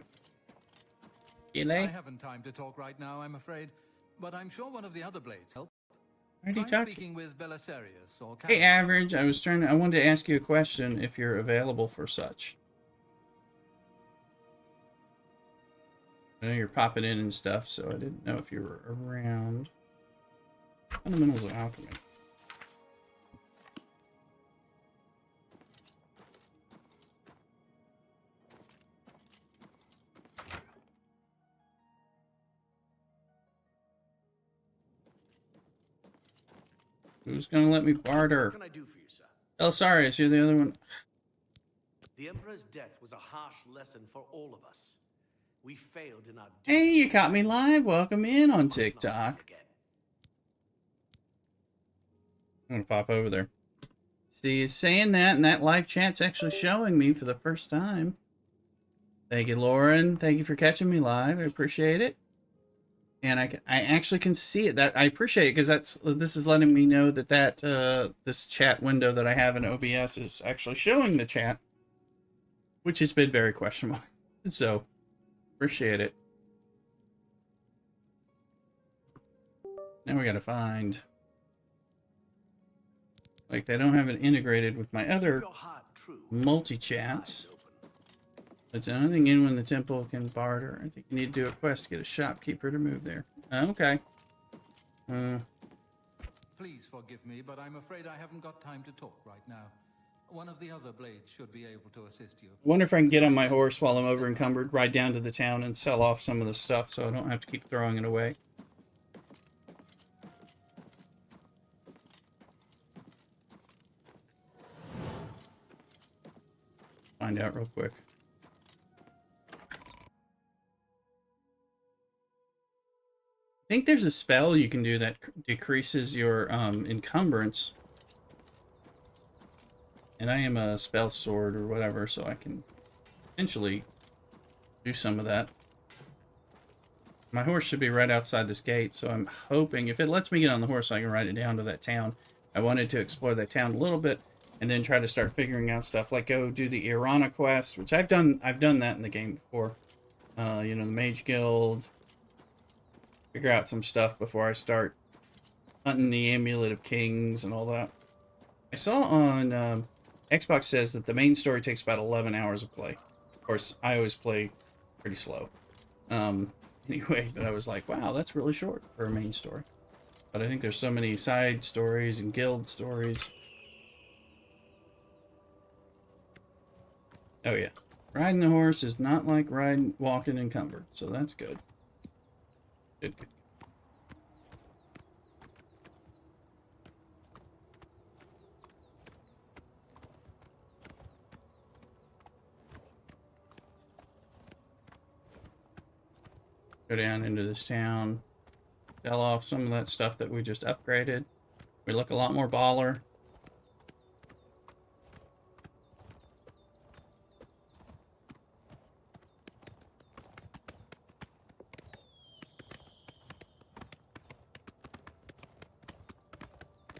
I haven't time to talk right now, I'm afraid, but I'm sure one of the other blades help. Already Try talked. speaking with Belisarius or Hey, Average. I wanted to ask you a question if you're available for such. I know you're popping in and stuff, so I didn't know if you were around. Fundamentals of Alchemy. Who's gonna let me barter? What can I do for you, sir? Belisarius, you're the other one. The Emperor's death was a harsh lesson for all of us. We failed in our duty. Hey, you caught me live. Welcome in on TikTok. I'm gonna pop over there. See, he's saying that, and that live chat's actually showing me for the first time. Thank you, Lauren. Thank you for catching me live. I appreciate it. And I actually can see it. That I appreciate it because this is letting me know that this chat window that I have in OBS is actually showing the chat, which has been very questionable. So appreciate it. Now we gotta find. Like they don't have it integrated with my other multi-chats. It's anything in when the temple can barter. I think you need to do a quest to get a shopkeeper to move there. Okay. Please forgive me, but I'm afraid I haven't got time to talk right now. One of the other blades should be able to assist you. I wonder if I can get on my horse while I'm over encumbered, ride down to the town and sell off some of the stuff so I don't have to keep throwing it away. Find out real quick. I think there's a spell you can do that decreases your encumbrance. And I am a spell sword or whatever, so I can potentially do some of that. My horse should be right outside this gate, so I'm hoping if it lets me get on the horse, I can ride it down to that town. I wanted to explore that town a little bit, and then try to start figuring out stuff like go do the Irana quest, which I've done that in the game before. You know, the Mage Guild. Figure out some stuff before I start hunting the Amulet of Kings and all that. I saw on Xbox says that the main story takes about 11 hours of play. Of course, I always play pretty slow. Anyway, but I was like, wow, that's really short for a main story. But I think there's so many side stories and guild stories. Oh yeah. Riding the horse is not like walking encumbered, so that's good. Good. Go down into this town. Sell off some of that stuff that we just upgraded. We look a lot more baller.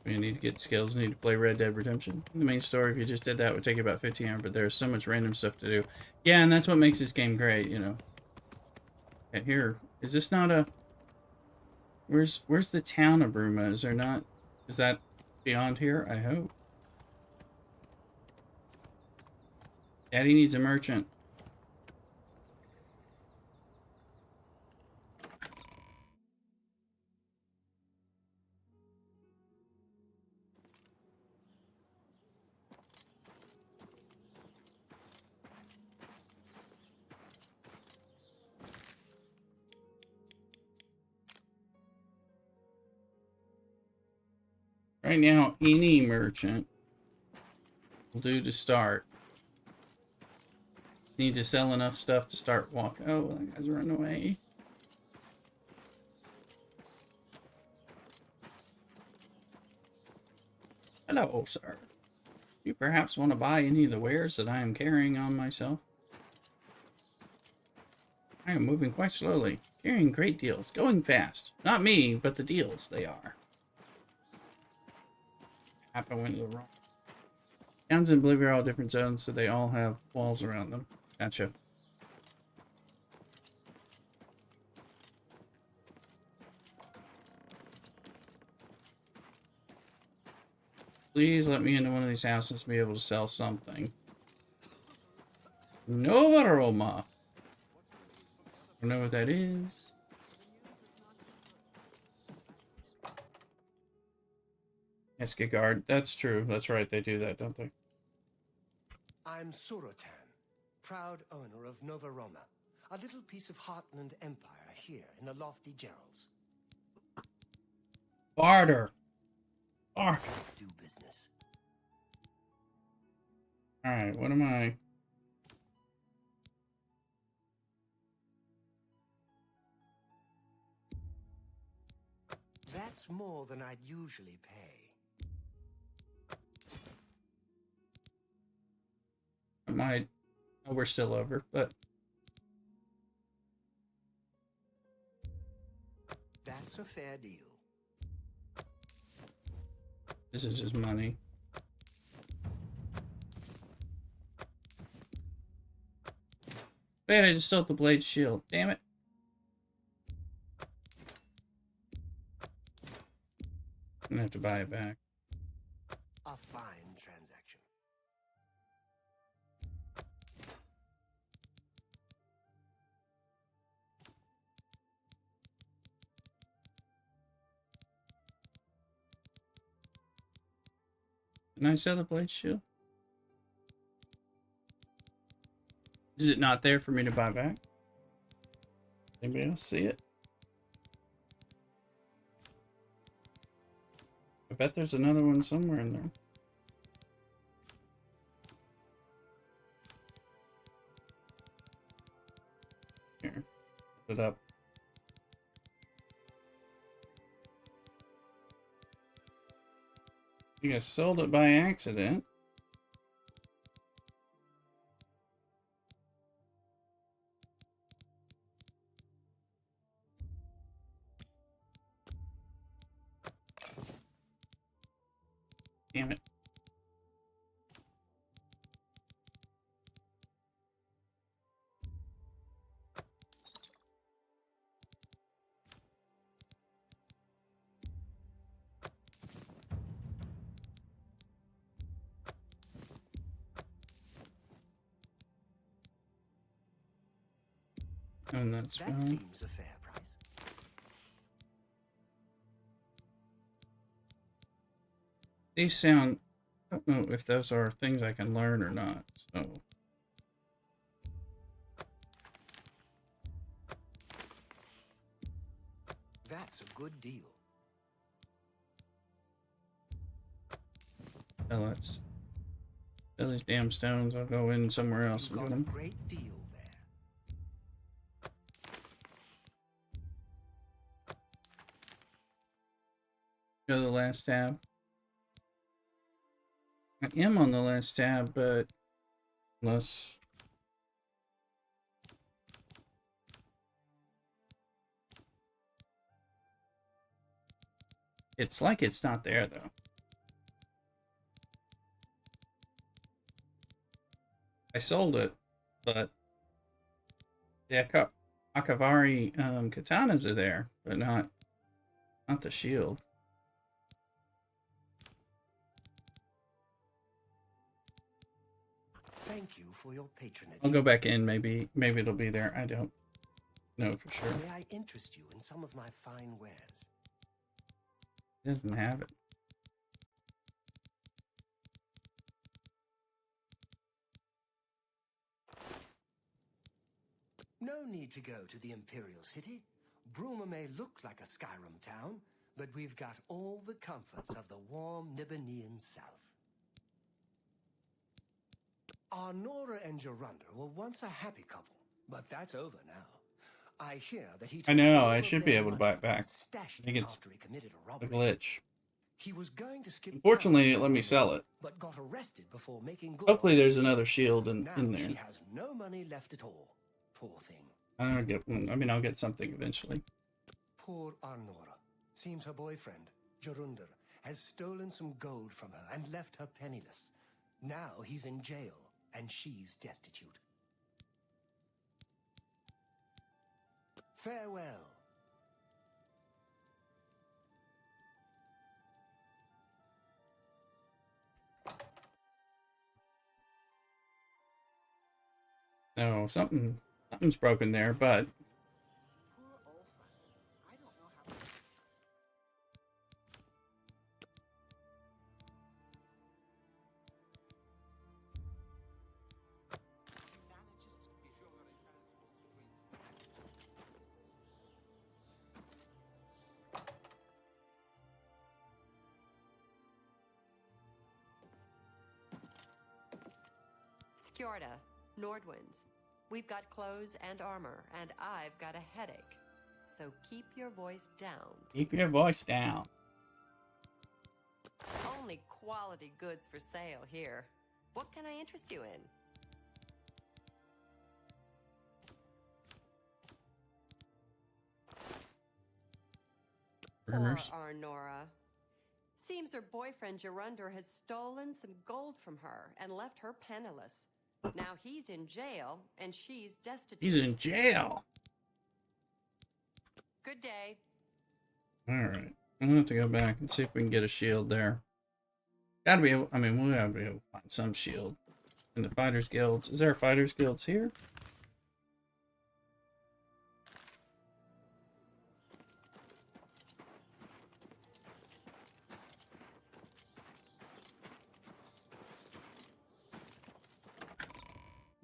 We need to get skills, need to play Red Dead Redemption. The main story, if you just did that, would take you about 15 hours, but there's so much random stuff to do. Yeah, and that's what makes this game great, you know. Okay, here, is this not a... Where's the town of Bruma? Is there not... Is that beyond here? I hope. Daddy needs a merchant. Right now, any merchant will do to start. Need to sell enough stuff to start walking. Oh, that guy's running away. Hello, sir. You perhaps want to buy any of the wares that I am carrying on myself? I am moving quite slowly, carrying great deals, going fast. Not me, but the deals, they are. I went to the wrong. Towns in Oblivion are all different zones, so they all have walls around them. Gotcha. Please let me into one of these houses to be able to sell something. Nova Roma. I don't know what that is. Escagard. That's true. That's right. They do that, don't they? I'm Surotan, proud owner of Nova Roma, a little piece of Heartland Empire here in the lofty Gerals. Barter. Barter. Let's do business. Alright, what am I? That's more than I'd usually pay. I might. Oh, we're still over, but. That's a fair deal. This is his money. Man, I just sold the blade shield. Damn it. I'm gonna have to buy it back. A fine transaction. Can I sell the blade shield? Is it not there for me to buy back? Anybody else see it? I bet there's another one somewhere in there. Here, put it up. I think I sold it by accident. Damn it. And that's That seems a fair price. These sound... I don't know if those are things I can learn or not, so... That's a good deal. Oh, let's... Sell these damn stones. I'll go in somewhere else and You've get got a them. great deal there. Go to the last tab. I am on the last tab, but... Unless... It's like it's not there, though. I sold it, but the Akavari katanas are there, but not the shield. Thank you for your patronage. I'll go back in. Maybe it'll be there. I don't know for sure. May I interest you in some of my fine wares? It doesn't have it. No need to go to the Imperial City. Bruma may look like a Skyrim town, but we've got all the comforts of the warm Nibbanean south. Our Nora and Jorunda were once a happy couple, but that's over now. I hear that he... I know, I should be able to buy it back. I think it's a glitch. He was going to skip Unfortunately, it let me sell it. but got arrested before making good. Hopefully there's another shield in there. She has no money left at all. Poor thing. I'll get one. I mean, I'll get something eventually. Poor Arnora. Seems her boyfriend, Jorunda, has stolen some gold from her and left her penniless. Now he's in jail, and she's destitute. Farewell. No, something's broken there, but Skjorda, Nordwinds. We've got clothes and armor, and I've got a headache. So keep your voice down. keep your voice down. Only quality goods for sale here. What can I interest you in? Burners. Poor Arnora. Seems her boyfriend Jorunda has stolen some gold from her and left her penniless. Now he's in jail and she's destitute. He's in jail. Good day. All right, I'm gonna have to go back and see if we can get a shield there. Gotta be able. I mean, we'll have to be able to find some shield in the fighters guilds. Is there a fighters guilds here?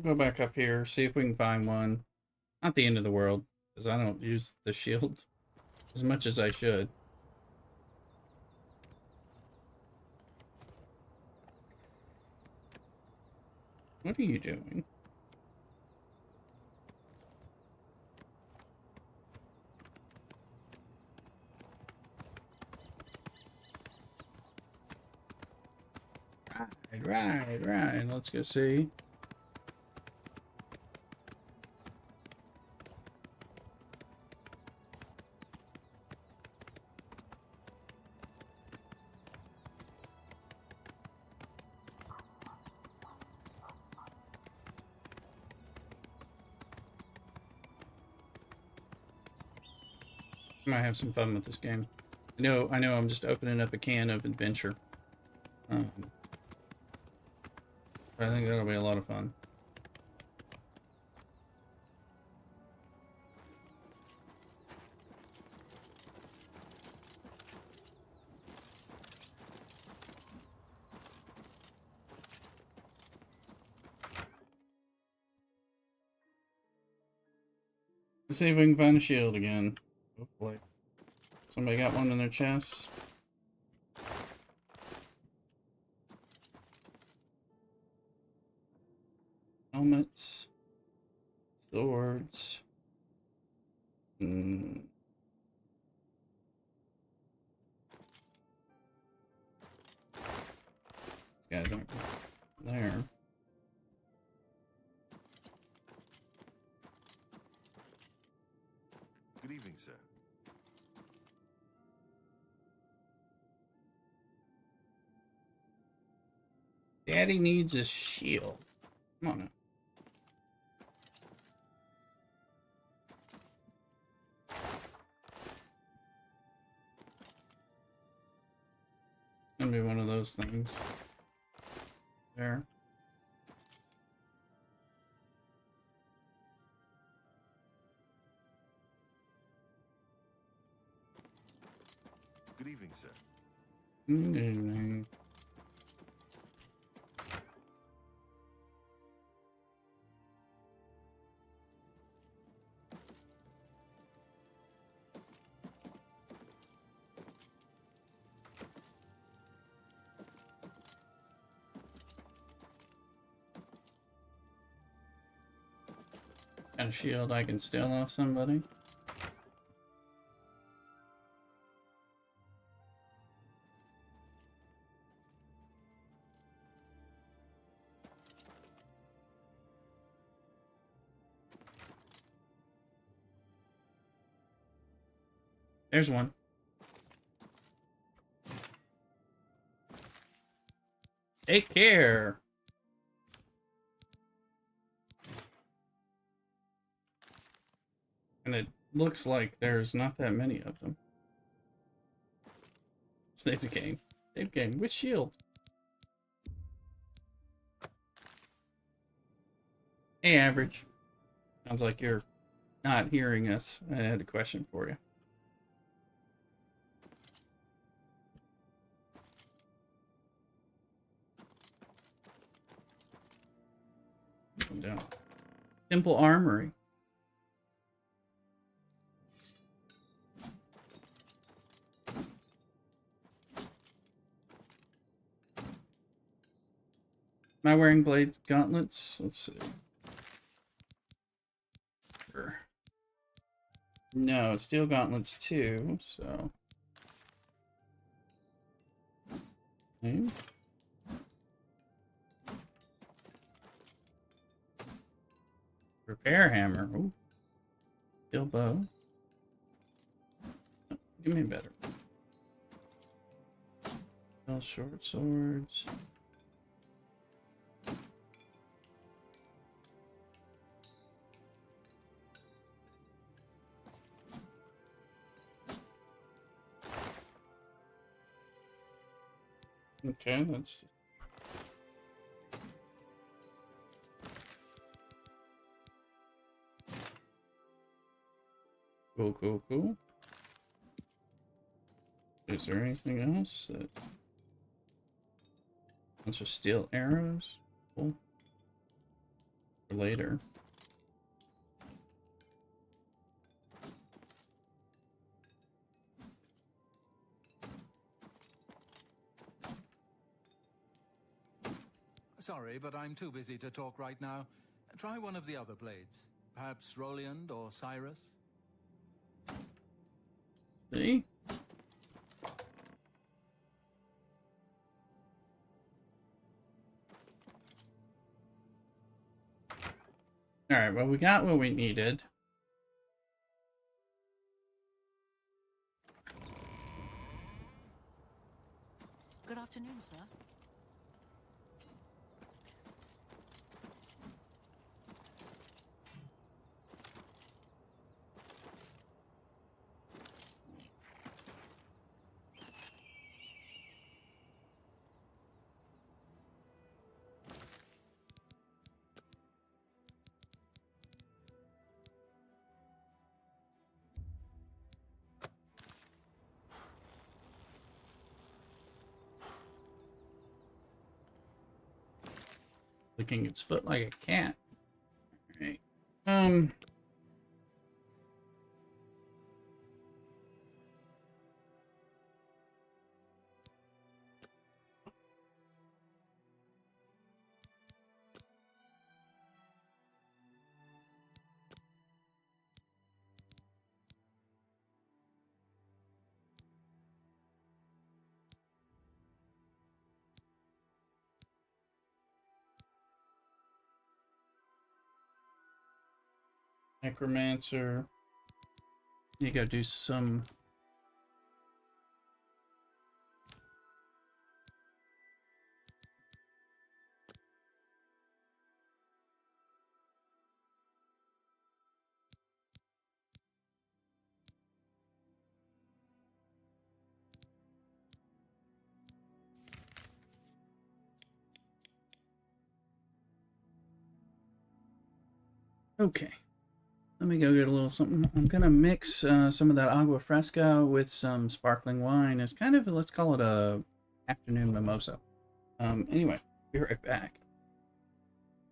Go back up here, see if we can find one. Not the end of the world, because I don't use the shield as much as I should. What are you doing? Right. Let's go see. I might have some fun with this game. I know I'm just opening up a can of adventure. But I think that'll be a lot of fun. Let's see if we can find a shield again. Hopefully. Somebody got one in their chest. Helmets. Swords. These guys aren't there. Good evening, sir. Daddy needs a shield. Come on now. It's gonna be one of those things. There. Good evening, sir. Good evening. Got a shield I can steal off somebody. There's one. Take care. And it looks like there's not that many of them. Save the game. Save game with shield. Hey, Average. Sounds like you're not hearing us. I had a question for you. Come down. Simple Armory. Am I wearing blade gauntlets? Let's see. Sure. No, steel gauntlets too, so. Okay. Repair hammer. Ooh. Steel bow. Oh, give me a better. Steel short swords. Okay, that's just... Cool, cool, cool. Is there anything else that... Bunch of steel arrows? Cool. For later. Sorry, but I'm too busy to talk right now. Try one of the other blades. Perhaps Roliand or Cyrus? See? Alright, well, we got what we needed. Good afternoon, sir. licking its foot like a cat. All right. Necromancer. You gotta do some. Okay. Let me go get a little something. I'm gonna mix some of that agua fresca with some sparkling wine. It's kind of, let's call it a afternoon mimosa. Anyway, be right back.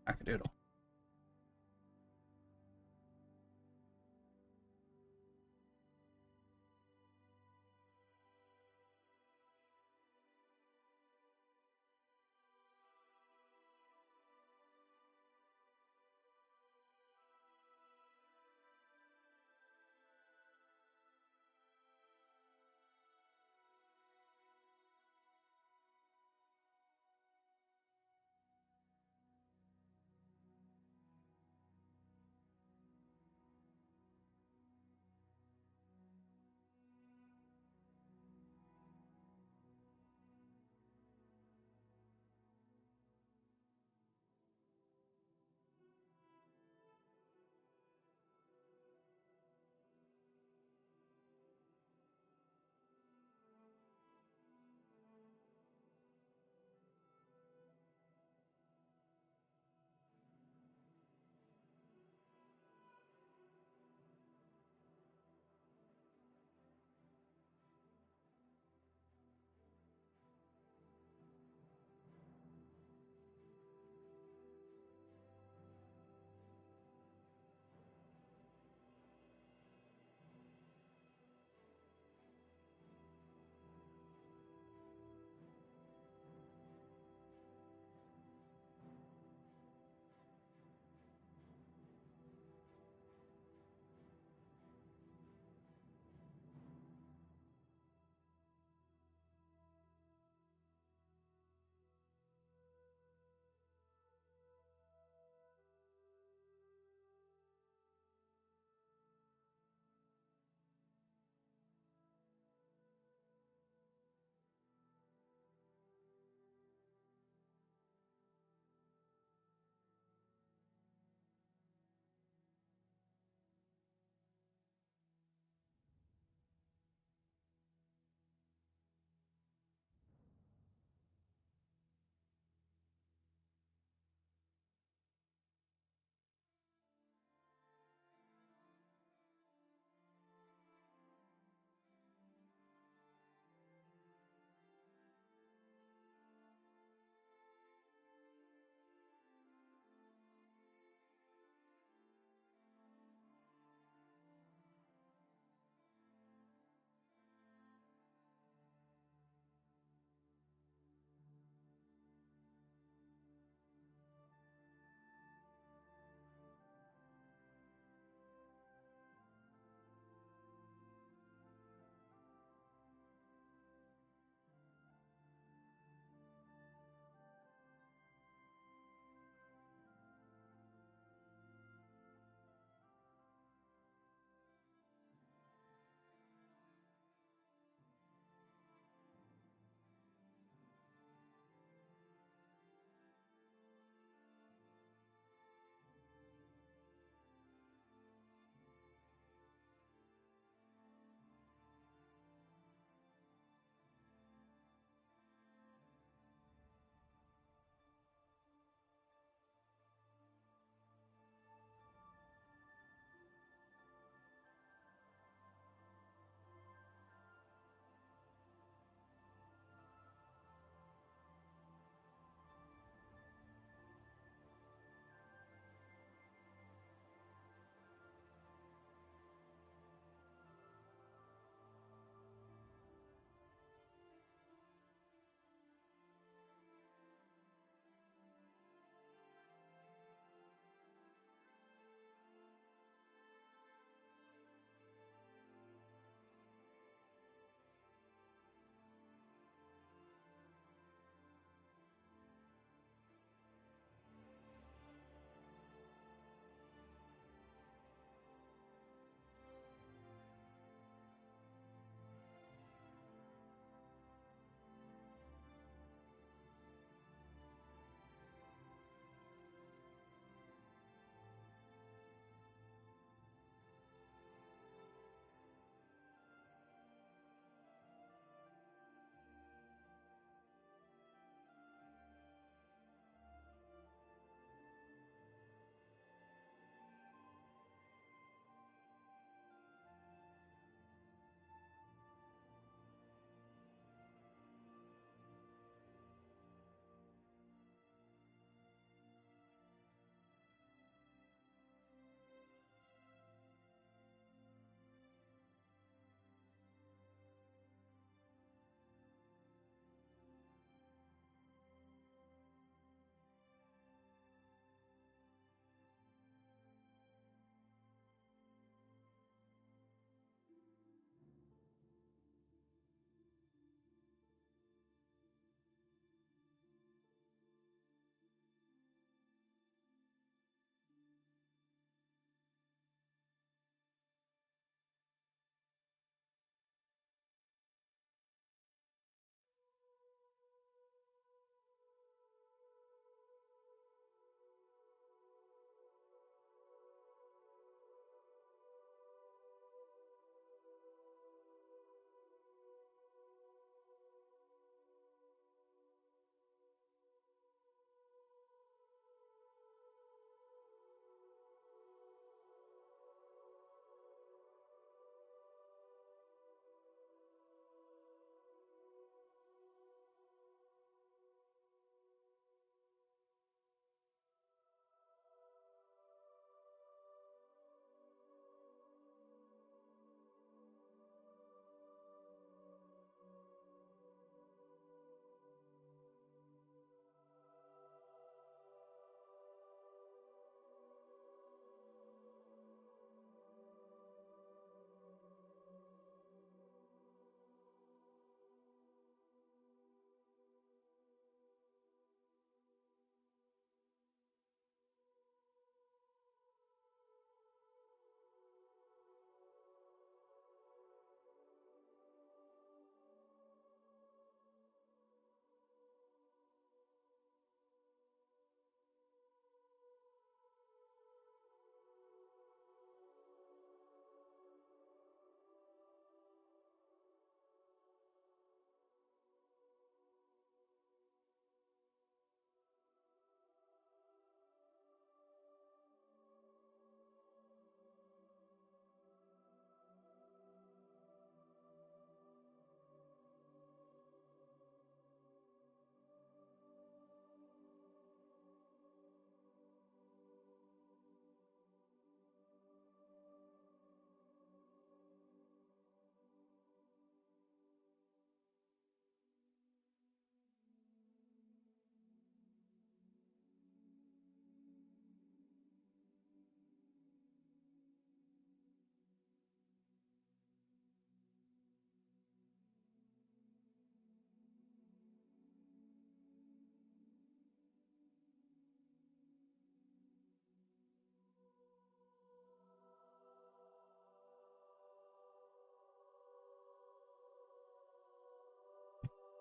Cockadoodle.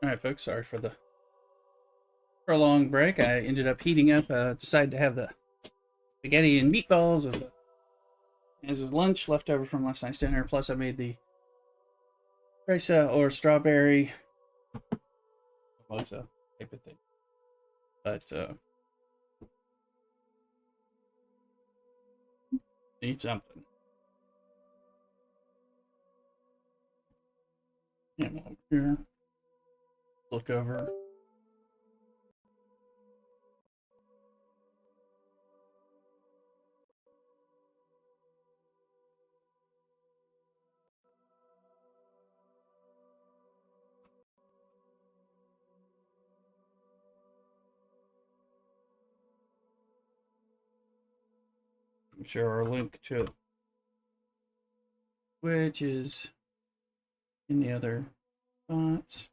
Alright, folks, sorry for the prolonged break. I ended up heating up, decided to have the spaghetti and meatballs as a lunch left over from last night's dinner. Plus, I made the fresa or strawberry mimosa type of thing. But, need something. Yeah, over here. Look over. Share our link to it, which is in the other spots.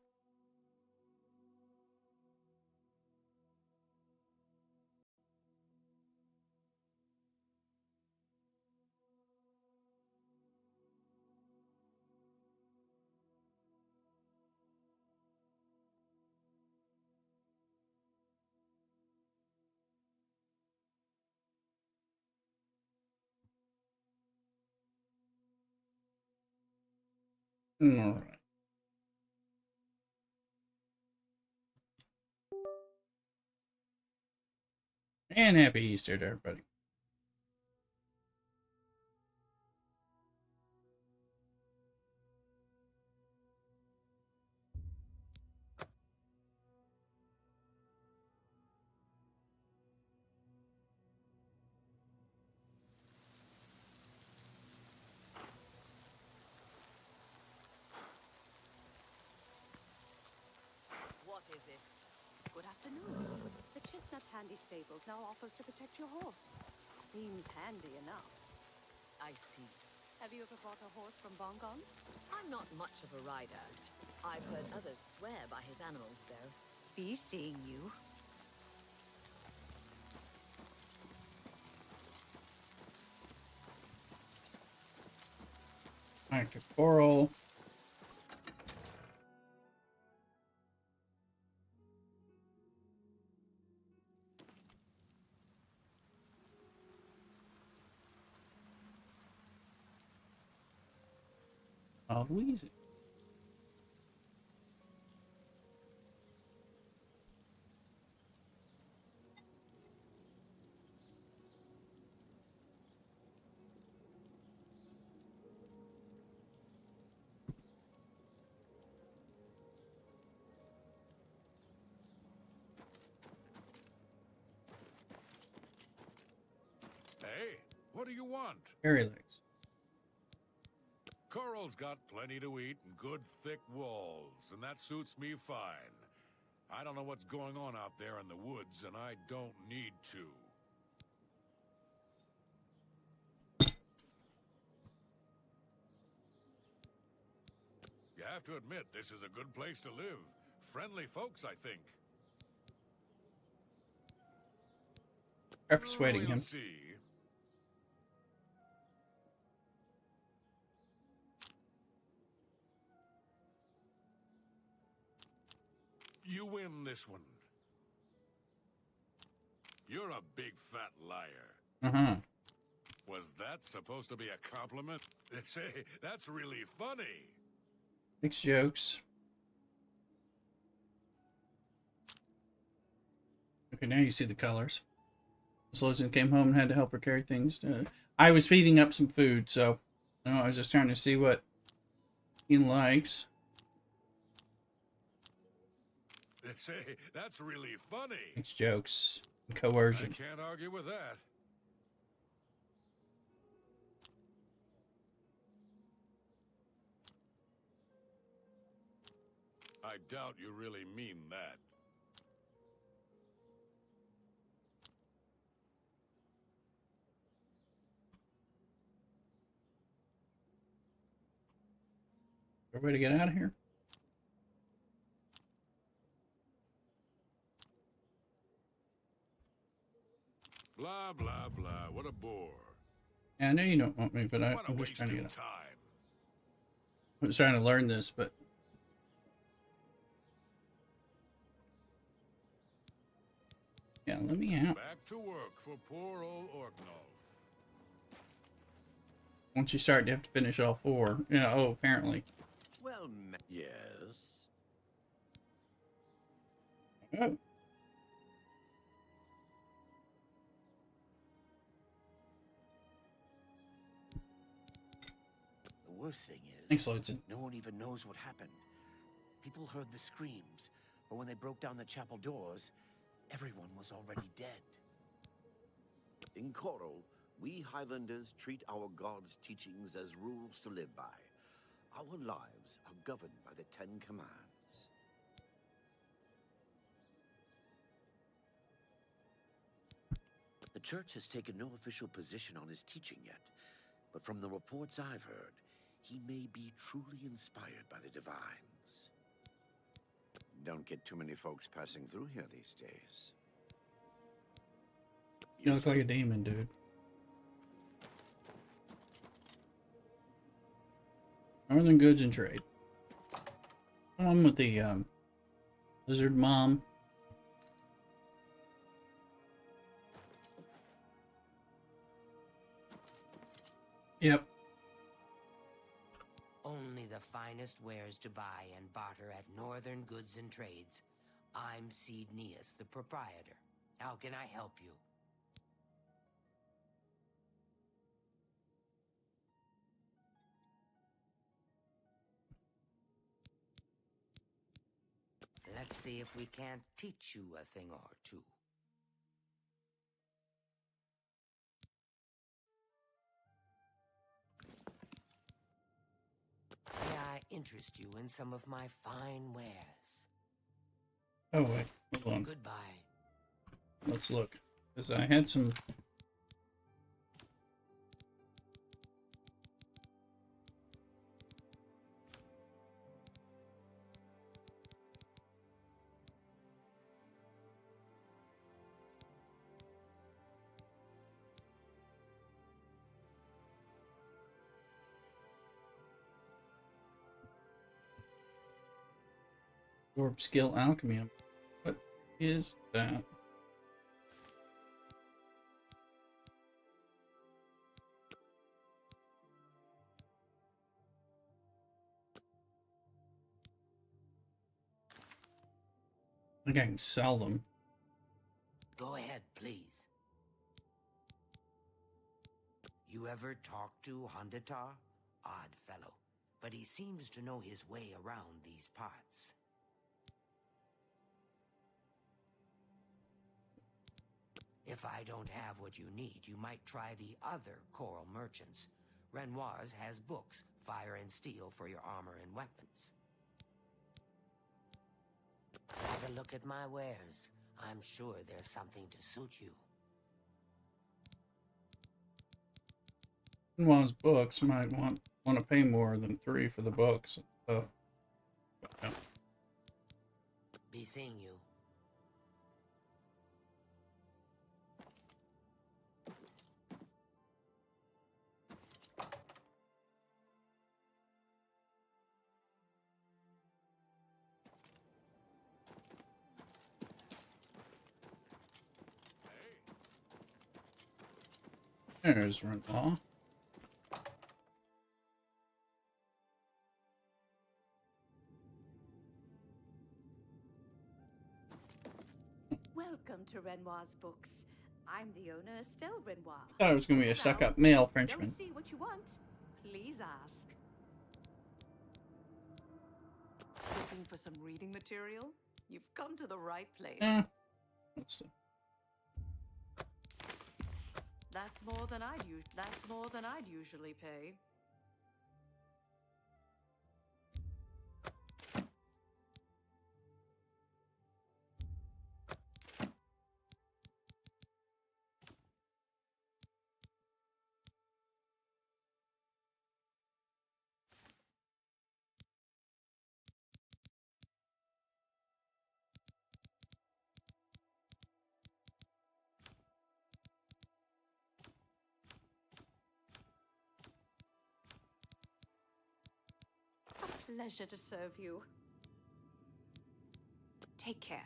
All right. And happy Easter to everybody. What is it? Good afternoon. The Chestnut Handy Stables now offers to protect your horse. Seems handy enough. I see. Have you ever bought a horse from Bongon? I'm not much of a rider. I've heard others swear by his animals, though. Be seeing you. Back to Coral. Louise. Hey, what do you want? Hairy legs. Coral's got plenty to eat and good thick walls, and that suits me fine. I don't know what's going on out there in the woods, and I don't need to. You have to admit, this is a good place to live. Friendly folks, I think. Try persuading him. See. You win this one. You're a big fat liar. Was that supposed to be a compliment? Say, that's really funny. Six jokes. Okay, now you see the colors. Slozen came home and had to help her carry things. I was feeding up some food, so I was just trying to see what he likes. Say, that's really funny. It's jokes. Coercion. I can't argue with that. I doubt you really mean that. Everybody get out of here. Blah, blah, blah. What a bore. Yeah, I know you don't want me, but I'm just trying to get out. I was trying to learn this, but Yeah, let me out. Back to work for poor old Orknov. Once you start, you have to finish all 4. Yeah, oh, apparently. Well, yes. Oh. The worst thing is, Thanks, Lloydson. no one even knows what happened. People heard the screams, but when they broke down the chapel doors, everyone was already dead. In Coral, we Highlanders treat our gods' teachings as rules to live by. Our lives are governed by the 10 Commands. The church has taken no official position on his teaching yet, but from the reports I've heard, he may be truly inspired by the divines. Don't get too many folks passing through here these days. You look like a demon, dude. Northern Goods and Trade. I'm with the Lizard Mom. Yep. Only the finest wares to buy and barter at Northern Goods and Trades. I'm Seed Neas, the proprietor. How can I help you? Let's see if we can't teach you a thing or two. May I interest you in some of my fine wares? Oh, wait. Hold on. Goodbye. Let's look. Because I had some... Orb skill alchemy. What is that? I think I can sell them. Go ahead, please. You ever talk to Hondatar? Odd fellow, but he seems to know his way around these parts. If I don't have what you need, you might try the other coral merchants. Renoir's has books, fire and steel for your armor and weapons. Have a look at my wares. I'm sure there's something to suit you. Renoir's books might want to pay more than 3 for the books and stuff. But, yeah. Be seeing you. There's Renoir. Welcome to Renoir's books. I'm the owner, Estelle Renoir. Thought it was going to be a stuck-up male Frenchman. Don't see what you want. Please ask. Looking for some reading material? You've come to the right place. Let's see. That's more than I'd usually pay. A pleasure to serve you. Take care.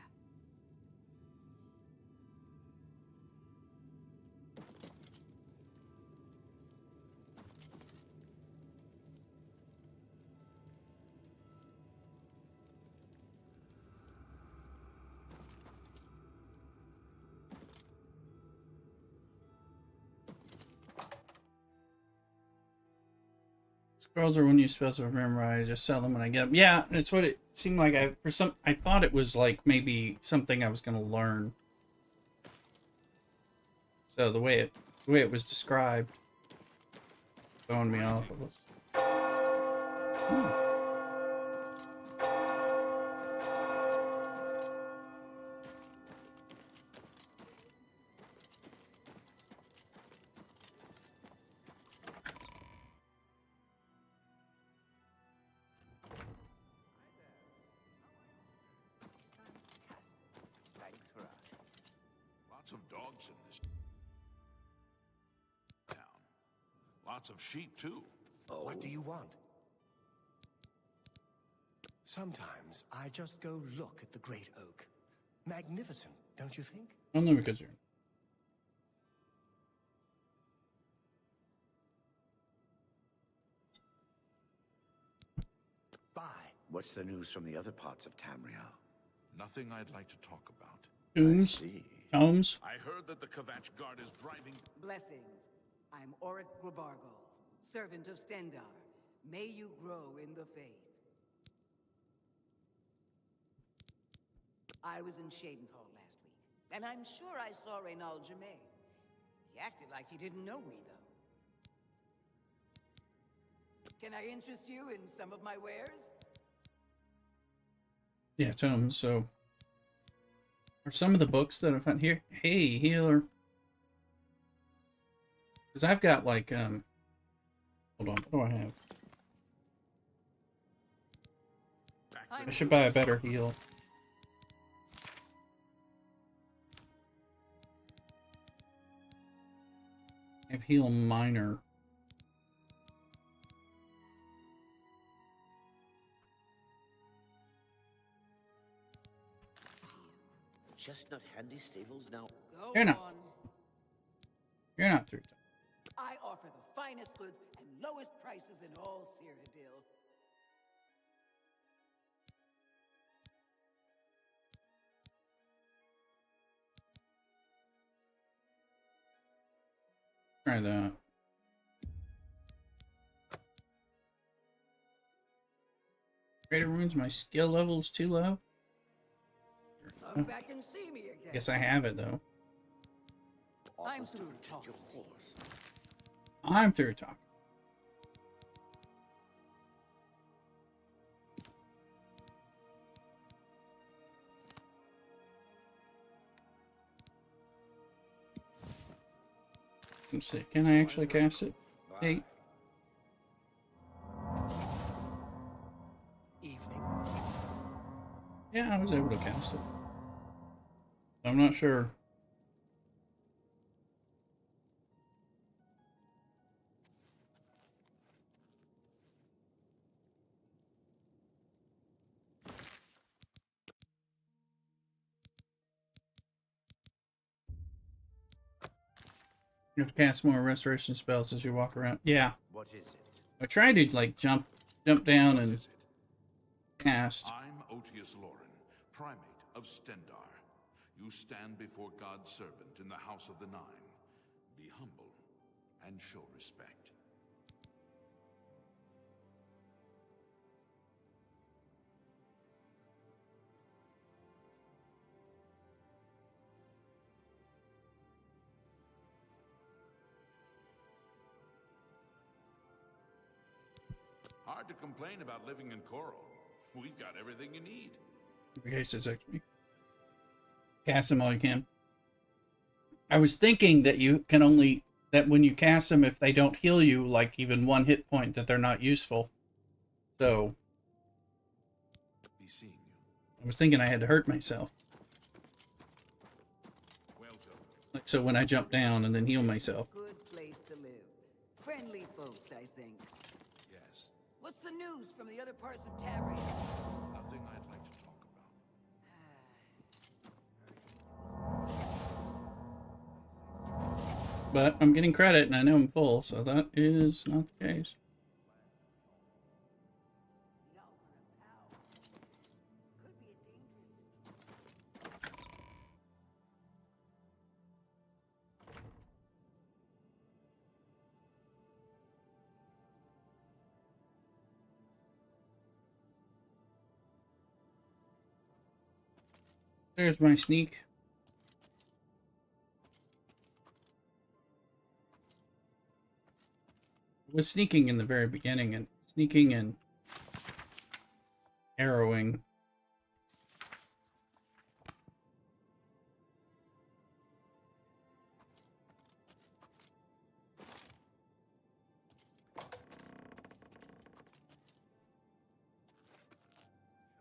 Scrolls are when you supposed to remember. I just sell them when I get them. Yeah, it's what it seemed like. I thought it was like maybe something I was gonna learn. So the way it was described, throwing me off of it. Hmm. Lots of dogs in this town. Lots of sheep, too. What do you want? Sometimes I just go look at the Great Oak. Magnificent, don't you think? Only because you're. Bye. What's the news from the other parts of Tamriel? Nothing I'd like to talk about. Tombs. Tombs. I heard that the Kvatch Guard is driving... Blessings. I'm Auric Grabargal, servant of Stendar. May you grow in the faith. I was in Shadenhall last week, and I'm sure I saw Reynald Jamay. He acted like he didn't know me, though. Can I interest you in some of my wares? Yeah, tomes. So, are some of the books that I found here? Hey, healer. Because I've got like hold on, what do I have? I should buy a better heal. I have heal minor. Chestnut Handy Stables now. You're not. You're not through. I offer the finest goods and lowest prices in all Cyrodiil. Try that. Greater Runes, my skill level is too low. Come back and see me again. Guess I have it though. I'm through talking to you. I'm through talking. Let's see. Can I actually cast it? 8. Yeah, I was able to cast it. I'm not sure. You have to cast more restoration spells as you walk around. Yeah. What is it? I tried to like jump down and cast. I'm Otius Loren, primate of Stendar. You stand before God's servant in the House of the Nine. Be humble and show respect. Hard to complain about living in Coral. We've got everything you need. Okay, says actually. Cast them all you can. I was thinking that you can only, that when you cast them, if they don't heal you, like even 1 hit point, that they're not useful. So, Be seeing you. I was thinking I had to hurt myself. Welcome. Like, so when I jump down and then heal myself. Good place to live. Friendly folks, I think. Yes. What's the news from the other parts of Tamriel? Nothing I'd like to talk about. But I'm getting credit and I know I'm full, so that is not the case. There's my sneak. I was sneaking in the very beginning, and sneaking and arrowing.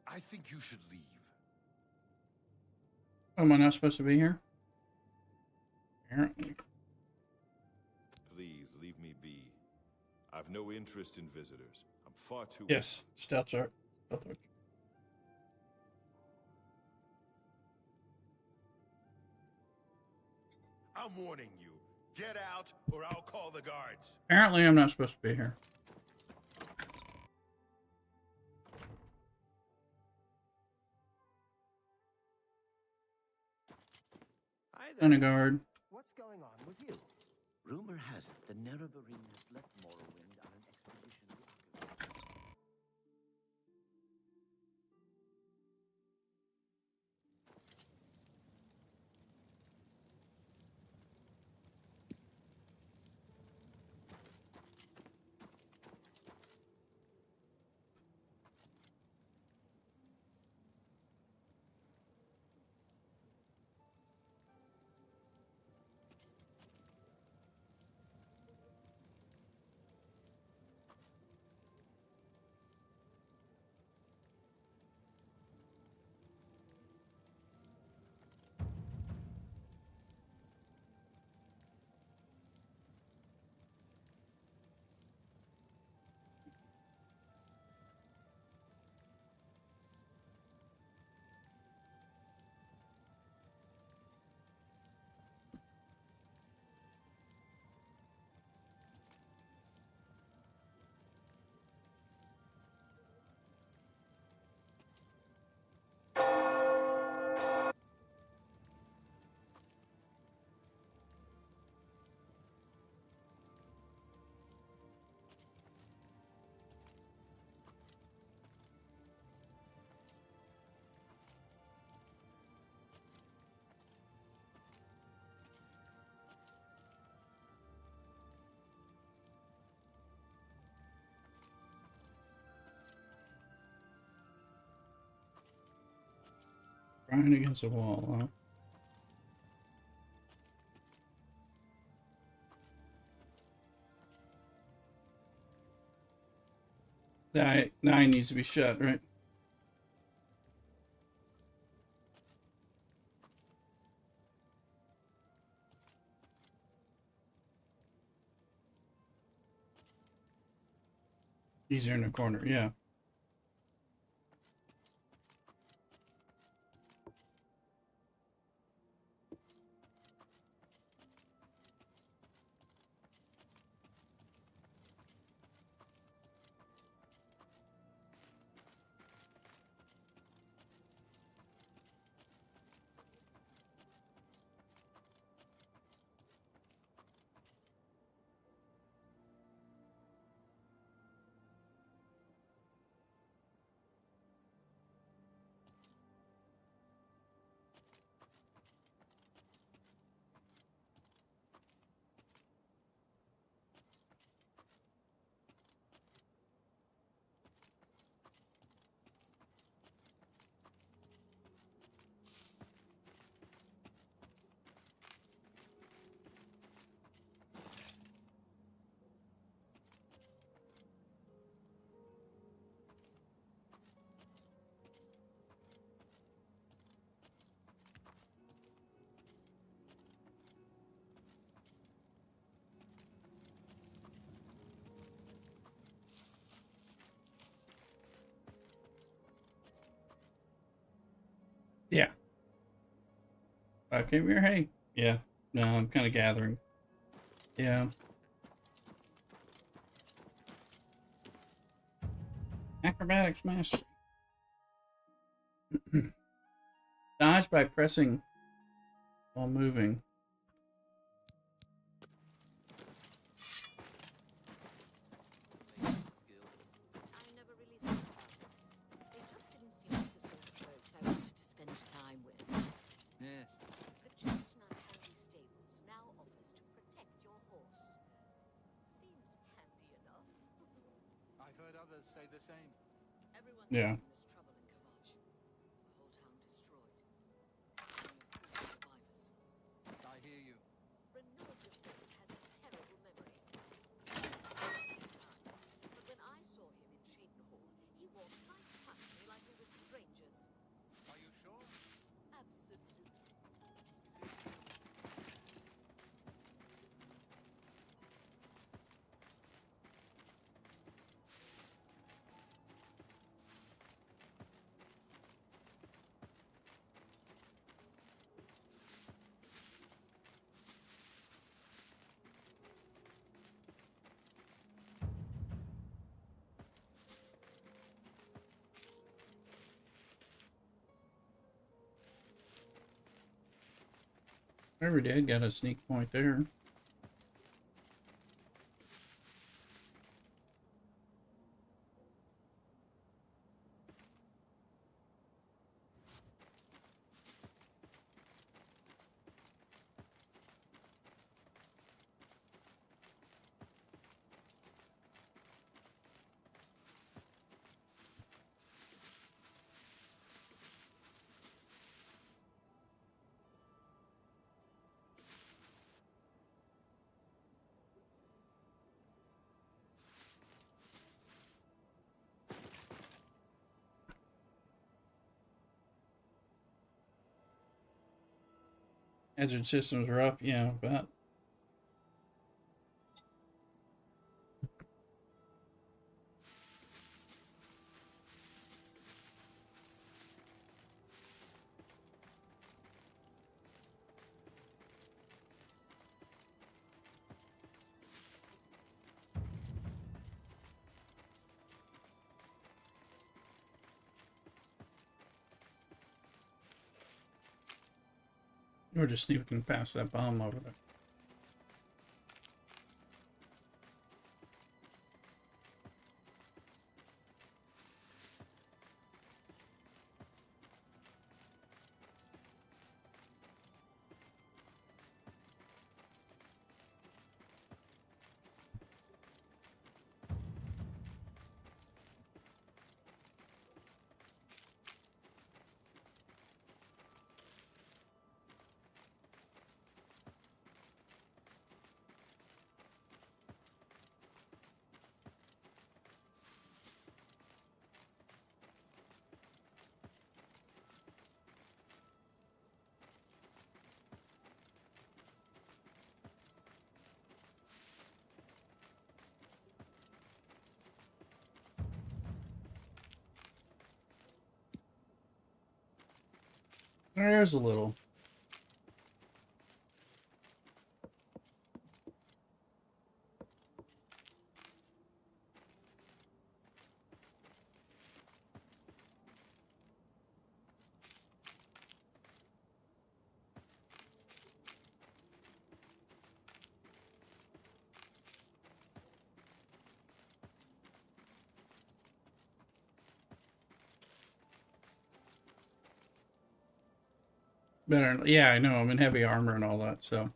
I think you should leave. Am I not supposed to be here? Apparently. Please leave me be. I've no interest in visitors. I'm far too... Yes, stealth chart. Stealth chart. I'm warning you. Get out, or I'll call the guards. Apparently, I'm not supposed to be here. And a guard. What's going on with you? Rumor has it the Nerevarine has left Morrowind on an expedition to occupy. Grind against a wall, huh? That 9 needs to be shut, right? These are in the corner, yeah. Yeah. Okay, we're hey. Yeah. No, I'm kind of gathering. Yeah. Acrobatics mastery. Dodge by pressing while moving. I never really thought about it. They just didn't seem like the sort of folks I wanted to spend time with. say the same. Everyone's Yeah. seen this trouble in Kavach. The whole town destroyed. Only a few survivors. I hear you. Renaud Jabin has a terrible memory. Times. But when I saw him in Chayton Hall, he walked right past me like we were strangers. Are you sure? Absolutely. Whoever did got a sneak point there. Hazard systems are up, yeah, but we're just sneaking past that bomb over there. There's a little. Better, yeah, I know, I'm in heavy armor and all that, so.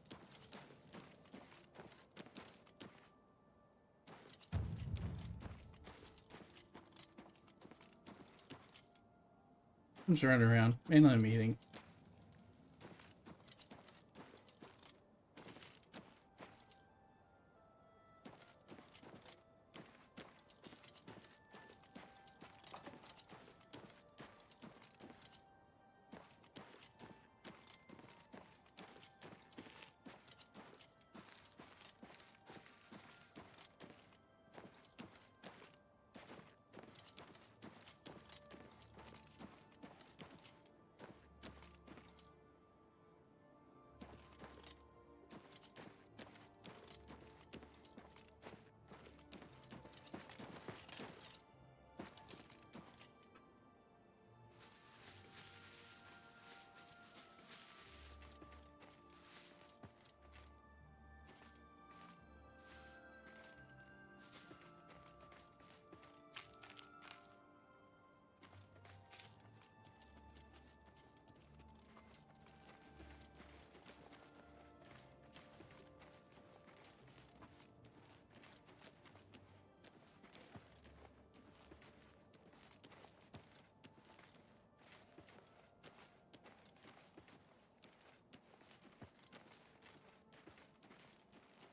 I'm just running around, mainly a meeting.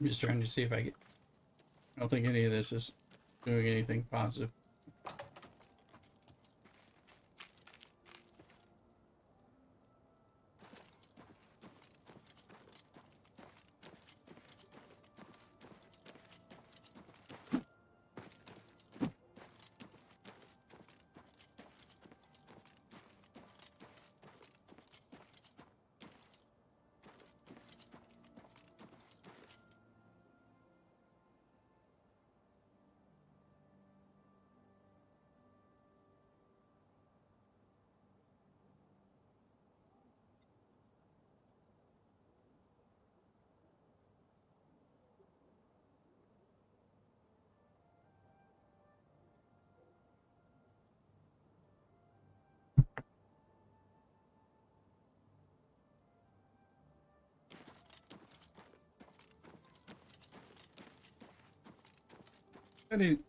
I'm just trying to see if I get... I don't think any of this is doing anything positive.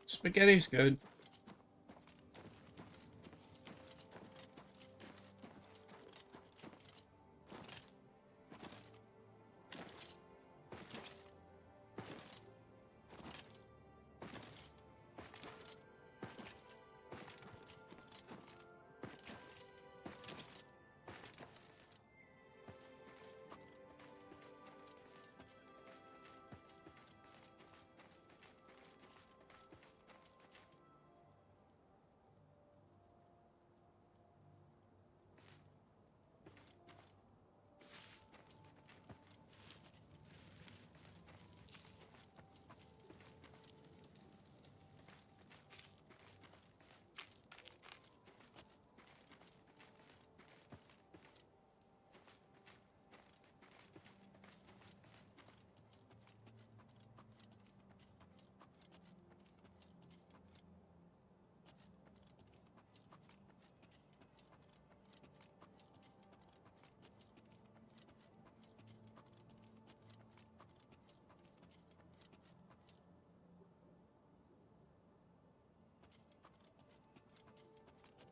Spaghetti's good.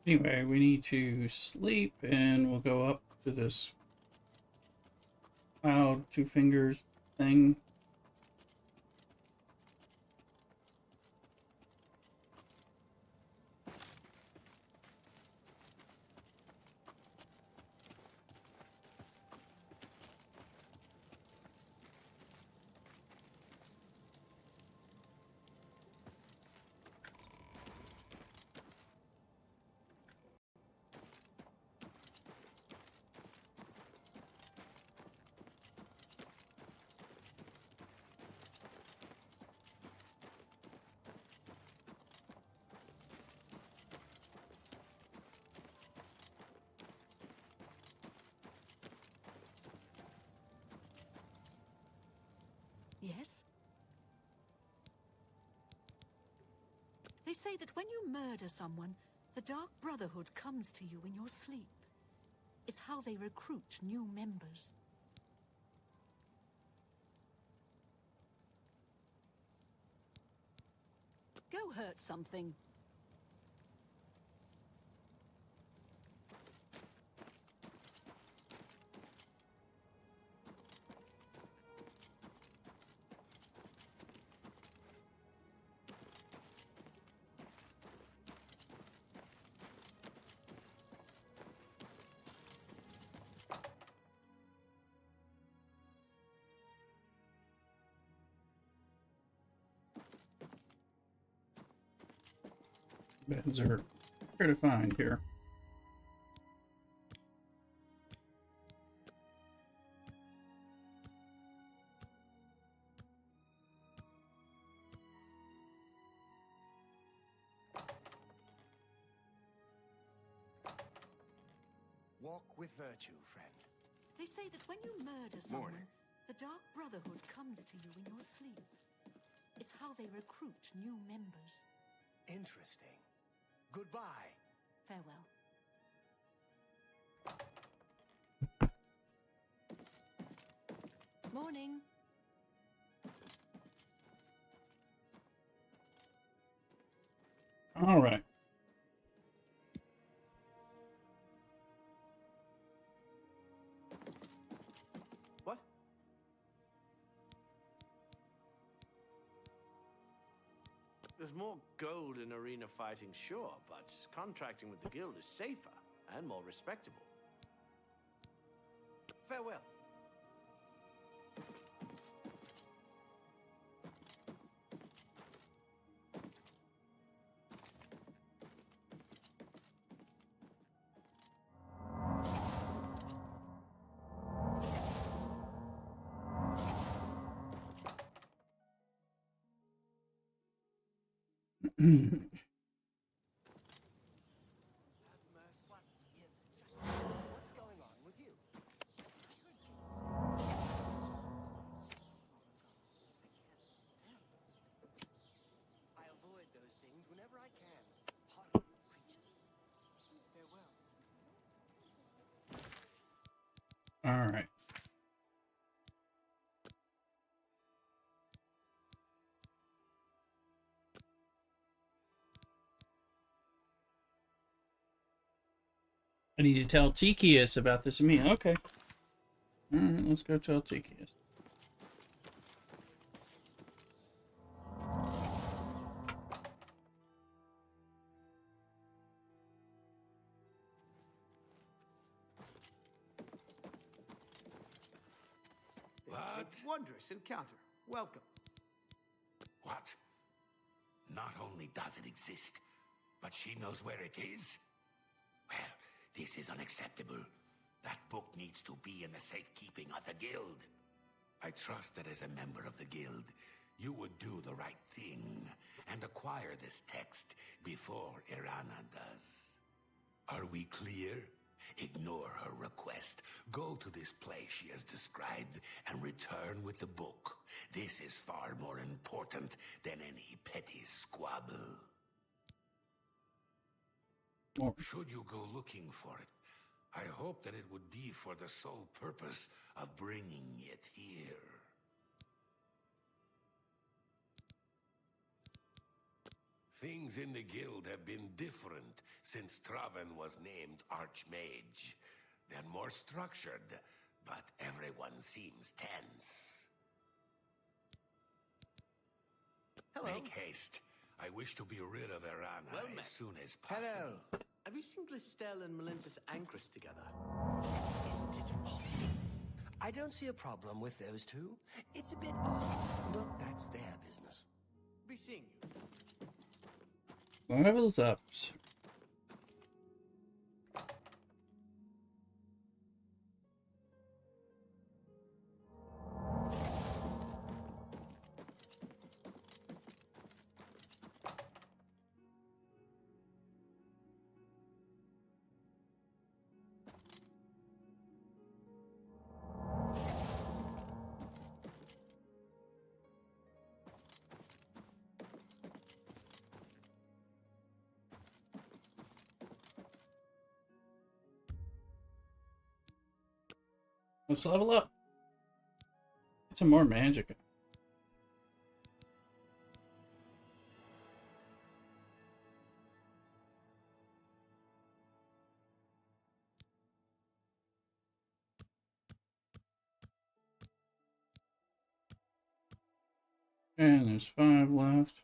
Anyway, we need to sleep, and we'll go up to this cloud, two fingers thing. Yes? They say that when you murder someone, the Dark Brotherhood comes to you in your sleep. It's how they recruit new members. Go hurt something. Beds are hard to find here. Walk with virtue, friend. They say that when you murder someone, Morning. the Dark Brotherhood comes to you in your sleep. It's how they recruit new members. Interesting. Goodbye. Farewell. Morning. All right. What? There's more gold in arena fighting, sure, but contracting with the guild is safer and more respectable. Farewell. What's going on with you? I avoid those things whenever I can. Horrible creatures. Farewell. All right. I need to tell Tikius about this. Okay. All right, let's go tell Tikius. What? Wondrous encounter. Welcome. What? Not only does it exist, but she knows where it is? Well, this is unacceptable. That book needs to be in the safekeeping of the guild. I trust that as a member of the guild, you would do the right thing and acquire this text before Irana does. Are we clear? Ignore her request. Go to this place she has described and return with the book. This is far more important than any petty squabble. Should you go looking for it, I hope that it would be for the sole purpose of bringing it here. Things in the guild have been different since Traven was named Archmage. They're more structured, but everyone seems tense. Hello. Make haste. I wish to be rid of Irana Well met. as soon as possible. Hello. Have you seen Glistel and Melintus Ancrus together? Isn't it awful? I don't see a problem with those two. It's a bit odd, but that's their business. Be seeing you. Levels up. Let's level up. Get some more magic. And there's 5 left.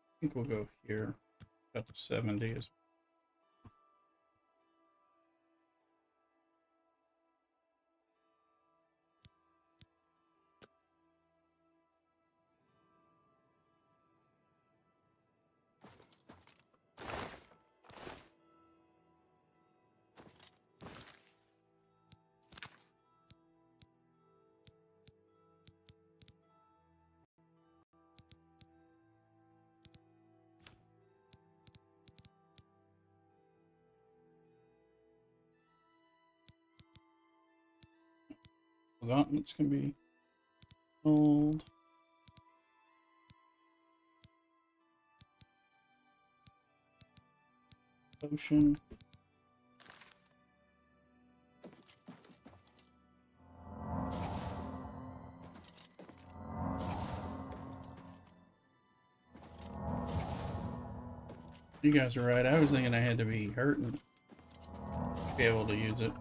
I think we'll go here. Got to 70 as well. Gauntlets can be old. Potion. You guys are right. I was thinking I had to be hurting to be able to use it.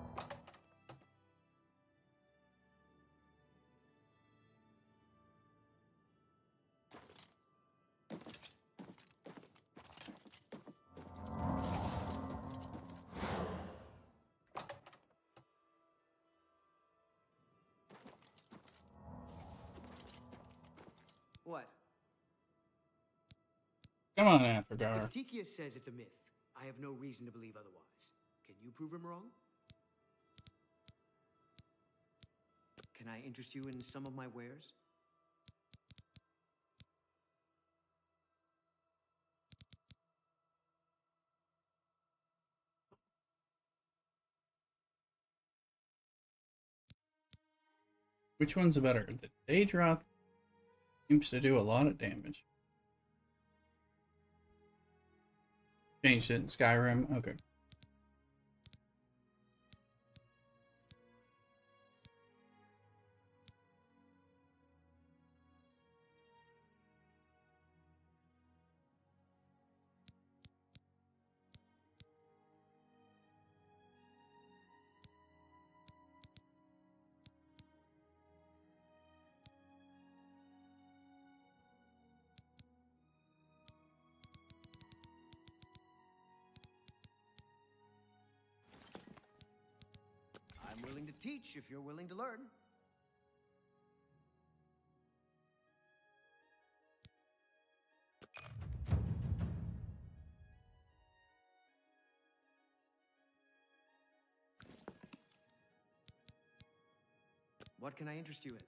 Come on, If Athragar. Tikius says it's a myth, I have no reason to believe otherwise. Can you prove him wrong? Can I interest you in some of my wares? Which one's better? The Daedra seems to do a lot of damage. Changed it in Skyrim. Okay. I'm willing to teach if you're willing to learn. What can I interest you in?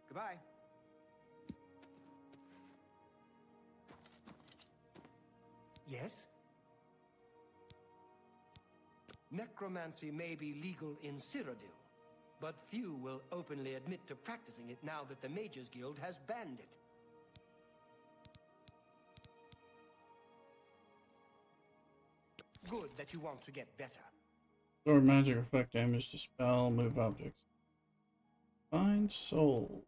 Goodbye. Yes? Necromancy may be legal in Cyrodiil, but few will openly admit to practicing it now that the Mages Guild has banned it. Good that you want to get better. Sword magic effect damage to spell, move objects. Find soul.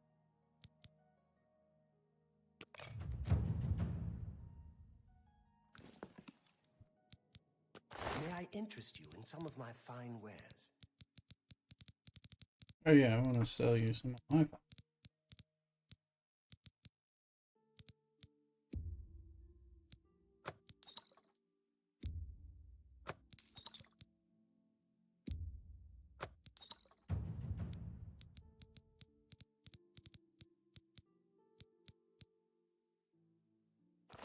May I interest you in some of my fine wares? Oh yeah, I want to sell you some of my.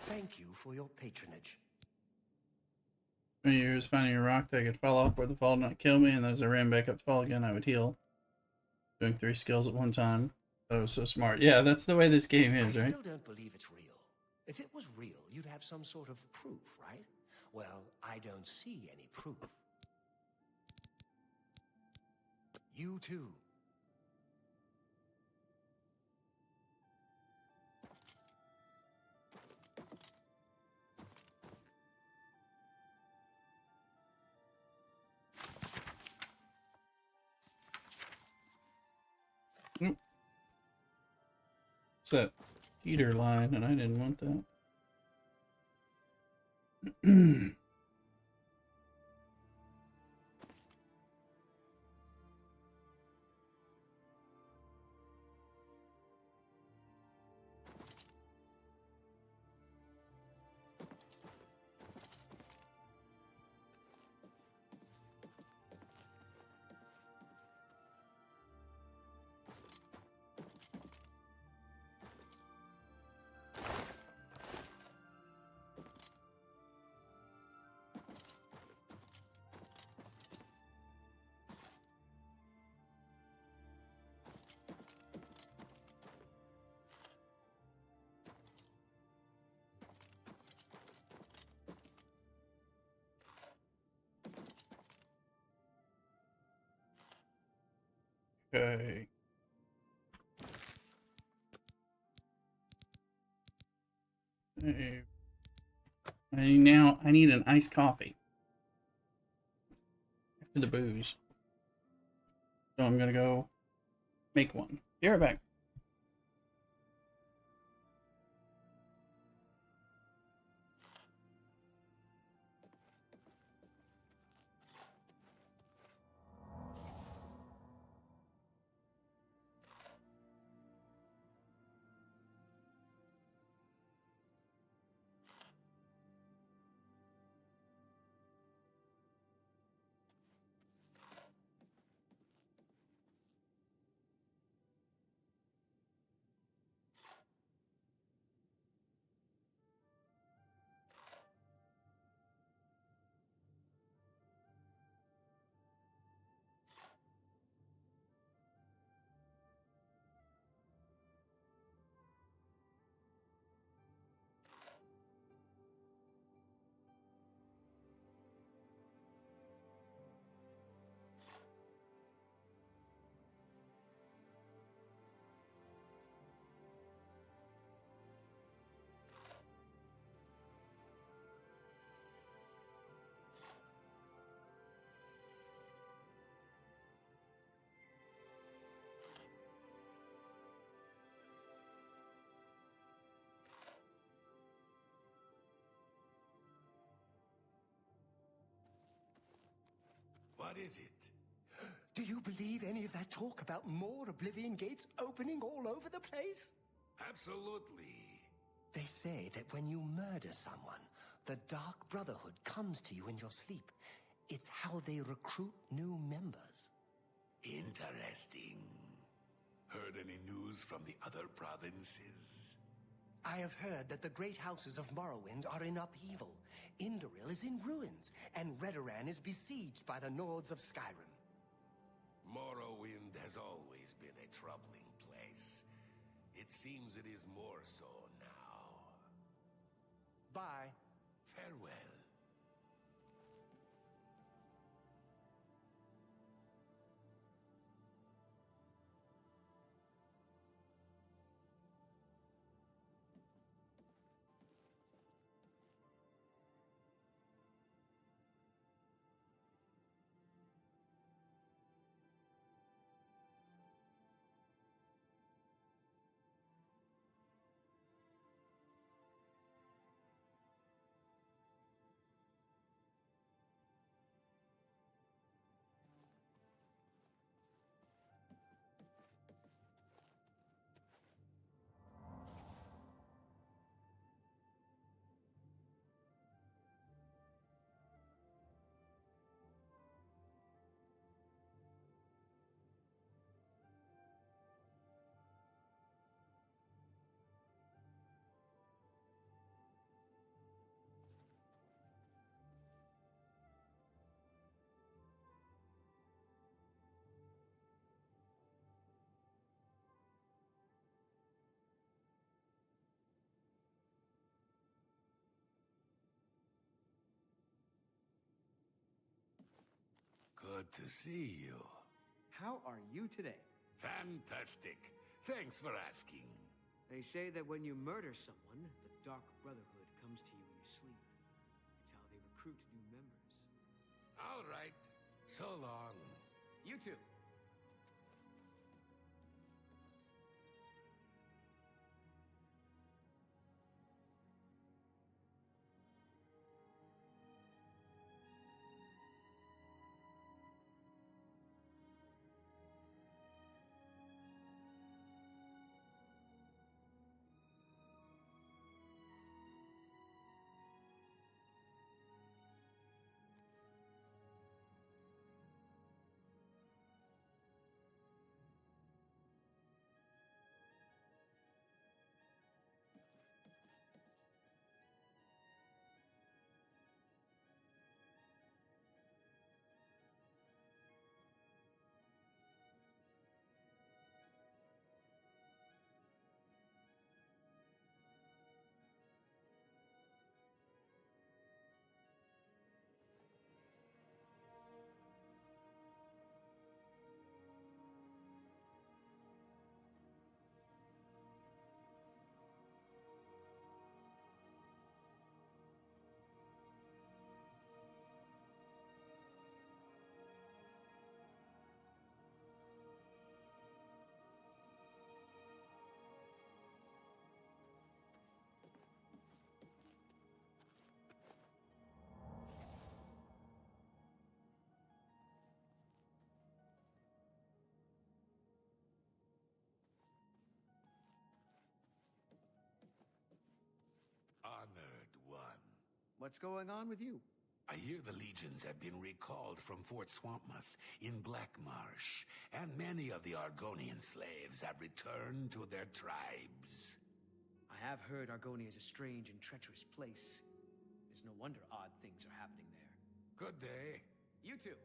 Thank you for your patronage. 20 years finding a rock that could fall off where the fall did not kill me, and as I ran back up to fall again, I would heal. Doing 3 skills at one time. That was so smart. Yeah, that's the way this game is, I right? still don't believe it's real. If it was real, you'd have some sort of proof, right? Well, I don't see any proof. You too. Nope. It's that heater line, and I didn't want that. Okay. I need an iced coffee. After the booze. So I'm gonna go make one. Be right back. What is it? Do you believe any of that talk about more Oblivion gates opening all over the place? Absolutely. They say that when you murder someone, the Dark Brotherhood comes to you in your sleep. It's how they recruit new members. Interesting. Heard any news from the other provinces? I have heard that the great houses of Morrowind are in upheaval. Indoril is in ruins, and Redoran is besieged by the Nords of Skyrim. Morrowind has always been a troubling place. It seems it is more so now. Bye. Farewell. Good to see you. How are you today? Fantastic. Thanks for asking. They say that when you murder someone, the Dark Brotherhood comes to you in your sleep. It's how they recruit new members. All right. So long. You too. Honored one. What's going on with you? I hear the legions have been recalled from Fort Swampmouth in Black Marsh, and many of the Argonian slaves have returned to their tribes. I have heard Argonia is a strange and treacherous place. It's no wonder odd things are happening there. Good day. You too.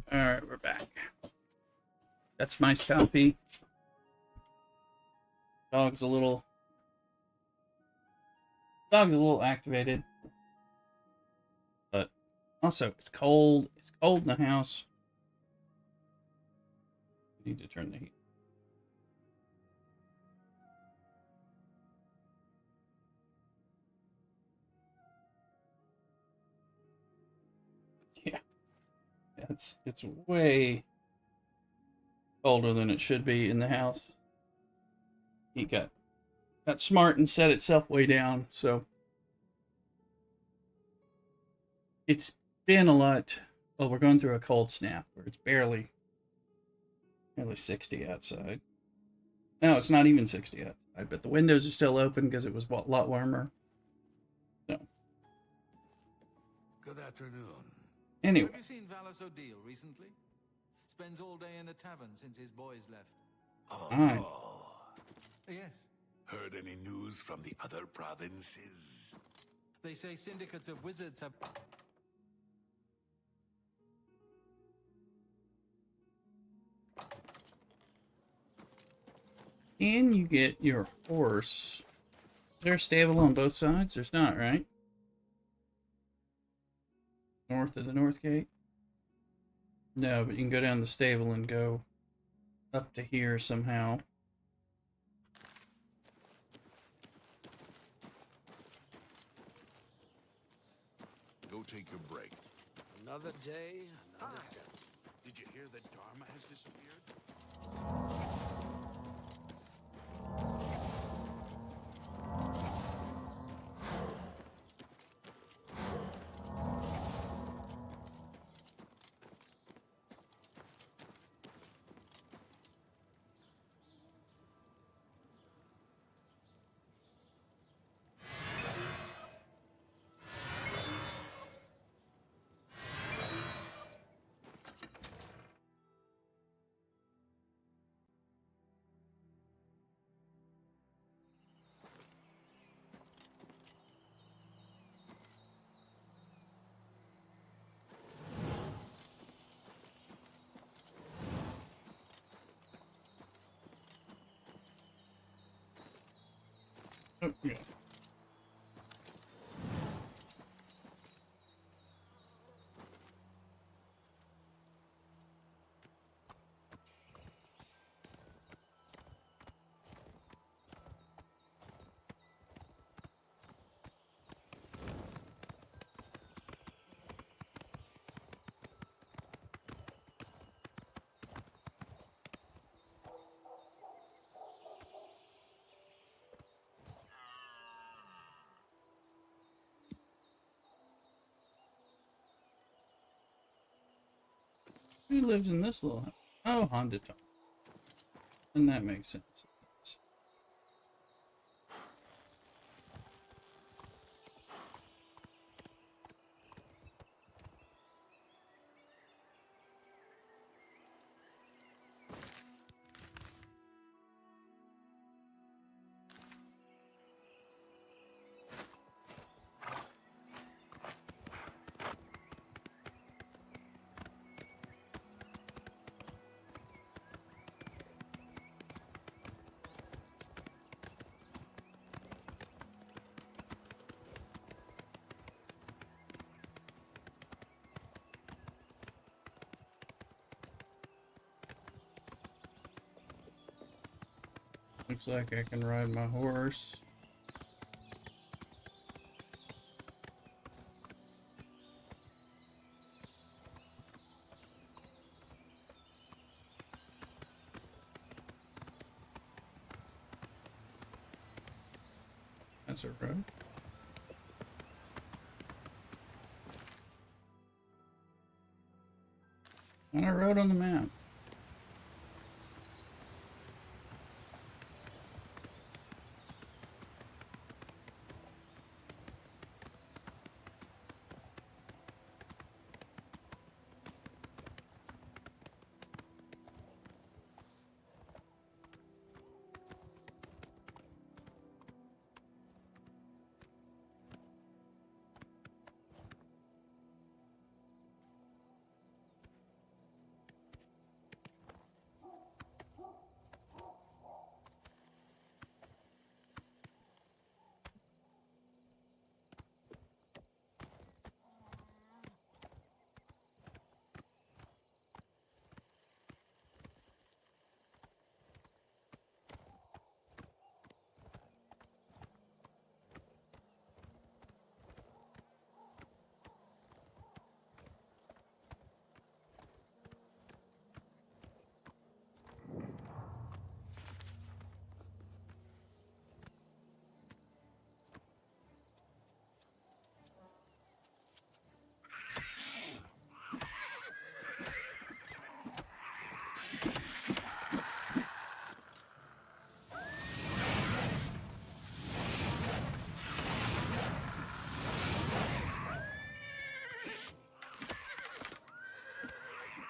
Alright, we're back. That's my copy. Dog's a little activated. But also it's cold. It's cold in the house. Need to turn the heat. Yeah. It's way colder than it should be in the house. He got smart and set itself way down, so it's been a lot. Well, we're going through a cold snap where it's barely 60 outside. No, it's not even 60 outside, but the windows are still open because it was a lot warmer. So. Good afternoon. Anyway. Have you seen Valis O'Deal recently? Spends all day in the tavern since his boys left. Oh, Fine. no. Yes. Heard any news from the other provinces? They say syndicates of wizards have... Can you get your horse? Is there a stable on both sides? There's not, right? North of the north gate? No, but you can go down the stable and go up to here somehow. Go take your break. Another day, another set. Did you hear that Dharma has disappeared? Oh, yeah. Who lives in this little house? Oh, Honda Talk. And that makes sense. Looks like I can ride my horse. That's a road. And a road on the map.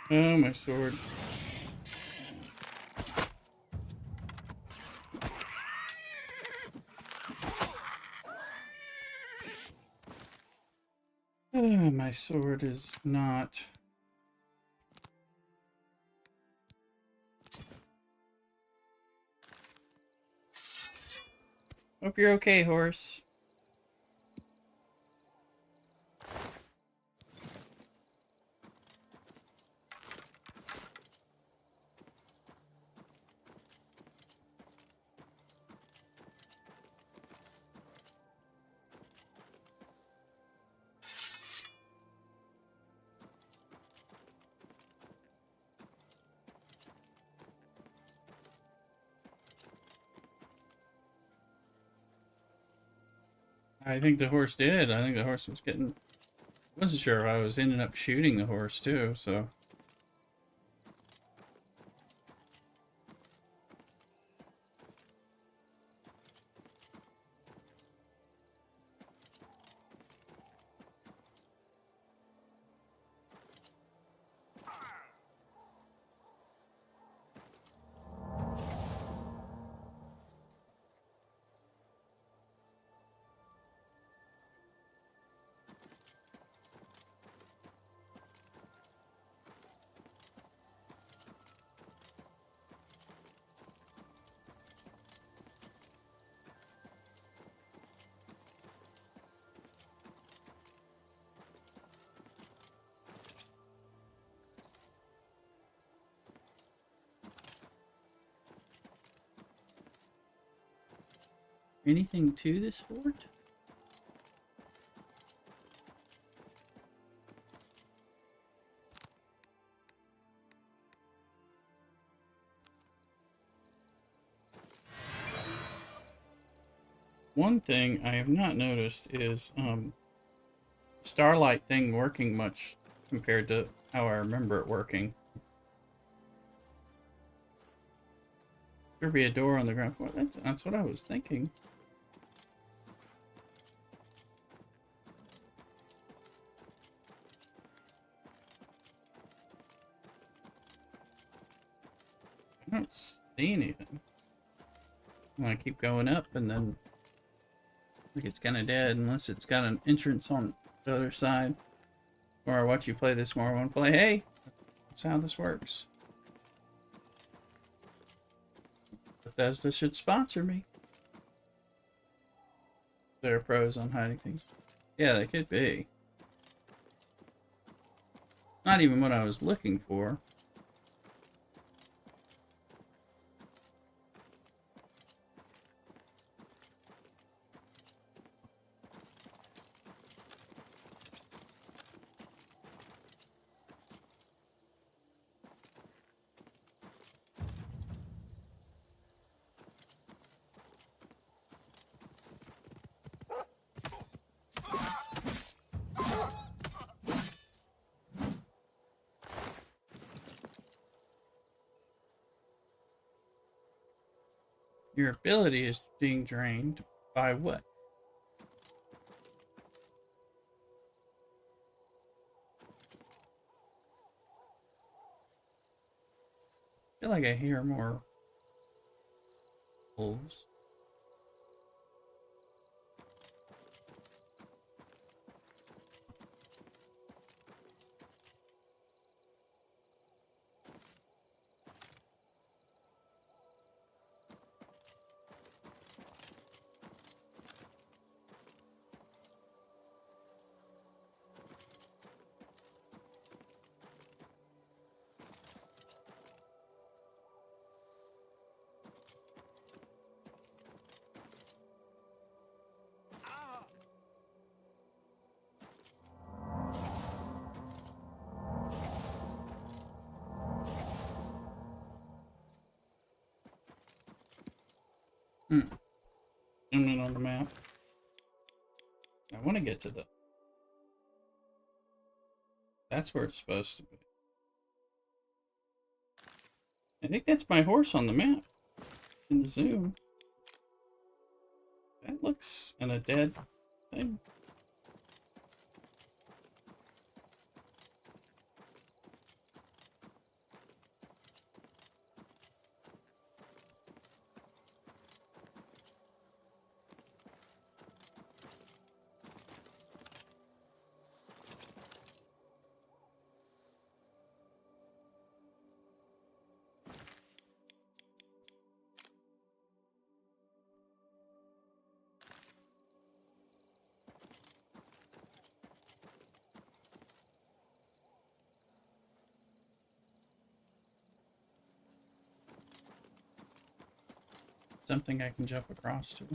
Oh, my sword. Oh, my sword is not... Hope you're okay, horse. I think the horse did. I think the horse was getting... Wasn't sure if I was ending up shooting the horse too, so... Anything to this fort? One thing I have not noticed is Starlight thing working much compared to how I remember it working. There be a door on the ground floor. That's what I was thinking. I don't see anything. I keep going up, and then I think it's kind of dead unless it's got an entrance on the other side. Or I watch you play this more. I want to play. Hey, that's how this works. Bethesda should sponsor me. They're pros on hiding things. Yeah, they could be. Not even what I was looking for. Your ability is being drained by what? I feel like I hear more wolves. Zoom in on the map. I want to get to the... That's where it's supposed to be. I think that's my horse on the map. In the zoom. That looks in a dead thing. Something I can jump across to.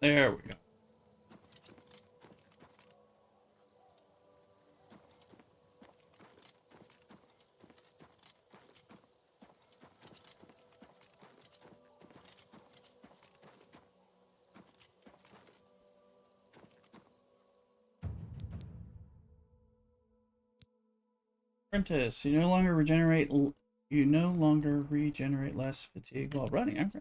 There we go. Apprentice, you no longer regenerate less fatigue while running. Okay.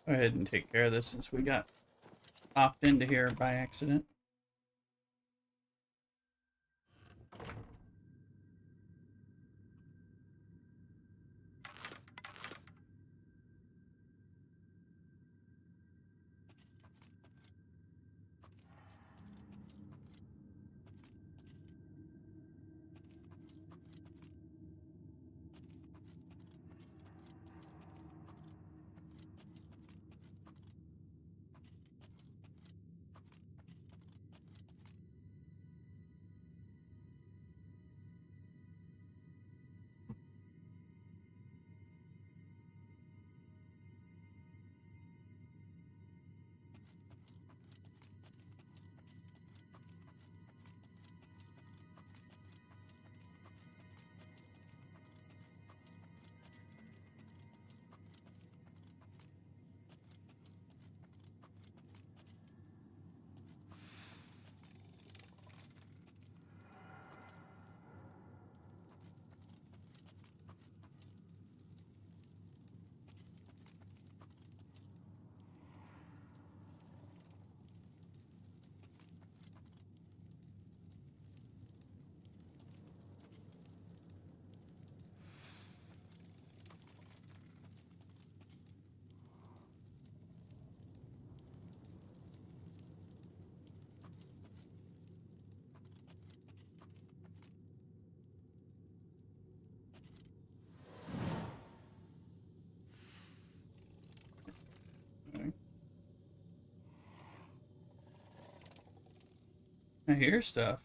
Go ahead and take care of this since we got popped into here by accident. I hear stuff.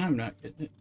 I'm not getting it.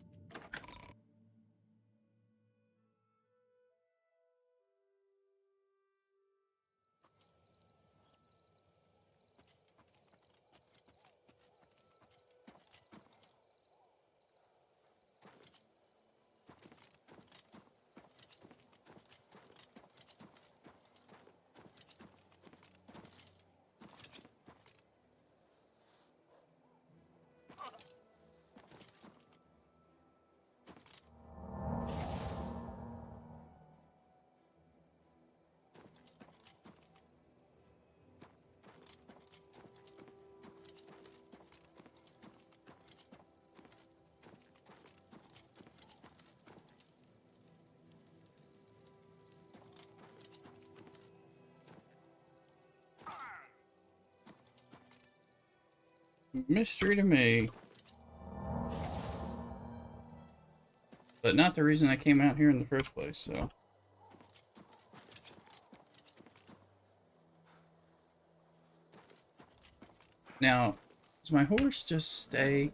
Mystery to me. But not the reason I came out here in the first place, so. Now, does my horse just stay?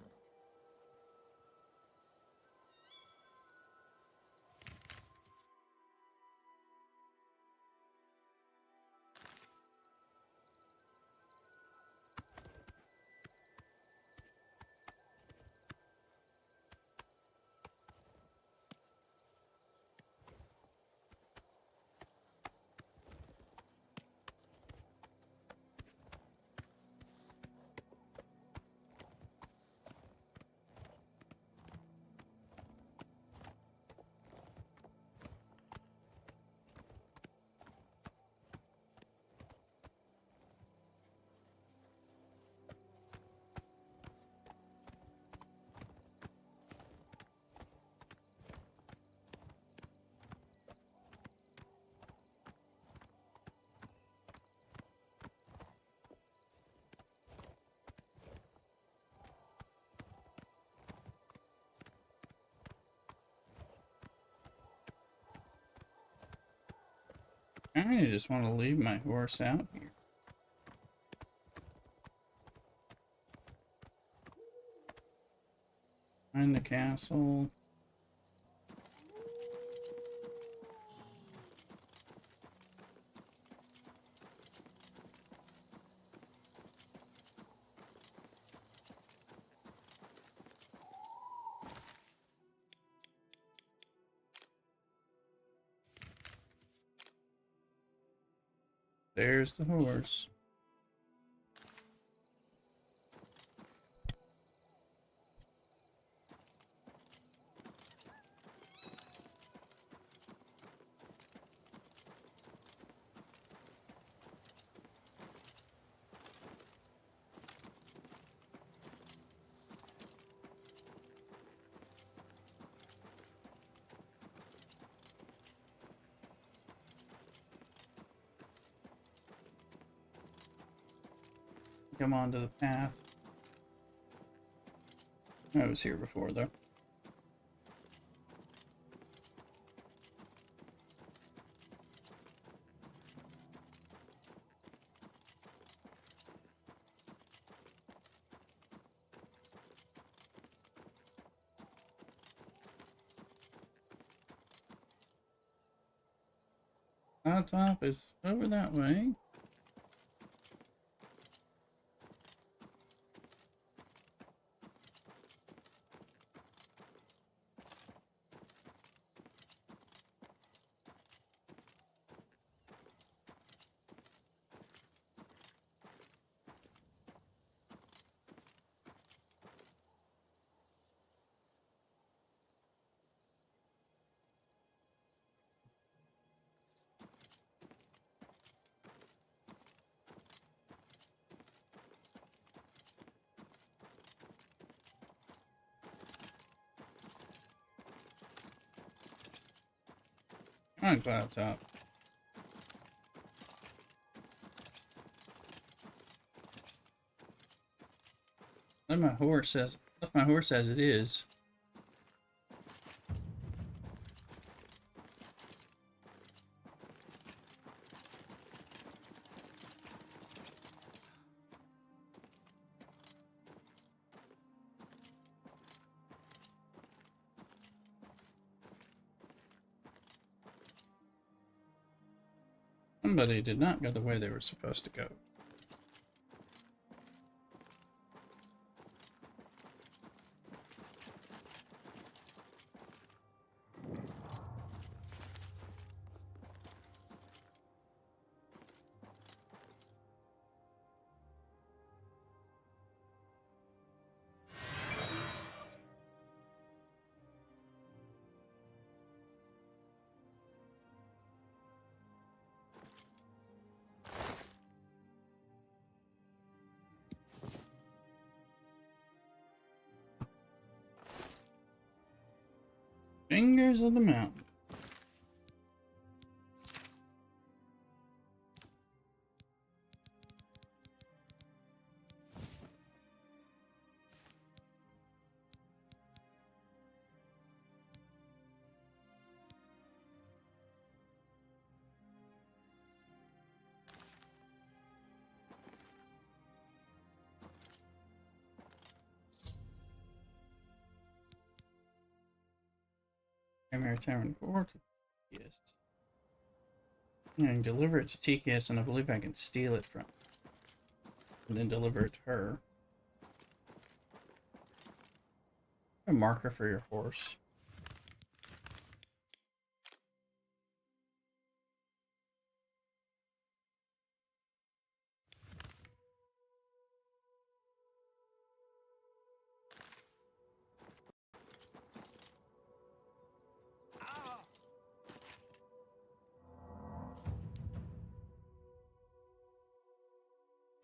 I just want to leave my horse out here. Find the castle. There's the horse. Come onto the path. I was here before, though. Top is over that way. Come on, Cloud Top. Let my horse as it is. Somebody did not go the way they were supposed to go. Fingers of the mountain. Maritime Court. Yes. I can deliver it to TKS, and I believe I can steal it from, and then deliver it to her. A marker for your horse.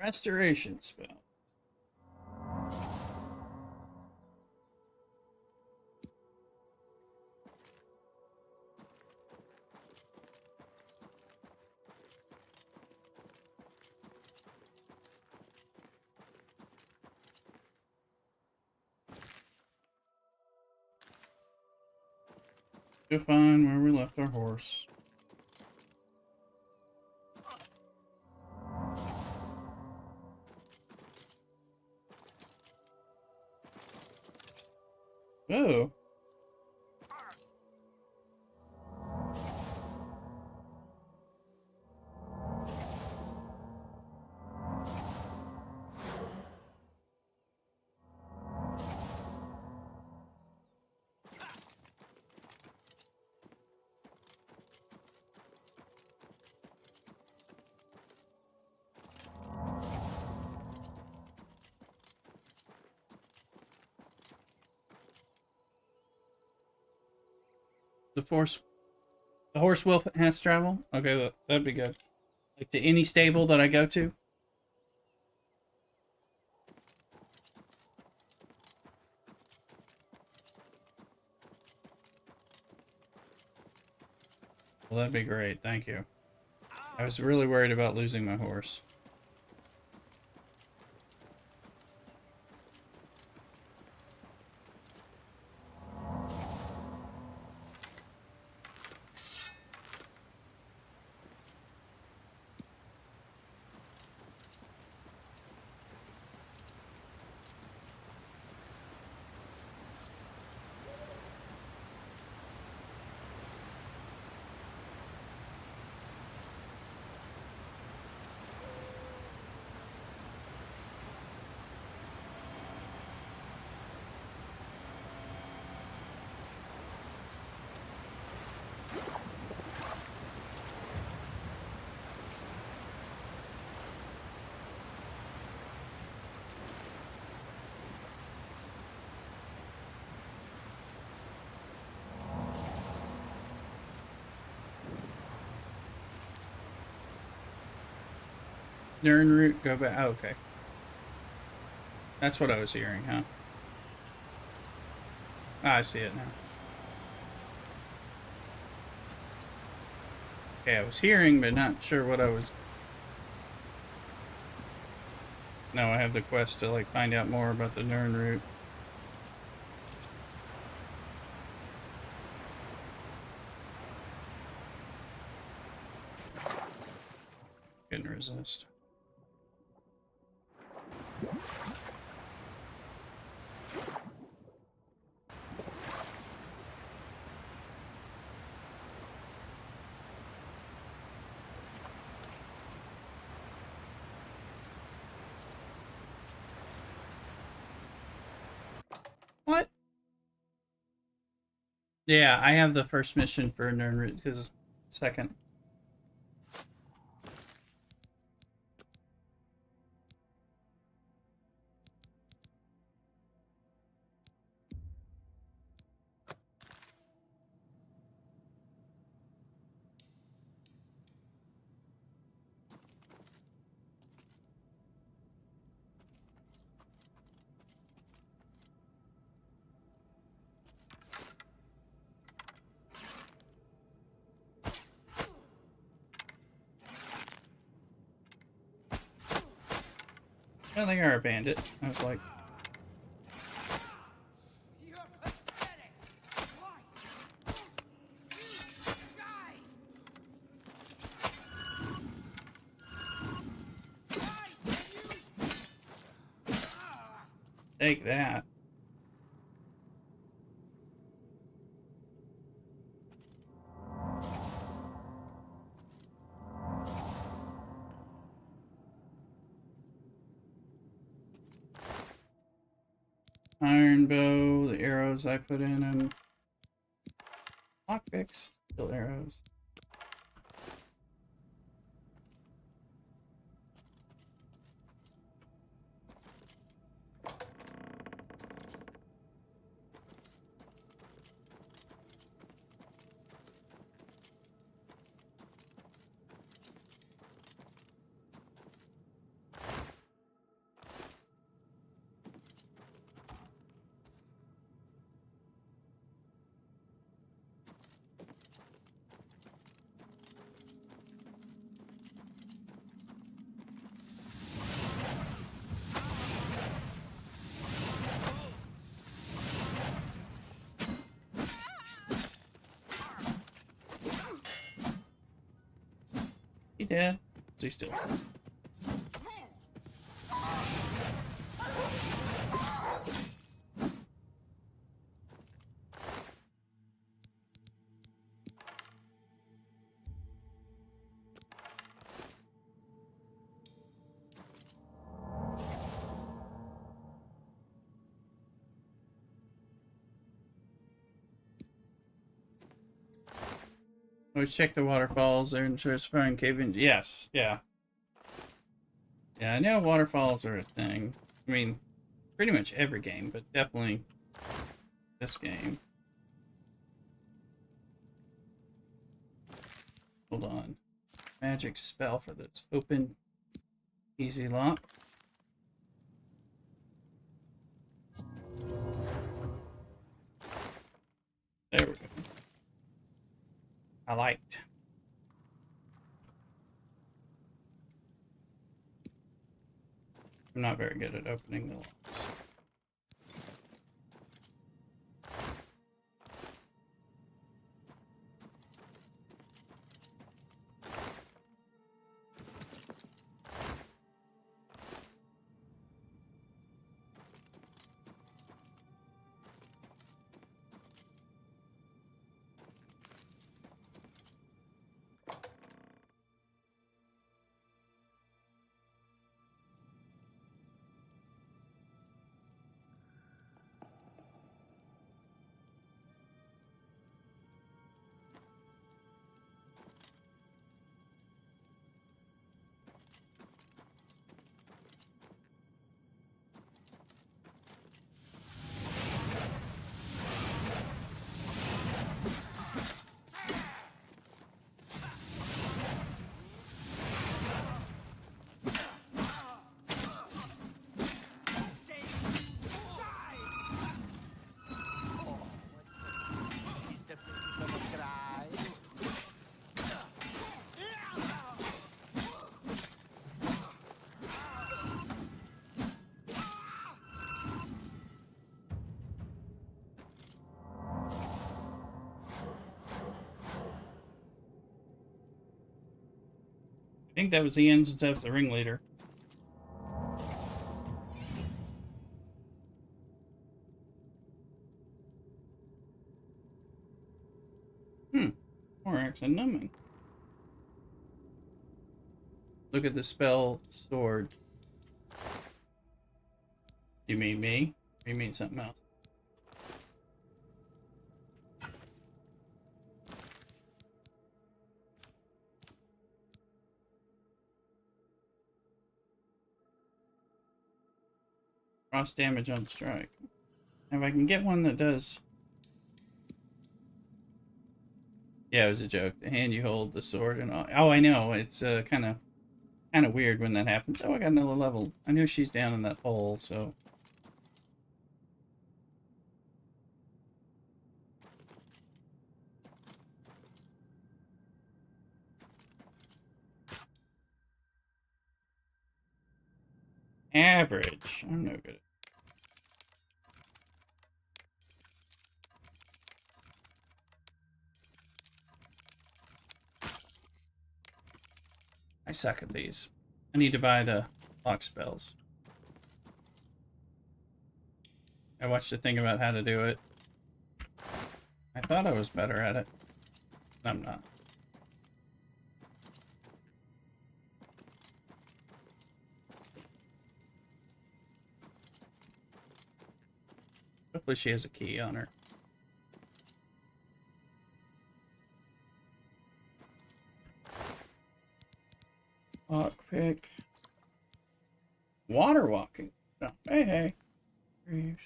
Restoration spell. To find where we left our horse. Oh. The horse will has travel? Okay, that'd be good. Like to any stable that I go to? Well, that'd be great. Thank you. I was really worried about losing my horse. Nern route, go back. Oh, okay. That's what I was hearing, huh? Ah, I see it now. Okay, I was hearing, but not sure what I was... No, I have the quest to, like, find out more about the Nern route. Couldn't resist. What? Yeah, I have the first mission for Nern route because second. I don't think I banned it. I was like... Take that. Iron bow, the arrows I put in them. Lockpicks, still arrows. He dead? Is he still? Always check the waterfalls. They're interesting cave-in. Yes, yeah. Yeah, I know waterfalls are a thing. I mean, pretty much every game, but definitely this game. Hold on. Magic spell for this. Open easy lock. There we go. I liked. I'm not very good at opening the locks. I think that was the end since I was the ringleader. More axe and numbing. Look at the spell sword. You mean me? Or you mean something else? Cross damage on strike. If I can get one that does... Yeah, it was a joke. The hand you hold, the sword, and all. Oh, I know. It's kind of weird when that happens. Oh, I got another level. I knew she's down in that hole, so... Average. I'm no good. I suck at these. I need to buy the lock spells. I watched a thing about how to do it. I thought I was better at it. I'm not. Hopefully she has a key on her. Lockpick. Water walking. Oh, hey, hey. Reach.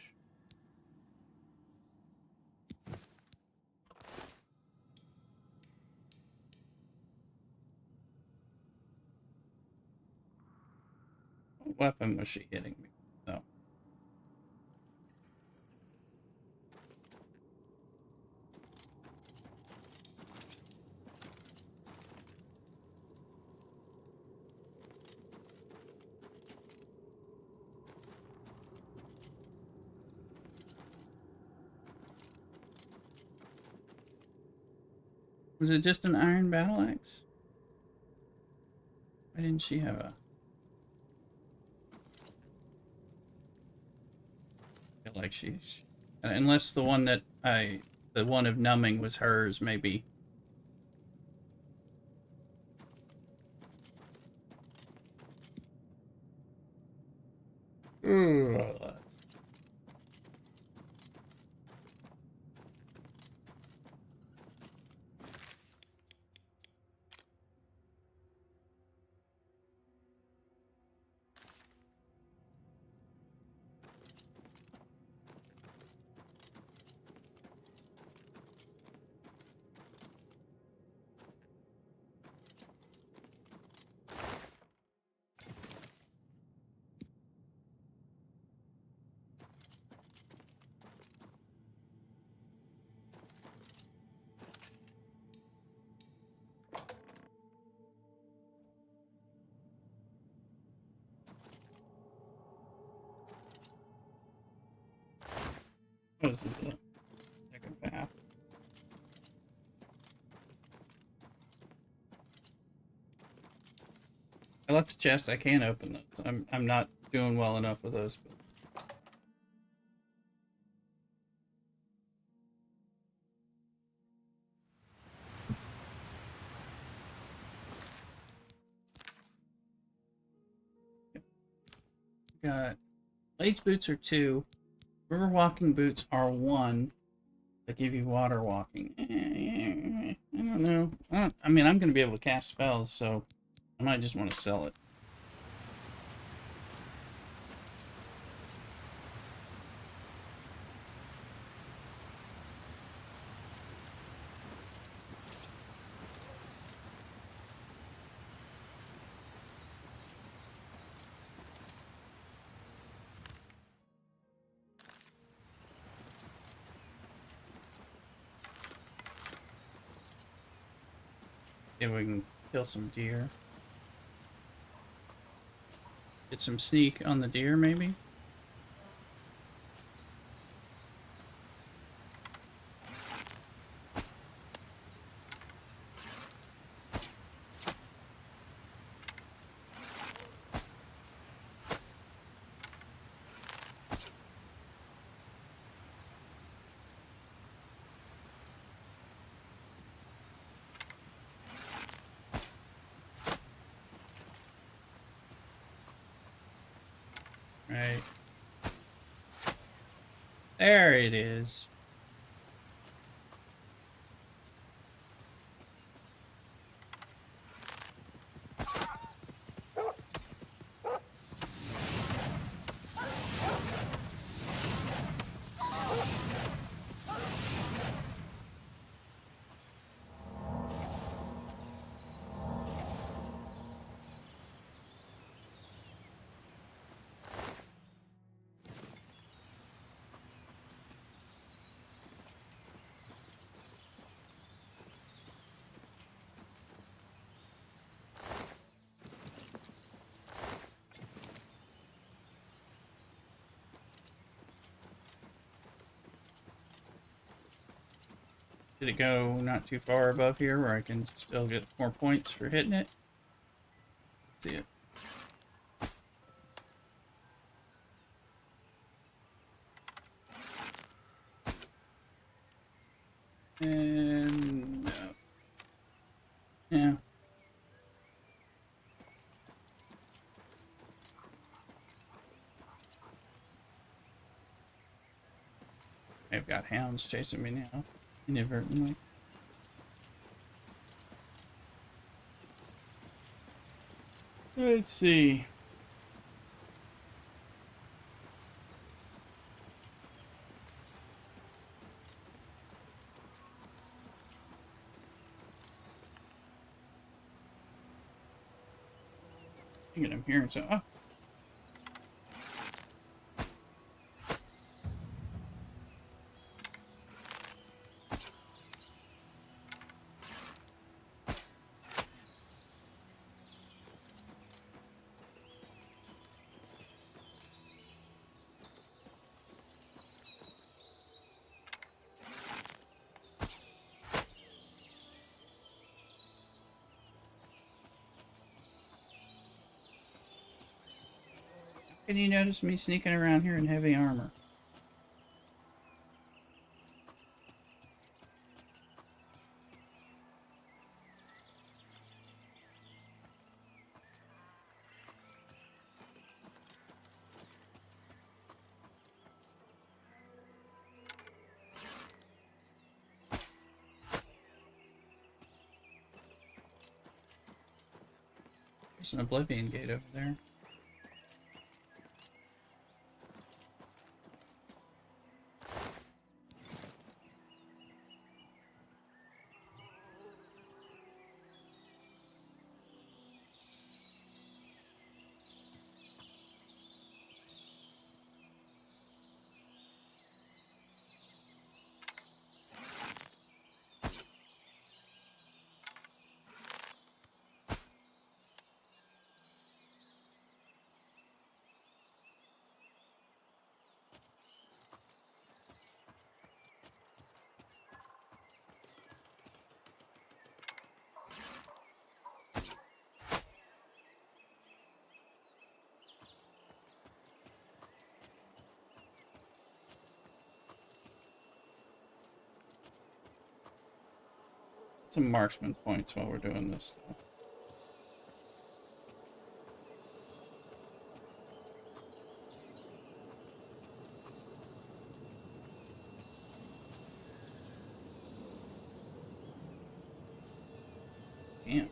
What weapon was she hitting me? No. Was it just an iron battle axe? Why didn't she have a... I feel like she's... Unless the one that the one of numbing was hers, maybe. What is the second path? I left the chest. I can't open those. I'm not doing well enough with those. But... Got Blades boots are 2. River walking boots are 1. That give you water walking. I don't know. I mean, I'm going to be able to cast spells, so I might just want to sell it. If we can kill some deer. Get some sneak on the deer, maybe? Right. There it is. Did it go not too far above here where I can still get more points for hitting it? Let's see it. And no. Yeah. I've got hounds chasing me now, inadvertently. Let's see. I'm hearing so. Oh. Can you notice me sneaking around here in heavy armor? There's an Oblivion gate over there. Some marksman points while we're doing this stuff. Damn.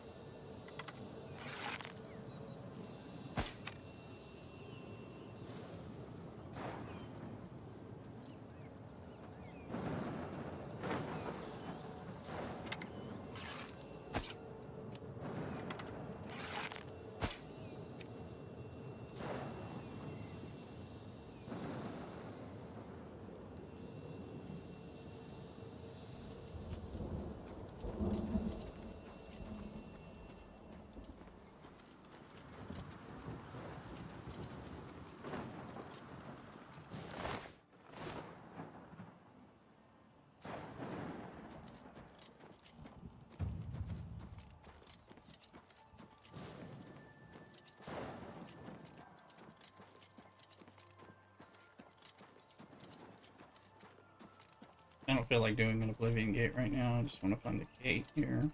I don't feel like doing an Oblivion gate right now. I just want to find a gate here.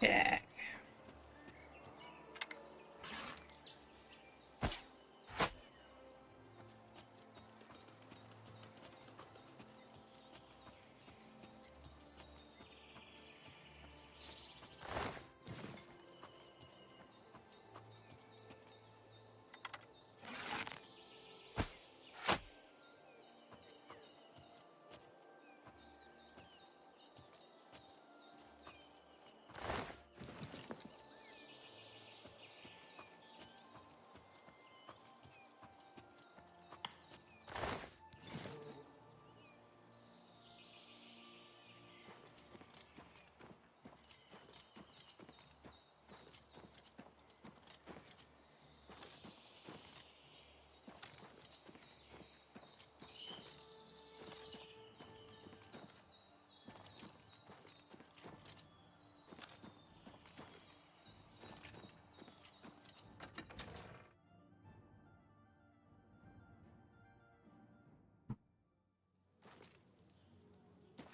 Attack.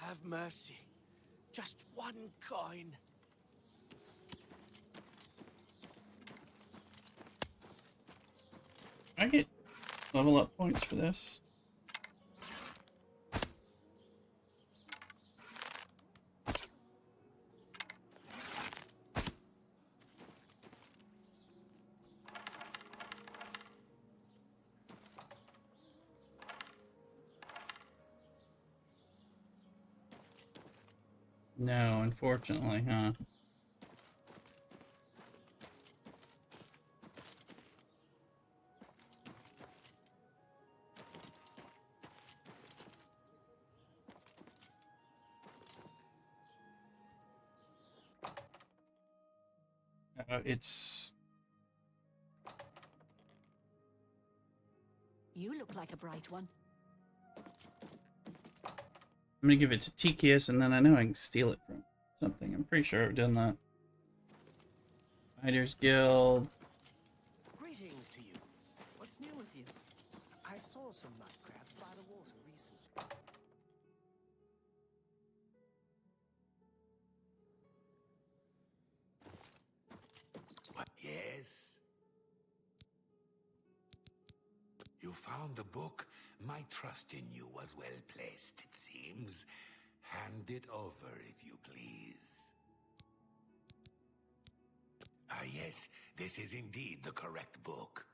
Have mercy. Just one coin. I get level up points for this. No, unfortunately, huh? It's... You look like a bright one. I'm gonna give it to Tikius, and then I know I can steal it from something. I'm pretty sure I've done that. Fighters Guild. Greetings to you. What's new with you? I saw some mud crabs by the water recently. What? Yes? You found the book? My trust in you was well placed, it seems. Hand it over, if you please. Ah, yes, this is indeed the correct book.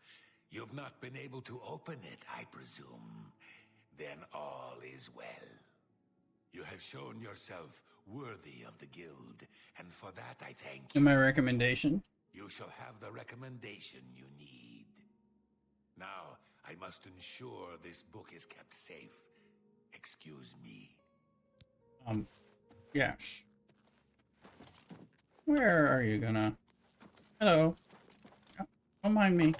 You've not been able to open it, I presume. Then all is well. You have shown yourself worthy of the guild, and for that I thank you. And my recommendation? You shall have the recommendation you need. Now, I must ensure this book is kept safe. Excuse me. Yes. Where are you gonna... Hello. Don't mind me.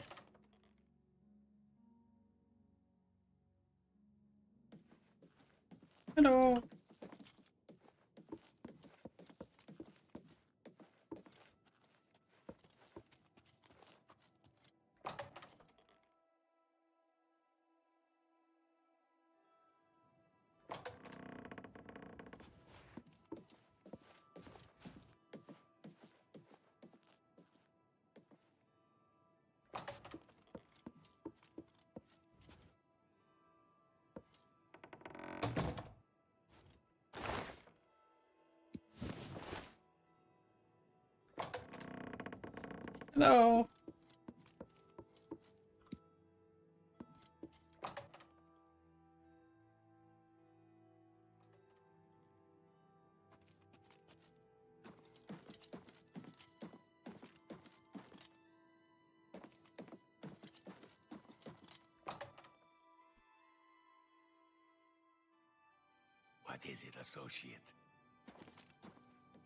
Hello. Hello. What is it, associate?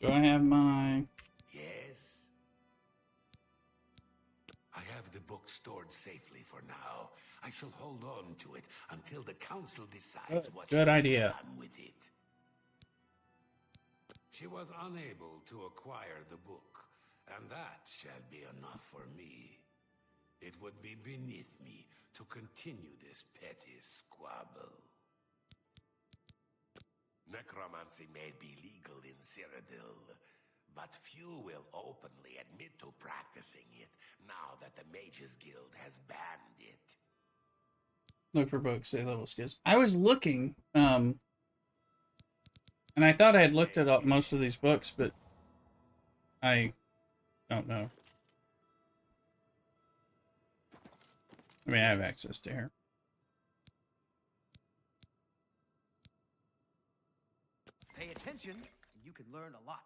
Do I have my... Yes? I have the book stored safely for now. I shall hold on to it until the council decides what Good shall idea. be done with it. She was unable to acquire the book, and that shall be enough for me. It would be beneath me to continue this petty squabble. Necromancy may be legal in Cyrodiil, but few will openly admit to practicing it now that the Mages Guild has banned it. Look for books, say level skills. I was looking, and I thought I had looked at up most of these books, but I don't know. I mean, I have access to her. Pay attention, and you can learn a lot.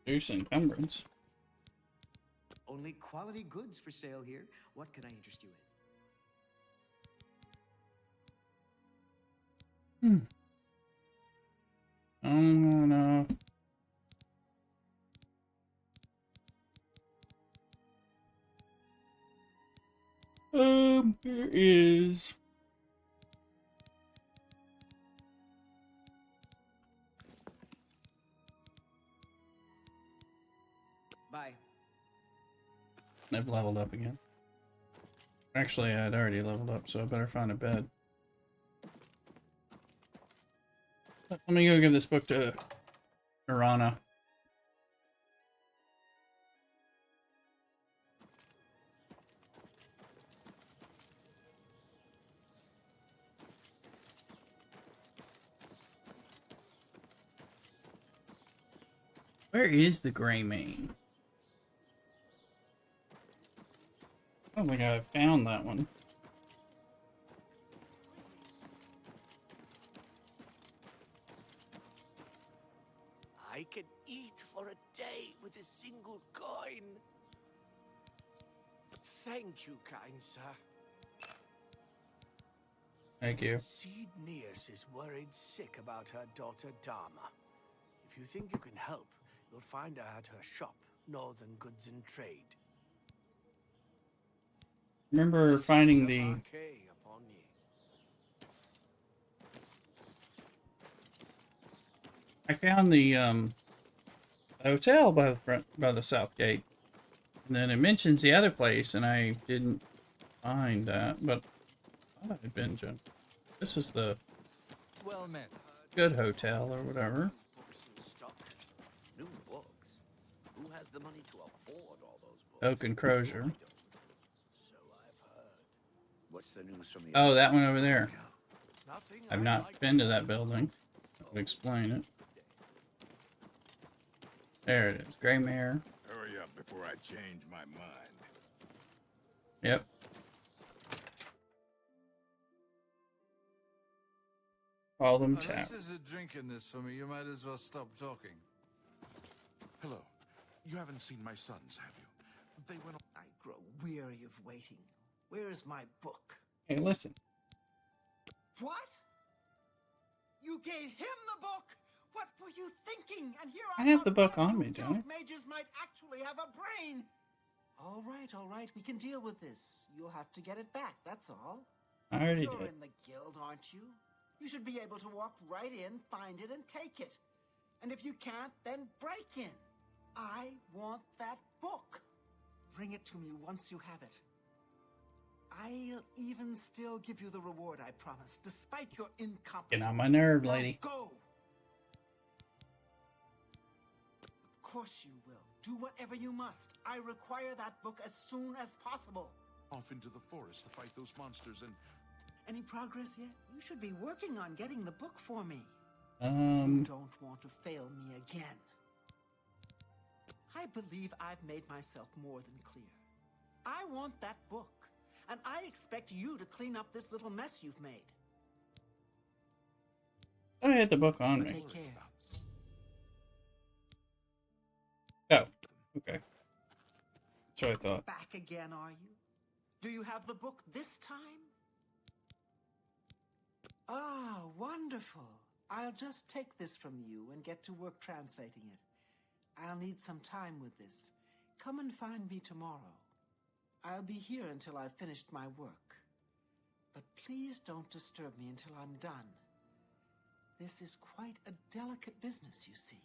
Reduce encumbrance. Only quality goods for sale here. What can I interest you in? Oh no. There is... Bye. I've leveled up again. Actually, I'd already leveled up, so I better find a bed. Let me go give this book to Urana. Where is the Gray Mane? I don't think I found that one. I can eat for a day with a single coin. Thank you, kind sir. Thank you. Seed Neas is worried sick about her daughter Dharma. If you think you can help, you'll find her at her shop, Northern Goods and Trade. Remember finding the... Marquet upon ye. I found the hotel by the front, by the south gate, and then it mentions the other place, and I didn't find that, but I thought I'd been to. This is the Well met. good hotel or whatever. Books in stock. New books? Who has the money to afford all those books? Oak and Crozier. So I've heard. What's the news from the... Oh, that one over there. Nothing I've I not like been to that building. I'll explain it. There it is. Gray Mare. Hurry up before I change my mind. Yep. Call them tap. Unless there's a drink in this for me, you might as well stop talking. Hello. You haven't seen my sons, have you? They went on... I grow weary of waiting. Where is my book? Hey, listen. What? You gave him the book? What were you thinking? And here I have the book on me, don't I? Mages might actually have a brain. All right. We can deal with this. You'll have to get it back, that's all. I already You're did. in the guild, aren't you? You should be able to walk right in, find it, and take it. And if you can't, then break in. I want that book. Bring it to me once you have it. I'll even still give you the reward I promised, despite your incompetence. Get on my nerve, Now lady. go! Of course you will. Do whatever you must. I require that book as soon as possible. off into the forest to fight those monsters and... Any progress yet? You should be working on getting the book for me. You don't want to fail me again. I believe I've made myself more than clear. I want that book, and I expect you to clean up this little mess you've made. I had the book on me. Take care. Oh, okay. That's what I thought. Back again, are you? Do you have the book this time? Ah, wonderful. I'll just take this from you and get to work translating it. I'll need some time with this. Come and find me tomorrow. I'll be here until I've finished my work. But please don't disturb me until I'm done. This is quite a delicate business, you see.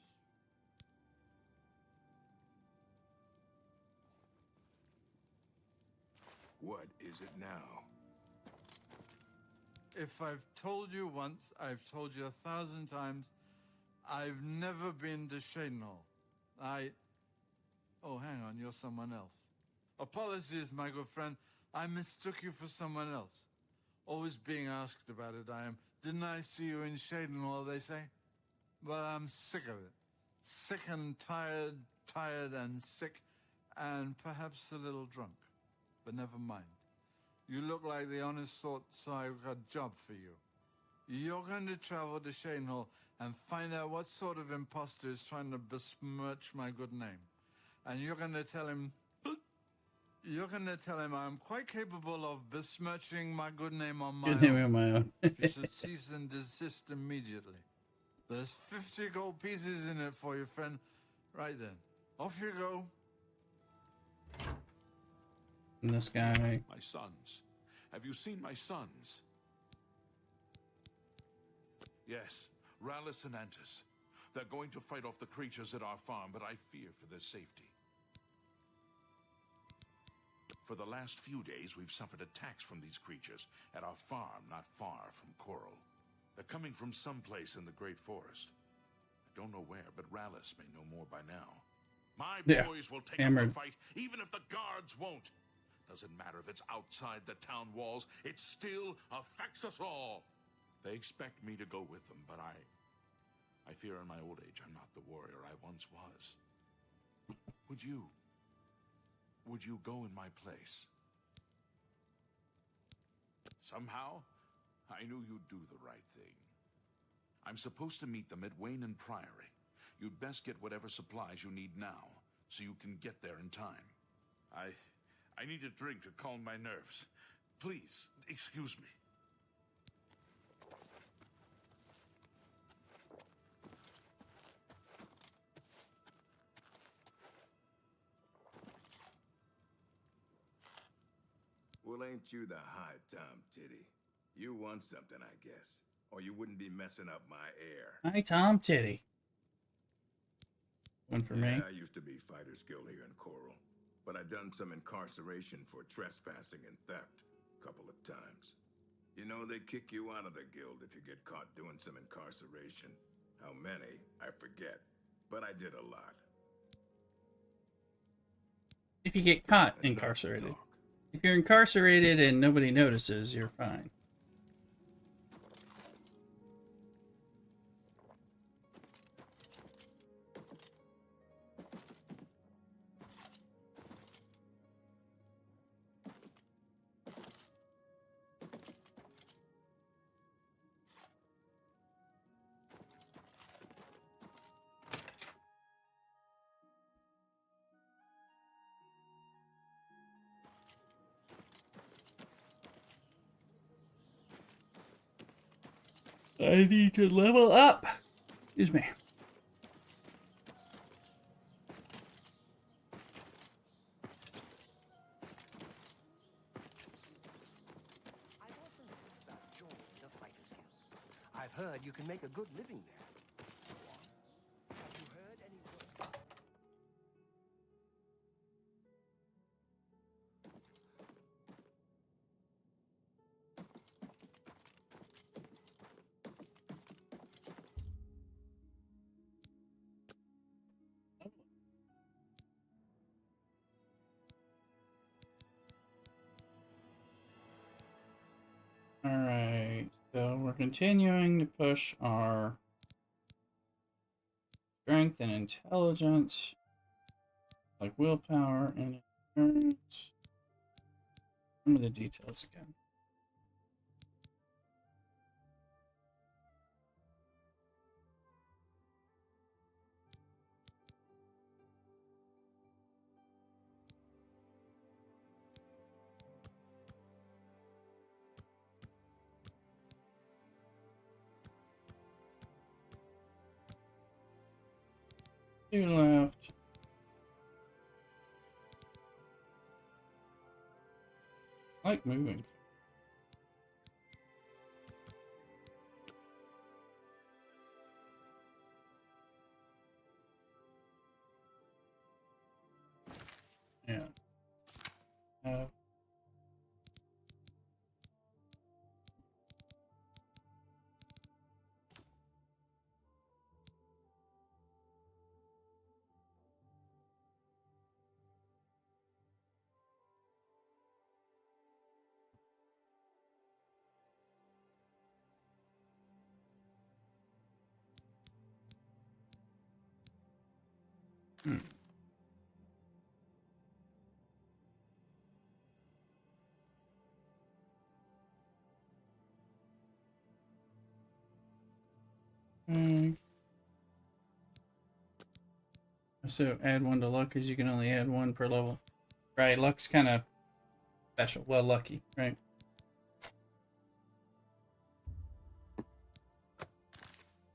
What is it now? If I've told you once, I've told you 1,000 times, I've never been to Shadenhall. Oh, hang on, you're someone else. Apologies, my good friend. I mistook you for someone else. Always being asked about it, I am. Didn't I see you in Shadenhall, they say? Well, I'm sick of it. Sick and tired and sick, and perhaps a little drunk. But never mind. You look like the honest sort, so I've got a job for you. You're going to travel to Shadenhall and find out what sort of imposter is trying to besmirch my good name. And you're going to tell him... I'm quite capable of besmirching my good name on my Good name own. on my own. You should cease and desist immediately. There's 50 gold pieces in it for you, friend. Right then. Off you go. And this guy. My sons. Have you seen my sons? Yes, Rallis and Antis. They're going to fight off the creatures at our farm, but I fear for their safety. For the last few days, we've suffered attacks from these creatures at our farm not far from Coral. They're coming from someplace in the Great Forest. I don't know where, but Rallis may know more by now. My boys will take up the fight, even if the guards won't. Doesn't matter if it's outside the town walls, it still affects us all. They expect me to go with them, but I fear in my old age I'm not the warrior I once was. Would you go in my place? Somehow, I knew you'd do the right thing. I'm supposed to meet them at Wayne and Priory. You'd best get whatever supplies you need now, so you can get there in time. I need a drink to calm my nerves. Please, excuse me. Well, ain't you the high Tom Titty? You want something, I guess. Or you wouldn't be messing up my air. Hi, Tom Titty. One for me. I used to be Fighters Guild here in Coral. But I done some incarceration for trespassing and theft a couple of times. You know, they kick you out of the guild if you get caught doing some incarceration. How many, I forget. But I did a lot. If you get caught incarcerated. If you're incarcerated and nobody notices, you're fine. I need to level up. Excuse me. I've often thought about joining the Fighters Guild. I've heard you can make a good living there. Have you heard any word? Alright, so we're continuing to push our strength and intelligence, like willpower and endurance. Some of the details again. Two left. I like moving. Yeah. So add one to luck because you can only add one per level. Right, luck's kind of special. Well, lucky, right?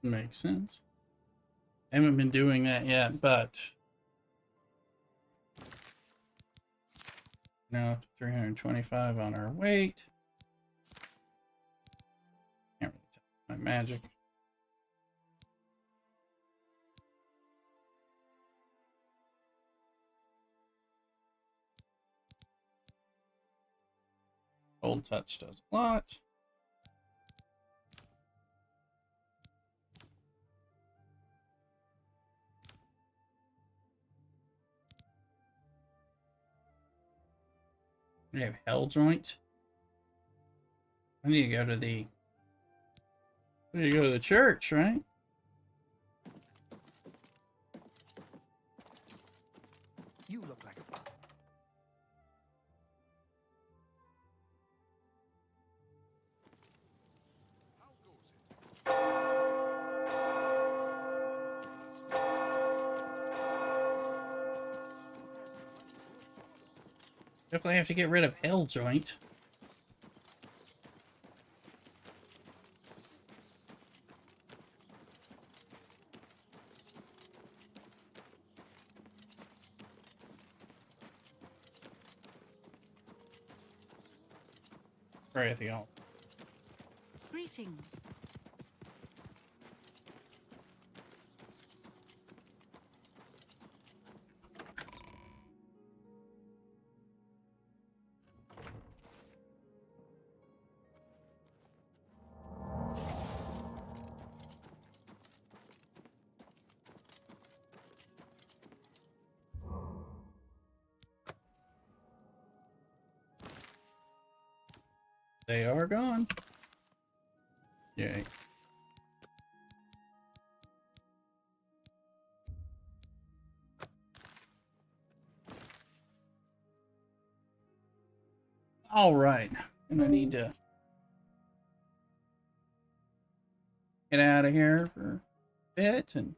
Makes sense. Haven't been doing that yet, but now up to 325 on our weight. Can't really tell my magic. Cold Touch does a lot. We have Hell Joint. I need to go to the... I need to go to the church, right? You look like a... Definitely have to get rid of Hell Joint. Right at the altar. Greetings. They are gone. Yay. All right. And I need to get out of here for a bit and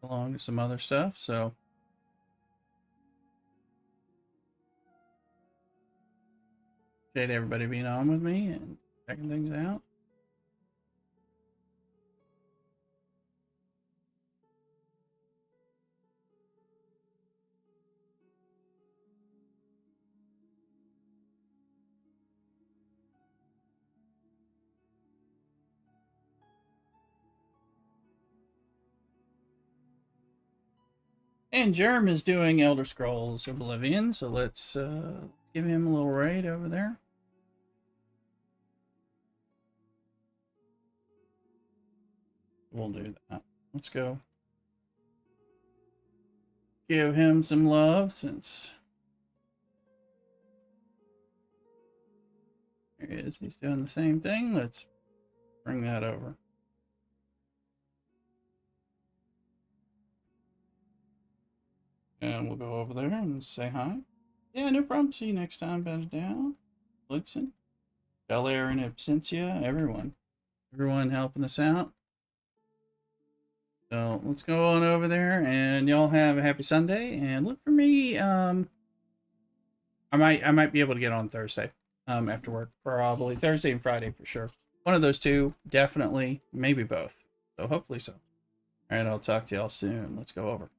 along to some other stuff, so appreciate everybody being on with me and checking things out. And Germ is doing Elder Scrolls Oblivion, so let's give him a little raid over there. We'll do that. Let's go. Give him some love since... There he is. He's doing the same thing. Let's bring that over. And we'll go over there and say hi. Yeah, no problem. See you next time. Better down. Blitzen. Belair and Absentia. Everyone. Everyone helping us out. So let's go on over there and y'all have a happy Sunday. And look for me. I might be able to get on Thursday. After work. Probably Thursday and Friday for sure. One of those two. Definitely. Maybe both. So hopefully so. Alright, I'll talk to y'all soon. Let's go over.